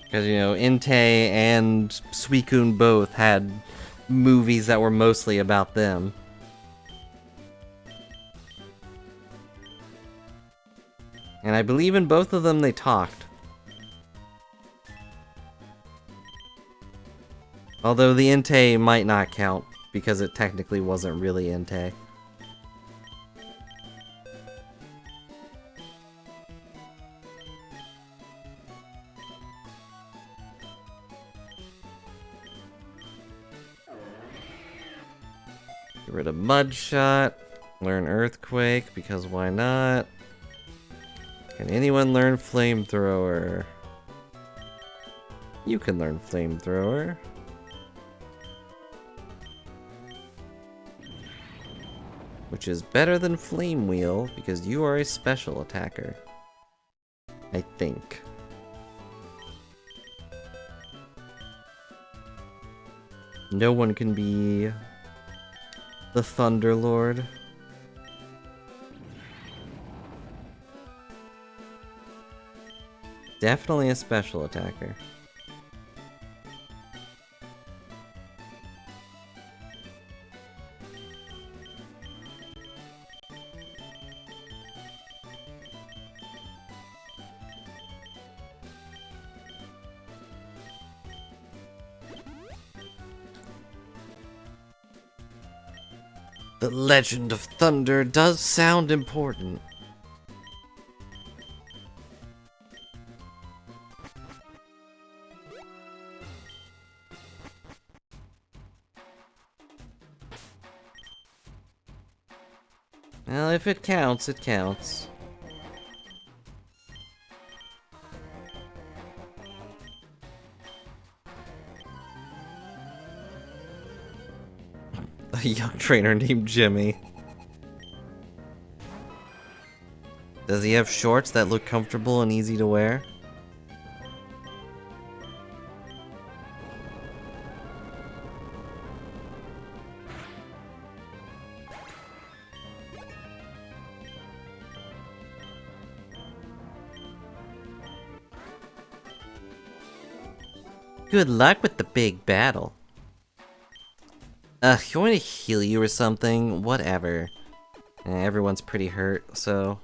Because, you know, Entei and Suicune both had movies that were mostly about them. And I believe in both of them they talked. Although the Entei might not count, because it technically wasn't really Entei. Get rid of Mudshot. Learn Earthquake, because why not? Can anyone learn Flamethrower? You can learn Flamethrower. Which is better than Flame Wheel, because you are a special attacker. I think. No one can be the Thunder Lord. Definitely a special attacker. The Legend of Thunder does sound important. Well, if it counts, it counts. A young trainer named Jimmy. Does he have shorts that look comfortable and easy to wear? Good luck with the big battle. You want me to heal you or something? Whatever. Everyone's pretty hurt, so...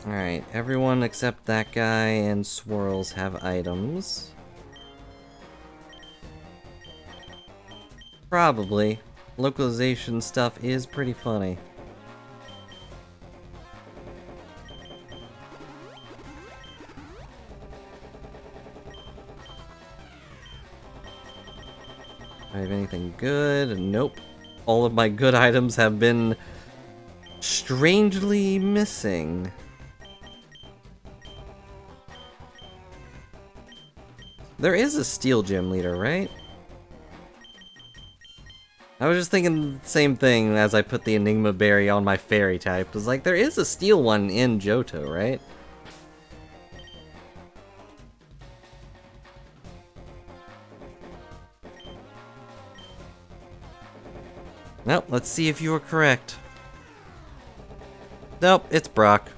Alright, everyone except that guy and Swirls have items. Probably. Localization stuff is pretty funny. I have anything good? Nope. All of my good items have been strangely missing. There is a steel gym leader, right? I was just thinking the same thing as I put the Enigma Berry on my fairy type. It was like, there is a steel one in Johto, right? Nope, let's see if you were correct. Nope, it's Brock.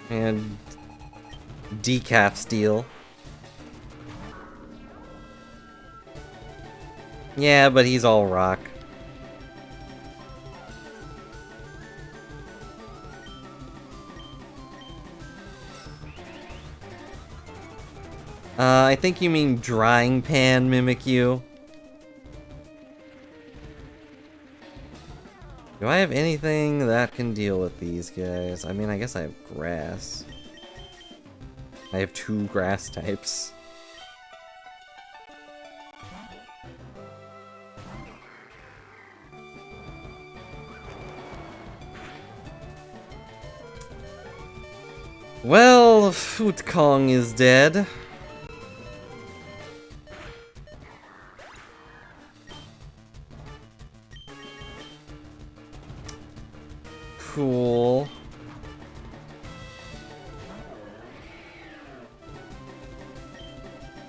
And decaf steel. Yeah, but he's all rock. I think you mean drying pan Mimikyu. Do I have anything that can deal with these guys? I mean, I guess I have grass. I have 2 grass types. Well, Foot Kong is dead. Cool.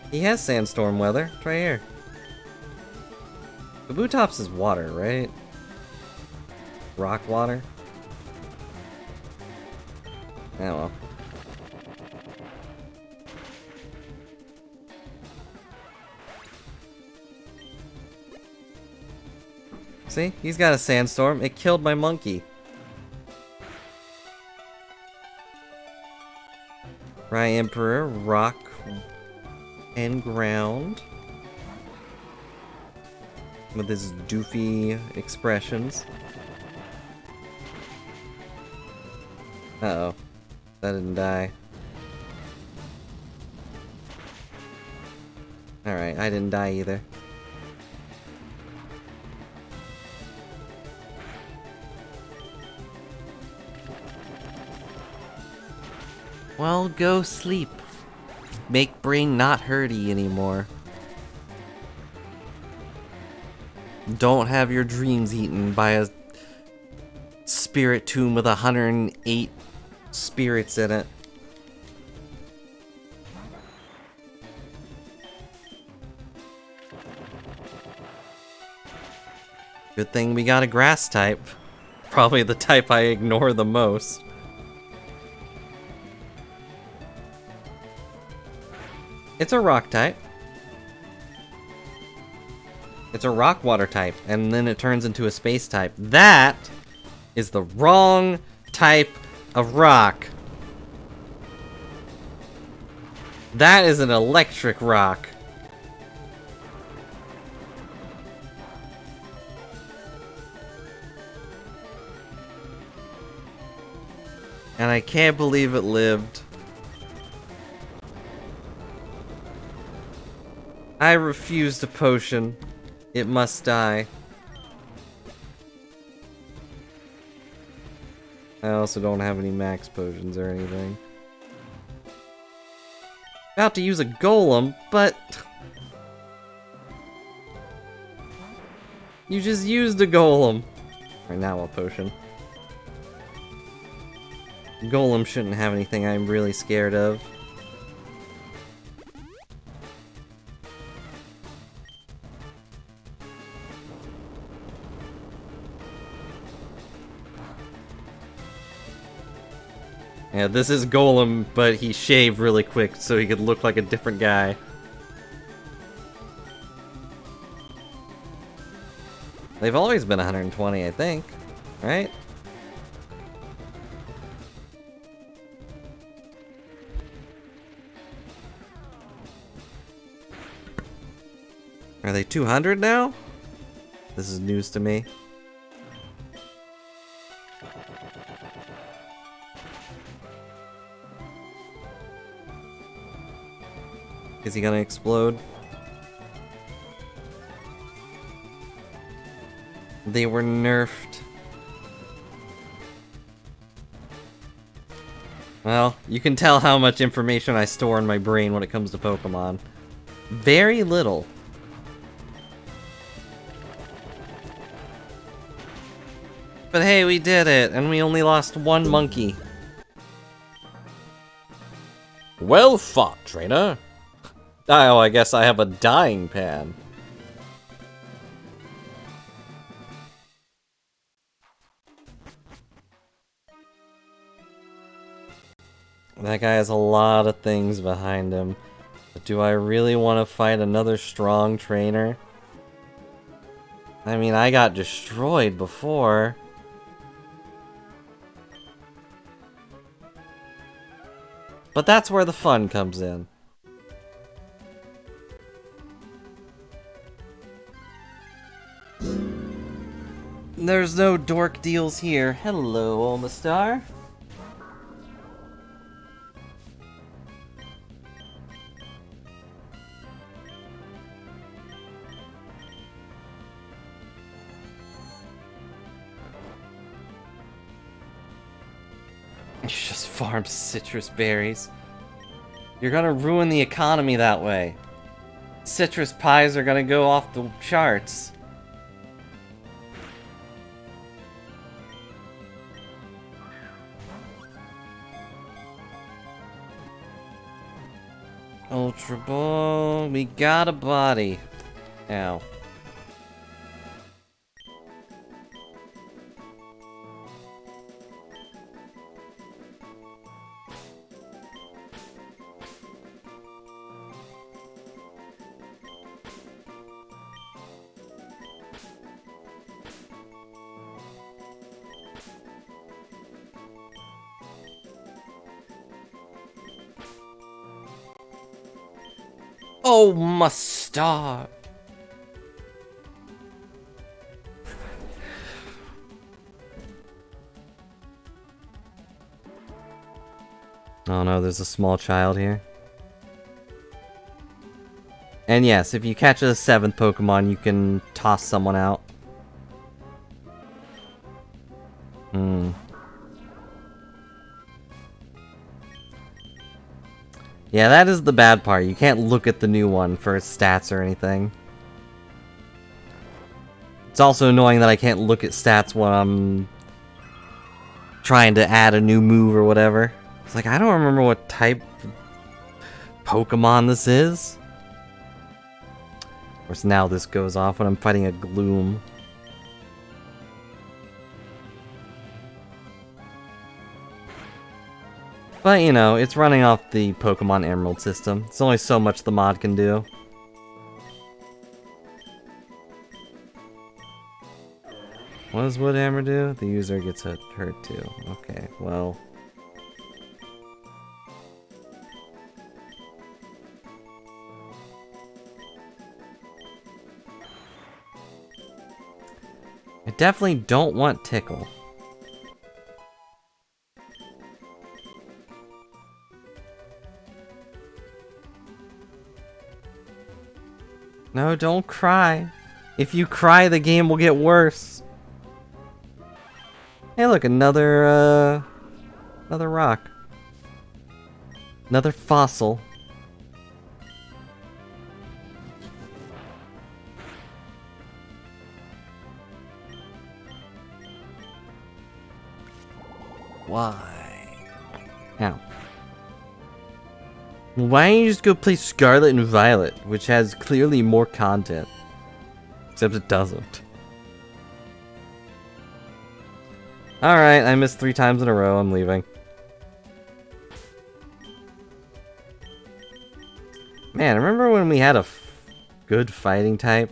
He has sandstorm weather. It's right here. Kabutops is water, right? Rock water? Oh well. See? He's got a sandstorm. It killed my monkey. Rai Emperor, rock and ground. With his doofy expressions. Uh-oh. That didn't die. Alright, I didn't die either. Well, go sleep. Make brain not hurty anymore. Don't have your dreams eaten by a spirit tomb with 108 spirits in it. Good thing we got a grass type. Probably the type I ignore the most. It's a rock type. It's a rock water type, and then it turns into a space type. That is the wrong type of rock. That is an electric rock. And I can't believe it lived. I refused a potion. It must die. I also don't have any max potions or anything. About to use a golem, but... You just used a golem. Right now, a potion. Golem shouldn't have anything I'm really scared of. Yeah, this is Golem, but he shaved really quick so he could look like a different guy. They've always been 120, I think. Right? Are they 200 now? This is news to me. Is he gonna explode? They were nerfed. Well, you can tell how much information I store in my brain when it comes to Pokemon. Very little. But hey, we did it, and we only lost one monkey. Well fought, trainer. Oh, I guess I have a dying pan. That guy has a lot of things behind him. But do I really want to fight another strong trainer? I mean, I got destroyed before. But that's where the fun comes in. There's no dork deals here. Hello, Omastar. You just farm citrus berries. You're gonna ruin the economy that way. Citrus pies are gonna go off the charts. Ultra Ball, we got a body. Ow. Oh, my star! Oh no, there's a small child here. And yes, if you catch a 7th Pokemon, you can toss someone out. Yeah, that is the bad part. You can't look at the new one for its stats or anything. It's also annoying that I can't look at stats when I'm trying to add a new move or whatever. It's like, I don't remember what type of Pokemon this is. Of course, now this goes off when I'm fighting a Gloom. But, you know, it's running off the Pokemon Emerald system. It's only so much the mod can do. What does Woodhammer do? The user gets hurt too. Okay, well... I definitely don't want Tickle. No, don't cry. If you cry, the game will get worse. Hey, look, another rock. Another fossil. Why? Ow. Why don't you just go play Scarlet and Violet, which has clearly more content? Except it doesn't. Alright, I missed 3 times in a row, I'm leaving. Man, remember when we had a good fighting type?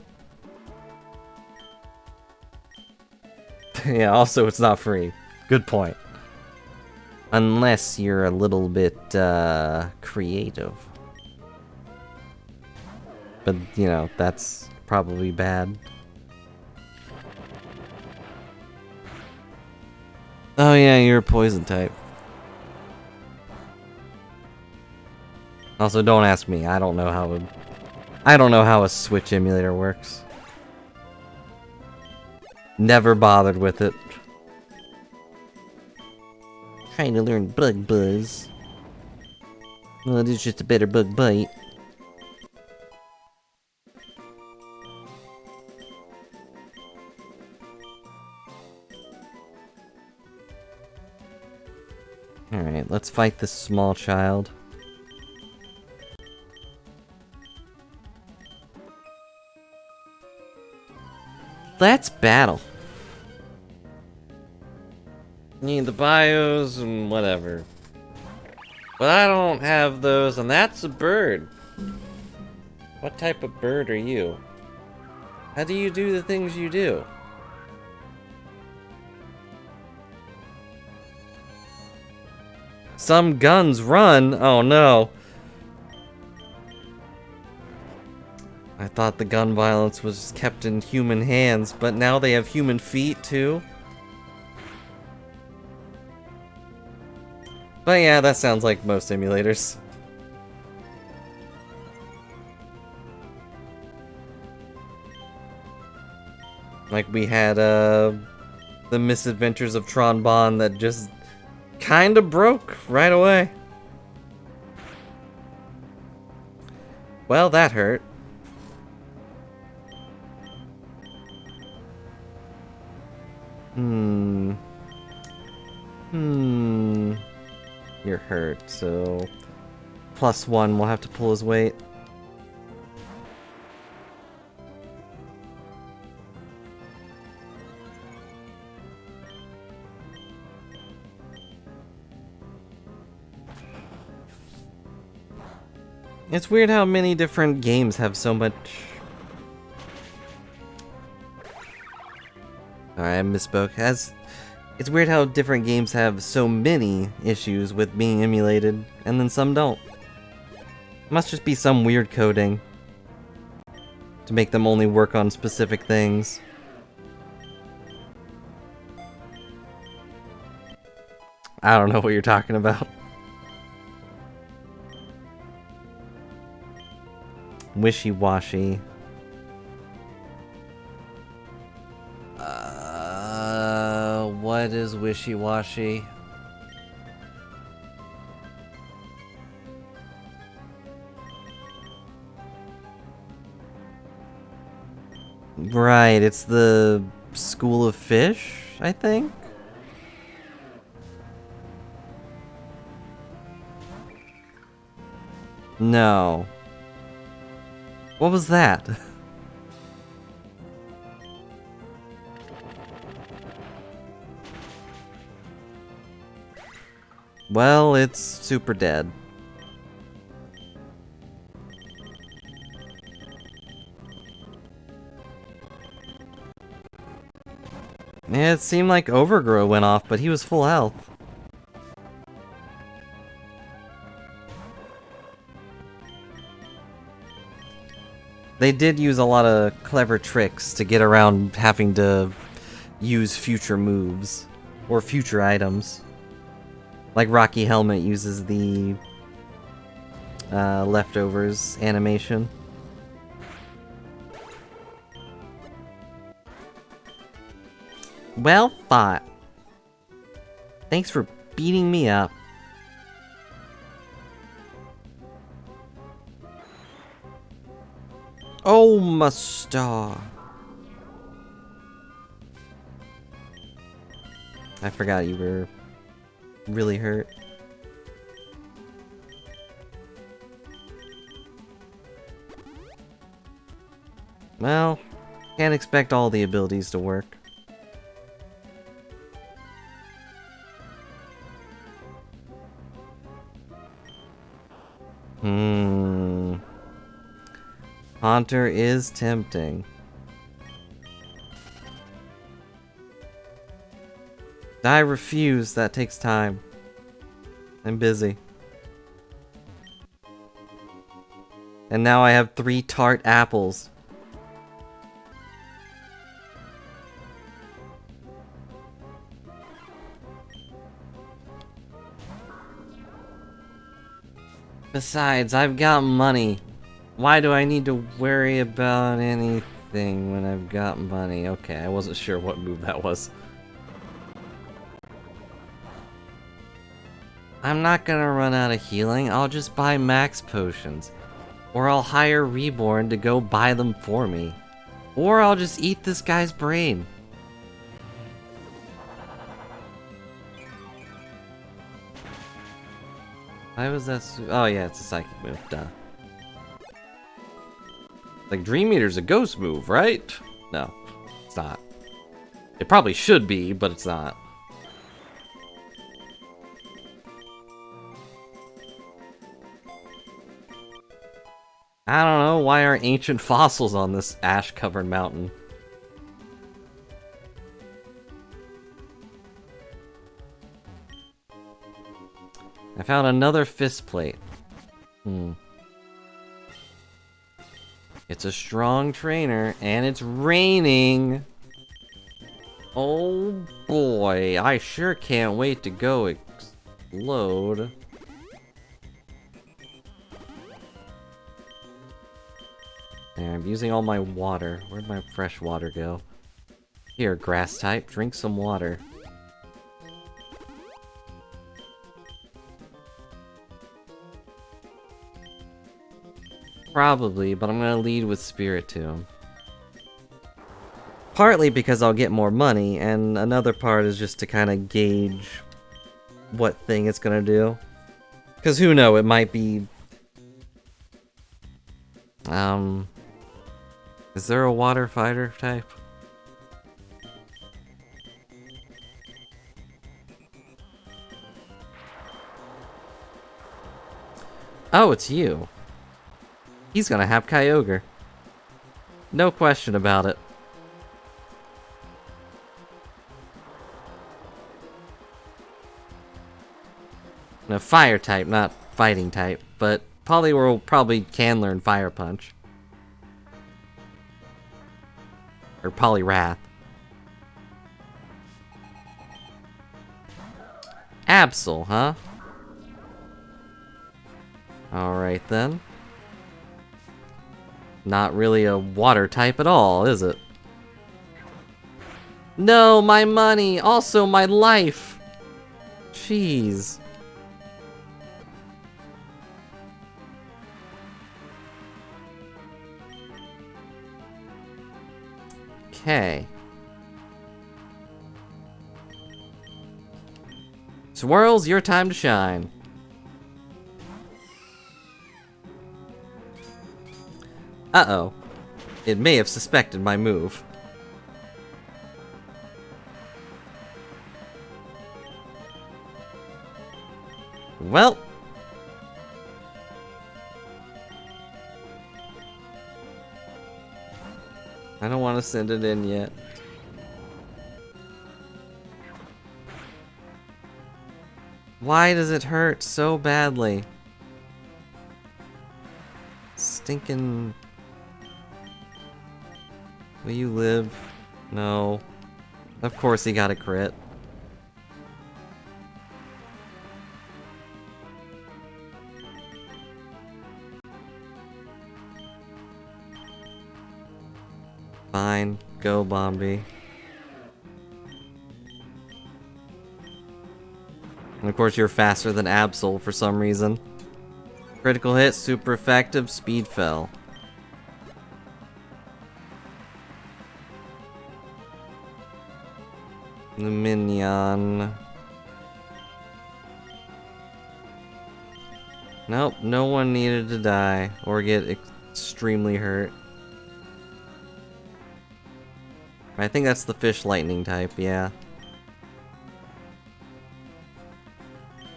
Yeah, also it's not free. Good point. Unless you're a little bit, creative. But, you know, that's probably bad. Oh yeah, you're a poison type. Also, don't ask me. I don't know how a Switch emulator works. Never bothered with it. Trying to learn Bug Buzz. Well, it is just a better Bug Bite. Alright, let's fight this small child. Let's battle. Need the bios and whatever. But I don't have those, and that's a bird. What type of bird are you? How do you do the things you do? Some guns run? Oh no. I thought the gun violence was kept in human hands, but now they have human feet too? But yeah, that sounds like most emulators. Like we had The Misadventures of Tron Bonne that just kinda broke right away. Well, that hurt. You're hurt, so... +1, we'll have to pull his weight. It's weird how many different games have so much... Alright, I misspoke. It's weird how different games have so many issues with being emulated, and then some don't. Must just be some weird coding to make them only work on specific things. I don't know what you're talking about. Wishy-washy. What is wishy-washy? Right, it's the School of Fish, I think? No. What was that? Well, it's super dead. Yeah, it seemed like Overgrow went off, but he was full health. They did use a lot of clever tricks to get around having to use future moves or future items. Like Rocky Helmet uses the leftovers animation. Well fought. Thanks for beating me up. Oh, my star. I forgot you were really hurt. Well, can't expect all the abilities to work. Haunter is tempting. I refuse, that takes time. I'm busy. And now I have 3 tart apples. Besides, I've got money. Why do I need to worry about anything when I've got money? Okay, I wasn't sure what move that was. I'm not gonna run out of healing. I'll just buy max potions. Or I'll hire Reborn to go buy them for me. Or I'll just eat this guy's brain. Why was that oh yeah, it's a psychic move, duh. Like, Dream Eater's a ghost move, right? No, it's not. It probably should be, but it's not. I don't know, why are ancient fossils on this ash-covered mountain? I found another fist plate. It's a strong trainer, and it's raining! Oh boy, I sure can't wait to go explode. There, I'm using all my water. Where'd my fresh water go? Here, grass type, drink some water. Probably, but I'm gonna lead with Spirit Tomb. Partly because I'll get more money, and another part is just to kind of gauge what thing it's gonna do. Because who knows, it might be... Is there a water fighter type? Oh, it's you. He's gonna have Kyogre. No question about it. No, fire type, not fighting type, but Poliwhirl probably can learn Fire Punch. Or Poliwrath. Absol, huh? Alright then. Not really a water type at all, is it? No, my money! Also my life! Jeez. Okay. Swirls, your time to shine. Uh-oh. It may have suspected my move. Well. I don't want to send it in yet. Why does it hurt so badly? Stinking... Will you live? No. Of course he got a crit. Fine. Go, Bombi. And of course you're faster than Absol for some reason. Critical hit, super effective, speed fell. Lumineon. Nope, no one needed to die or get extremely hurt. I think that's the fish lightning type, yeah.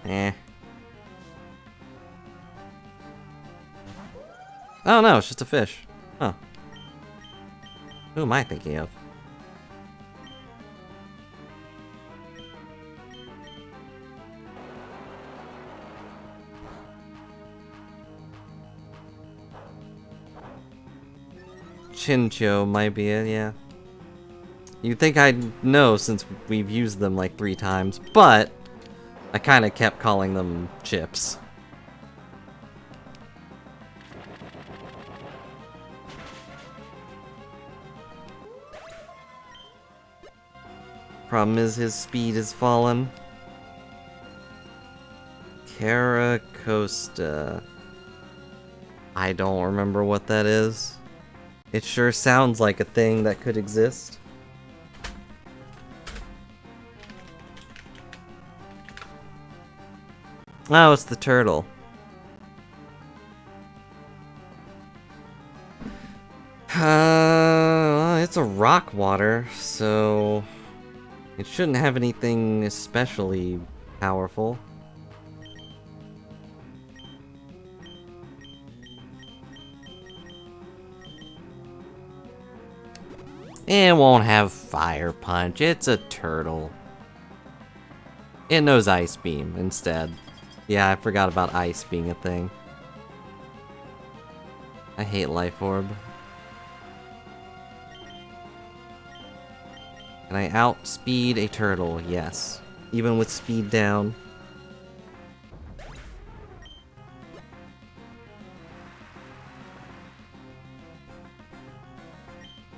Eh. Oh no, it's just a fish. Huh. Who am I thinking of? Chinchou might be it, yeah. You'd think I'd know since we've used them like 3 times, but I kind of kept calling them chips. Problem is his speed has fallen. Caracosta. I don't remember what that is. It sure sounds like a thing that could exist. Oh, it's the turtle. It's a rock water, so it shouldn't have anything especially powerful. It won't have fire punch. It's a turtle. It knows ice beam instead. Yeah, I forgot about ice being a thing. I hate Life Orb. Can I outspeed a turtle? Yes. Even with speed down.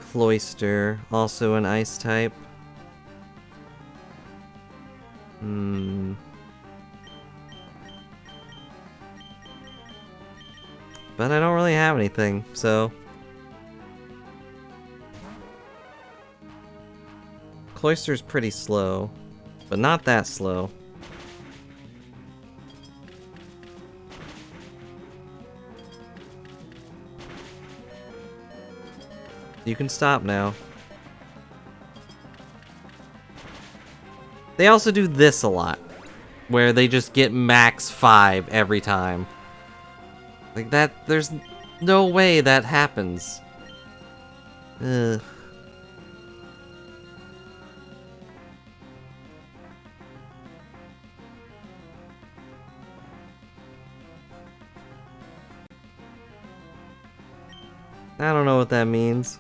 Cloyster, also an ice type. But I don't really have anything, so... Cloyster's pretty slow, but not that slow. You can stop now. They also do this a lot, where they just get max 5 every time. Like that, there's no way that happens. Ugh. I don't know what that means.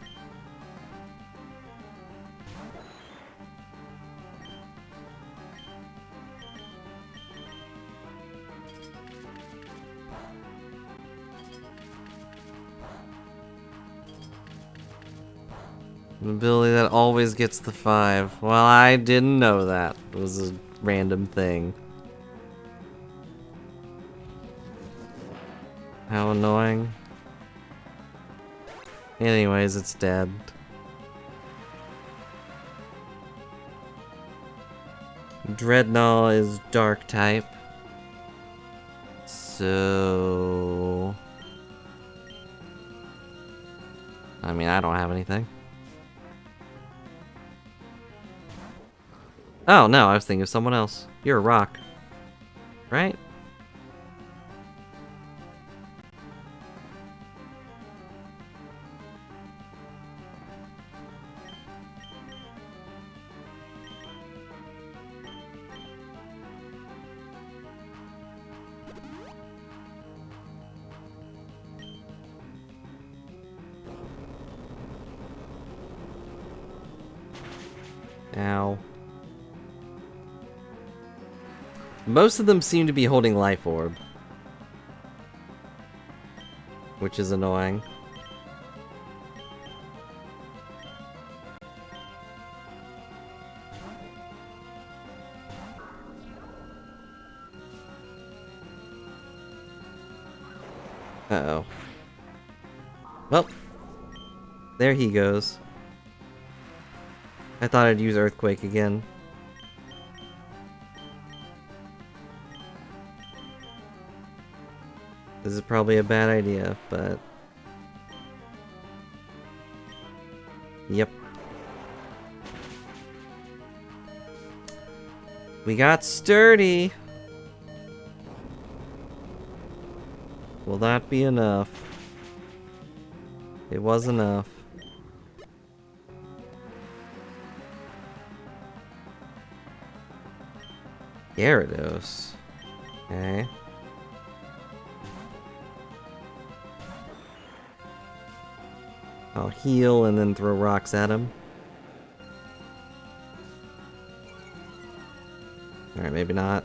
An ability that always gets the 5. Well, I didn't know that. It was a random thing. How annoying. Anyways, it's dead. Dreadnought is dark type. So... I mean, I don't have anything. Oh, no, I was thinking of someone else. You're a rock. Right? Ow. Most of them seem to be holding Life Orb, which is annoying. Uh-oh. Well, there he goes. I thought I'd use Earthquake again. This is probably a bad idea, but... Yep. We got Sturdy! Will that be enough? It was enough. Gyarados. Okay. I'll heal and then throw rocks at him. Alright, maybe not.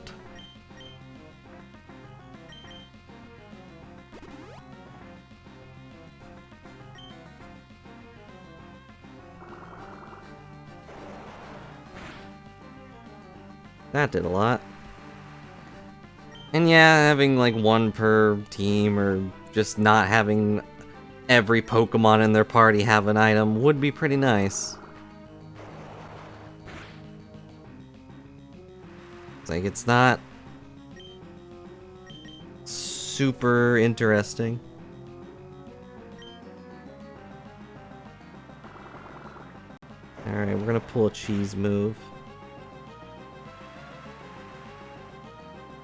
That did a lot. And yeah, having like one per team or just not having every Pokemon in their party have an item would be pretty nice. It's like, it's not super interesting. Alright, we're gonna pull a cheese move.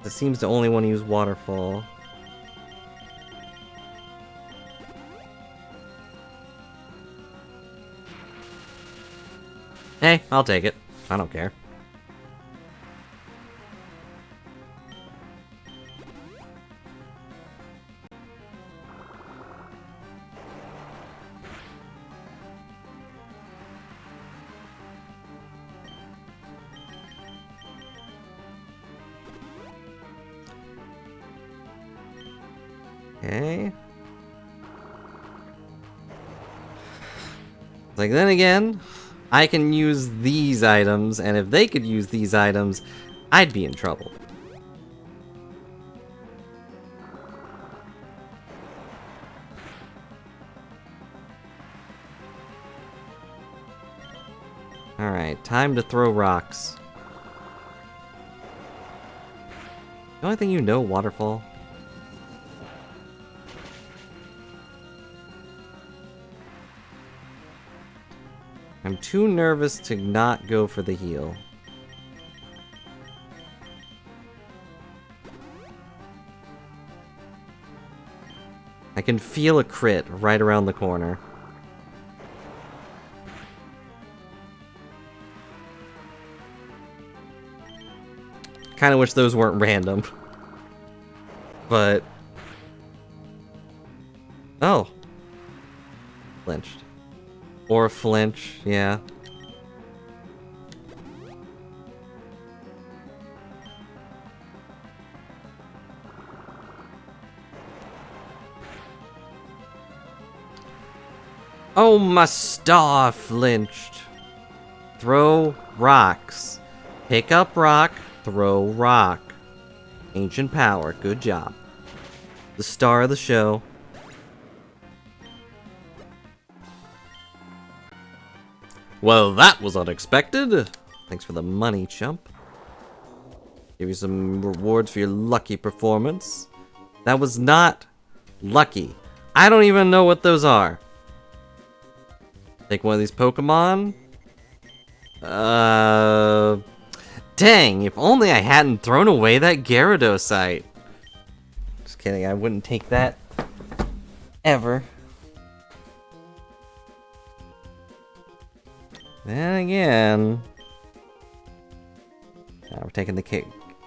It seems to only want to use Waterfall. Hey, I'll take it. I don't care. Okay. Like, then again, I can use these items, and if they could use these items, I'd be in trouble. Alright, time to throw rocks. The only thing you know, Waterfall. I'm too nervous to not go for the heal. I can feel a crit right around the corner. Kinda wish those weren't random. But... oh. Flinched. Or flinch, yeah. Oh, my star flinched. Throw rocks. Pick up rock, throw rock. Ancient power, good job. The star of the show. Well, that was unexpected. Thanks for the money, chump. Give you some rewards for your lucky performance. That was not lucky. I don't even know what those are. Take one of these Pokemon. Dang, if only I hadn't thrown away that Gyarados. Just kidding, I wouldn't take that ever. Then again... we're taking the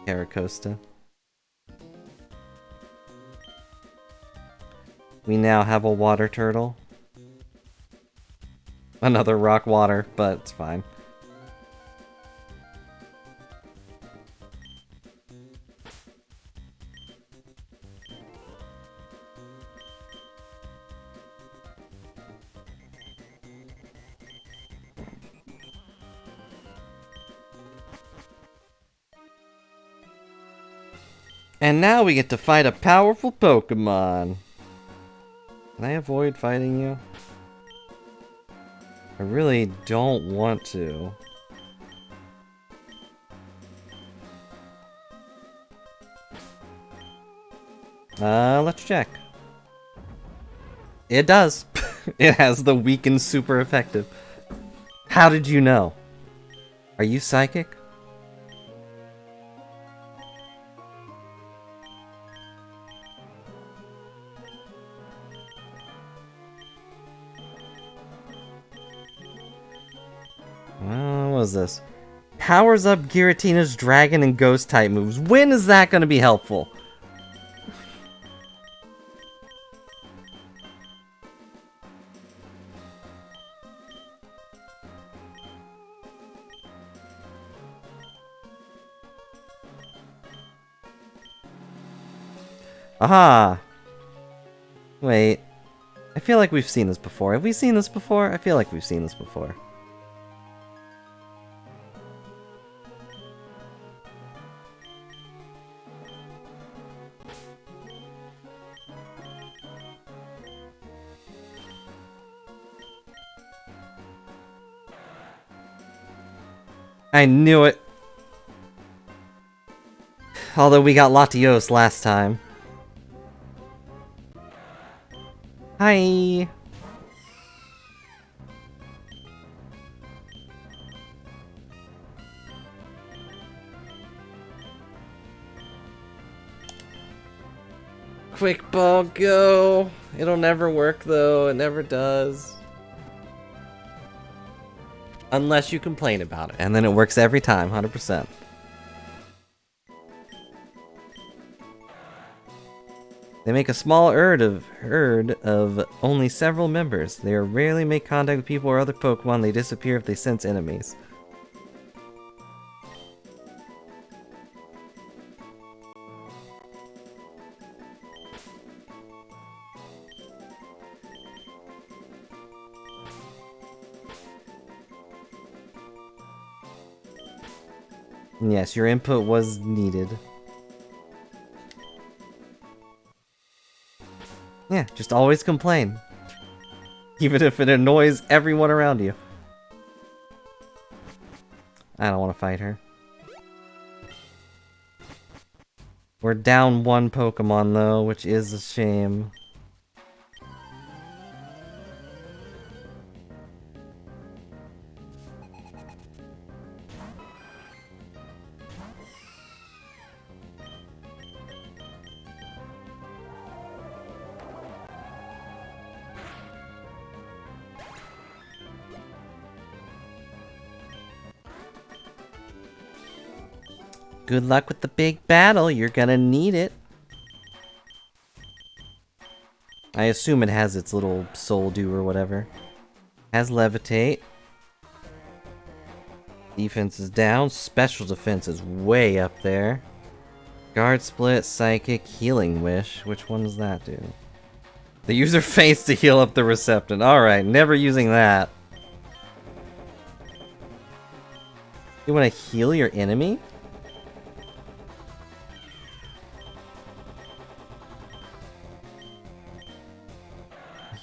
Caracosta. We now have a water turtle. Another rock water, but it's fine. And now we get to fight a powerful Pokemon. Can I avoid fighting you? I really don't want to. Let's check. It does. It has the weakened super effective. How did you know? Are you psychic? What was this? Powers up Giratina's dragon and ghost type moves. When is that going to be helpful? Aha! Wait. I feel like we've seen this before. Have we seen this before? I feel like we've seen this before. I knew it. Although we got Latios last time. Hi. Quick ball, go. It'll never work though. It never does. Unless you complain about it. And then it works every time, 100%. They make a small herd of only several members. They rarely make contact with people or other Pokemon. They disappear if they sense enemies. Yes, your input was needed. Yeah, just always complain. Even if it annoys everyone around you. I don't want to fight her. We're down one Pokemon though, which is a shame. Good luck with the big battle, you're gonna need it. I assume it has its little soul dew or whatever. Has levitate. Defense is down, special defense is way up there. Guard split, psychic, healing wish. Which one does that do? The user face to heal up the receptant. Alright, never using that. You wanna heal your enemy?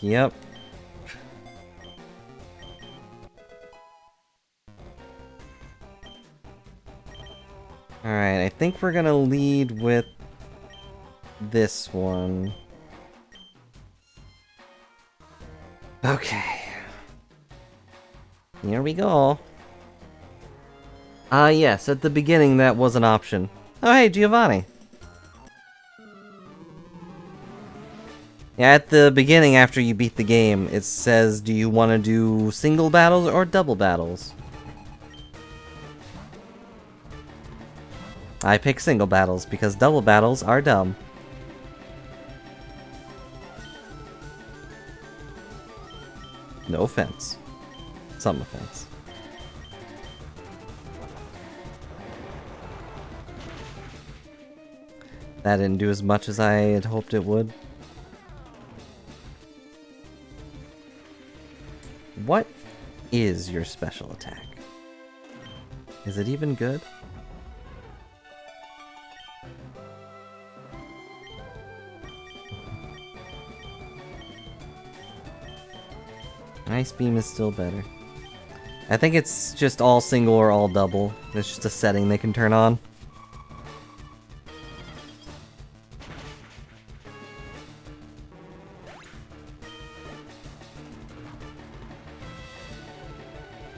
Yep. Alright, I think we're gonna lead with this one. Okay. Here we go. Yes, at the beginning that was an option. Oh hey, Giovanni. Yeah, at the beginning after you beat the game, it says, do you want to do single battles or double battles? I pick single battles because double battles are dumb. No offense. Some offense. That didn't do as much as I had hoped it would. What is your special attack? Is it even good? Ice Beam is still better. I think it's just all single or all double. It's just a setting they can turn on.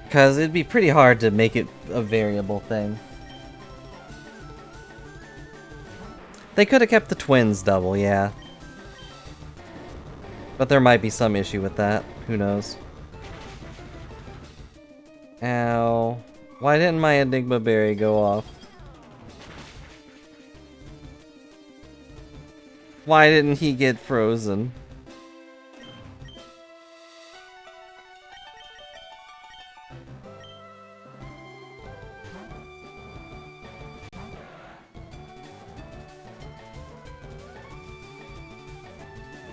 Because it'd be pretty hard to make it a variable thing. They could have kept the twins double, yeah. But there might be some issue with that. Who knows? Ow. Why didn't my Enigma Berry go off? Why didn't he get frozen?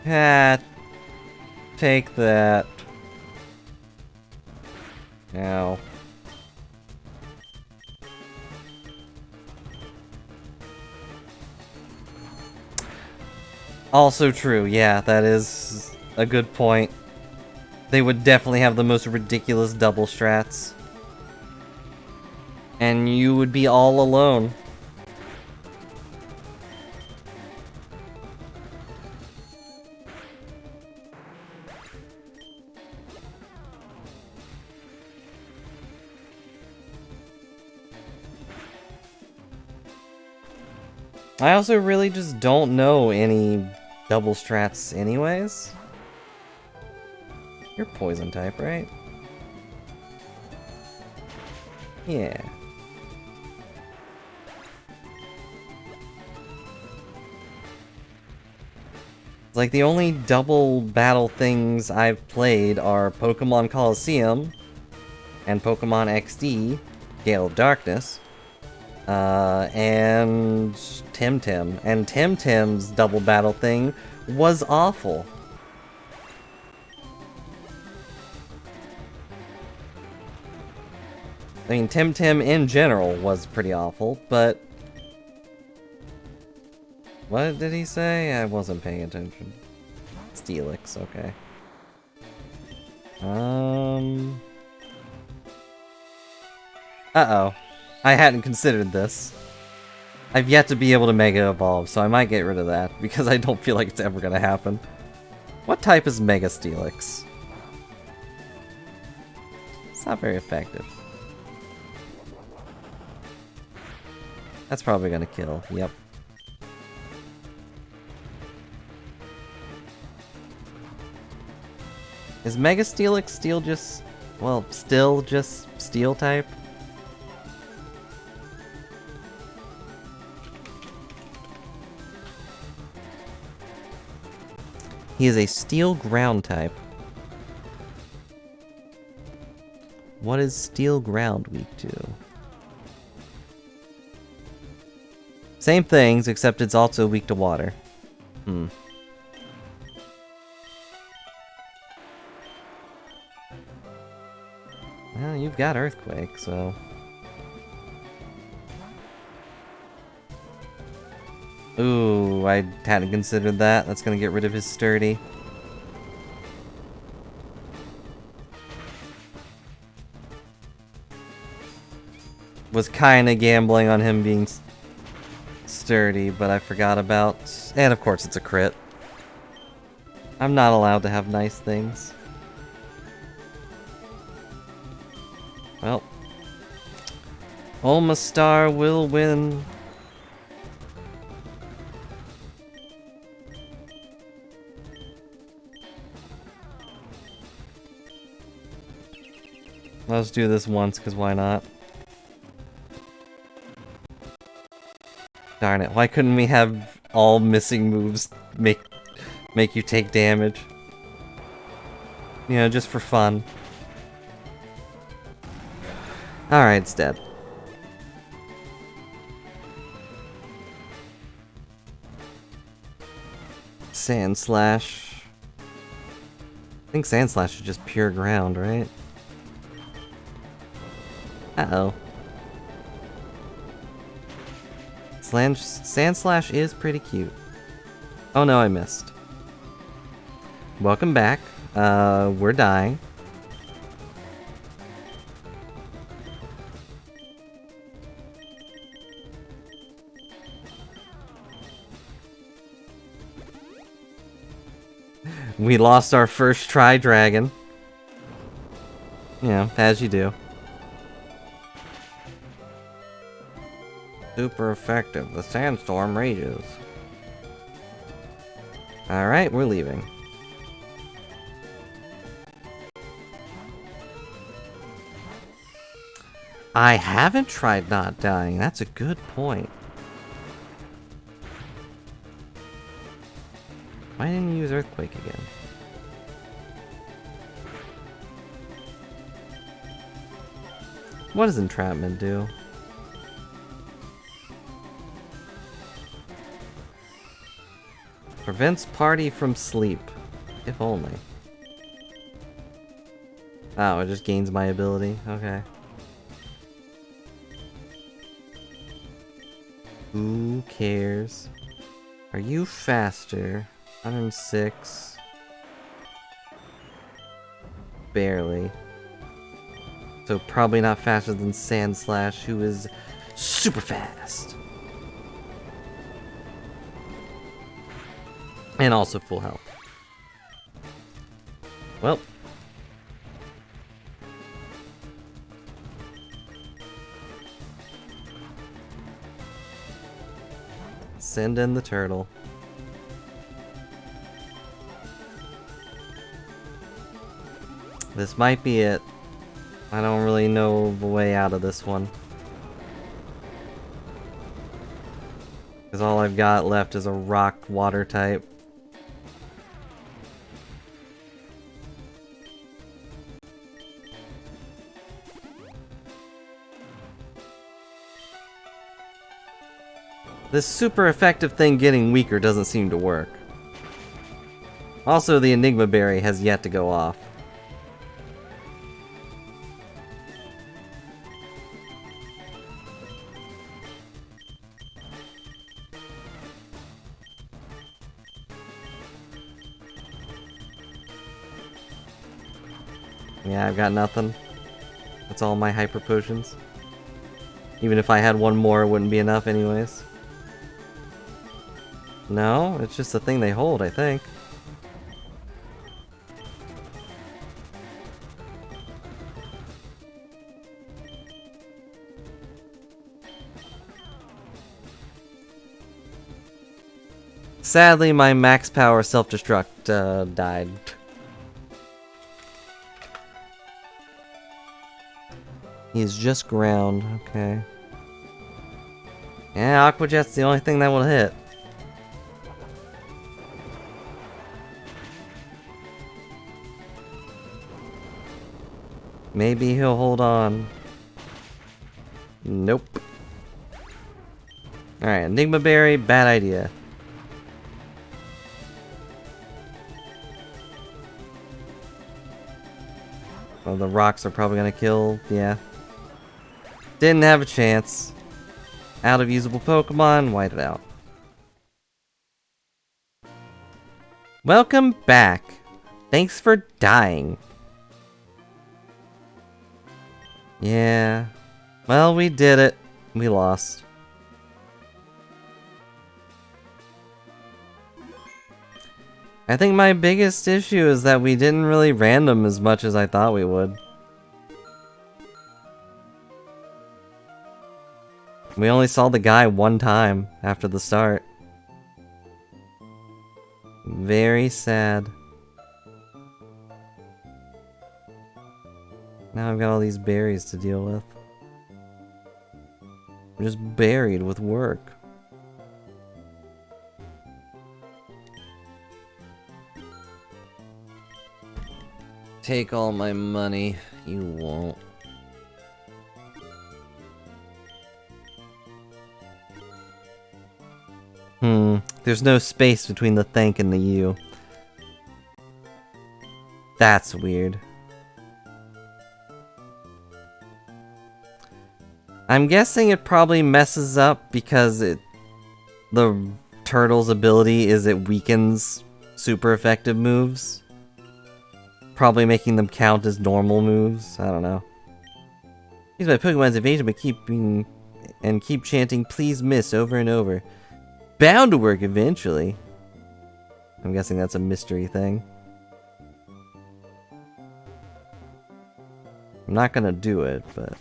Ah, take that. Ow. Also true, yeah, that is a good point. They would definitely have the most ridiculous double strats. And you would be all alone. I also really just don't know any double strats anyways. You're poison type, right? Yeah. Like, the only double battle things I've played are Pokemon Colosseum and Pokemon XD, Gale of Darkness, and Temtem. And Temtem's double battle thing was awful. I mean, Temtem in general was pretty awful, but... What did he say? I wasn't paying attention. Steelix, okay. Uh-oh. I hadn't considered this. I've yet to be able to Mega Evolve, so I might get rid of that, because I don't feel like it's ever gonna happen. What type is Mega Steelix? It's not very effective. That's probably gonna kill, yep. Is Mega Steelix still just Steel type? He is a Steel Ground type. What is Steel Ground weak to? Same things, except it's also weak to water. Hmm. Well, you've got Earthquake, so... Ooh, I hadn't considered that. That's gonna get rid of his Sturdy. Was kinda gambling on him being Sturdy, but I forgot about... And of course it's a crit. I'm not allowed to have nice things. Well, Omastar will win. Let's do this once, because why not? Darn it, why couldn't we have all missing moves make you take damage? You know, just for fun. Alright, it's dead. Sandslash. I think Sandslash is just pure ground, right? Uh-oh. Sandslash is pretty cute. Oh no, I missed. Welcome back. We're dying. We lost our first try dragon. Yeah, as you do. Super effective. The sandstorm rages. Alright, we're leaving. I haven't tried not dying. That's a good point. Why didn't you use Earthquake again? What does Entrapment do? Prevents party from sleep. If only. Oh, it just gains my ability. Okay. Who cares? Are you faster? 106. Barely. So probably not faster than Sandslash, who is super fast. And also full health. Well. Send in the turtle. This might be it. I don't really know the way out of this one. Because all I've got left is a rock water type. This super effective thing getting weaker doesn't seem to work. Also, the Enigma Berry has yet to go off. Yeah, I've got nothing. That's all my hyper potions. Even if I had one more, it wouldn't be enough anyways. No, it's just the thing they hold, I think. Sadly, my max power self-destruct died. He's just ground, okay. Yeah, Aqua Jet's the only thing that will hit. Maybe he'll hold on. Nope. Alright, Enigma Berry, bad idea. Well, the rocks are probably gonna kill, yeah. Didn't have a chance. Out of usable Pokemon, white it out. Welcome back. Thanks for dying. Yeah. Well, we did it. We lost. I think my biggest issue is that we didn't really random as much as I thought we would. We only saw the guy one time after the start. Very sad. Now I've got all these berries to deal with. I'm just buried with work. Take all my money. You won't. There's no space between the thank and the you. That's weird. I'm guessing it probably messes up because the turtle's ability is it weakens super effective moves. Probably making them count as normal moves. I don't know. Use my Pokemon's evasion by keep chanting "Please miss" over and over. Bound to work eventually. I'm guessing that's a mystery thing. I'm not gonna do it, but...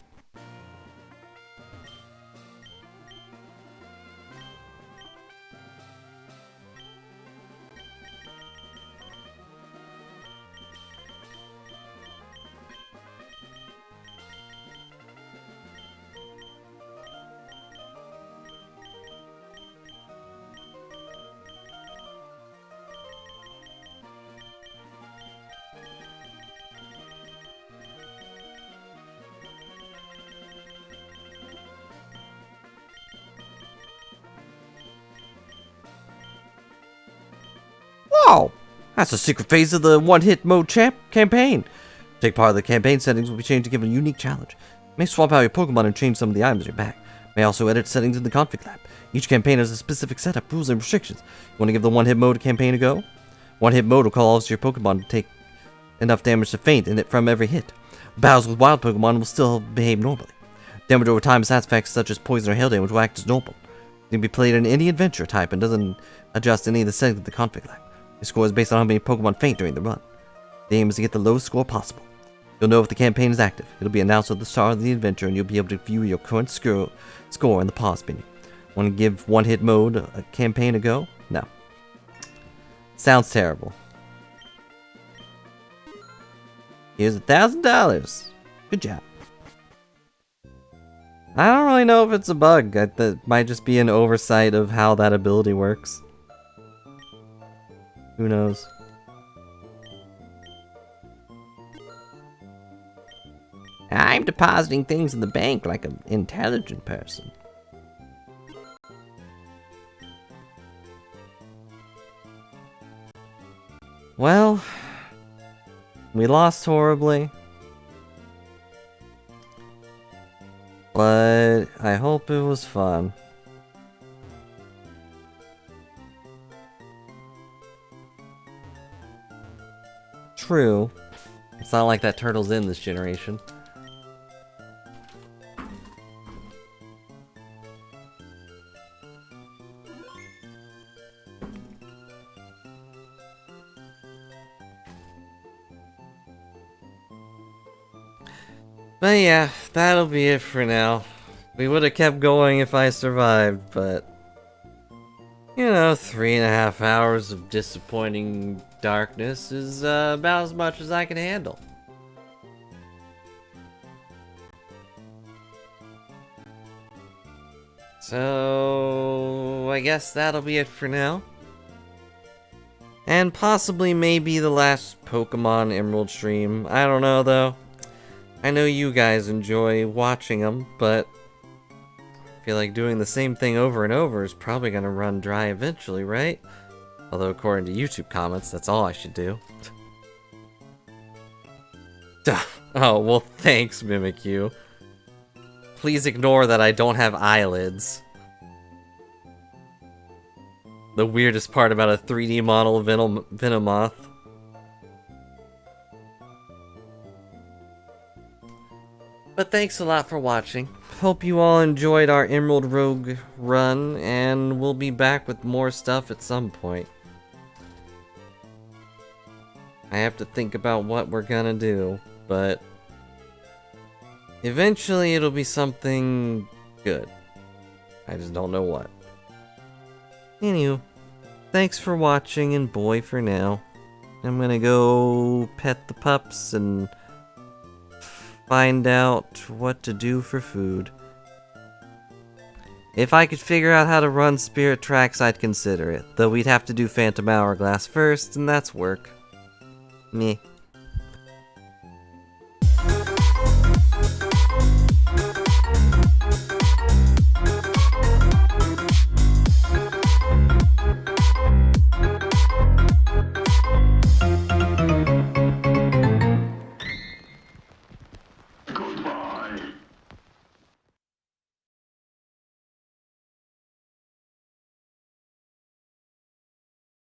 Wow! That's a secret phase of the one-hit mode campaign. Take part of the campaign settings will be changed to give a unique challenge. You may swap out your Pokemon and change some of the items in your bag. You may also edit settings in the config lab. Each campaign has a specific setup, rules, and restrictions. You want to give the one-hit mode campaign a go? One-hit mode will cause your Pokemon to take enough damage to faint in it from every hit. Battles with wild Pokemon will still behave normally. Damage over time side effects such as poison or hail damage will act as normal. It can be played in any adventure type and doesn't adjust any of the settings of the config lag. The score is based on how many Pokemon faint during the run. The aim is to get the lowest score possible. You'll know if the campaign is active. It'll be announced at the start of the adventure and you'll be able to view your current score in the pause menu. Want to give one-hit mode a campaign a go? No. Sounds terrible. Here's $1,000. Good job. I don't really know if it's a bug. That might just be an oversight of how that ability works. Who knows? I'm depositing things in the bank like an intelligent person. Well, we lost horribly. But I hope it was fun. True. It's not like that turtle's in this generation. But yeah, that'll be it for now. We would have kept going if I survived, but... You know, 3.5 hours of disappointing darkness is about as much as I can handle. So... I guess that'll be it for now. And possibly maybe the last Pokemon Emerald stream. I don't know though. I know you guys enjoy watching them, but I feel like doing the same thing over and over is probably gonna run dry eventually, right? Although according to YouTube comments, that's all I should do. Oh, well thanks, Mimikyu. Please ignore that I don't have eyelids. The weirdest part about a 3D model of Venomoth. But thanks a lot for watching. Hope you all enjoyed our Emerald Rogue run, and we'll be back with more stuff at some point. I have to think about what we're gonna do, but eventually it'll be something good. I just don't know what. Anywho, thanks for watching, and boy for now. I'm gonna go pet the pups and find out what to do for food. If I could figure out how to run Spirit Tracks, I'd consider it. Though we'd have to do Phantom Hourglass first, and that's work. Meh.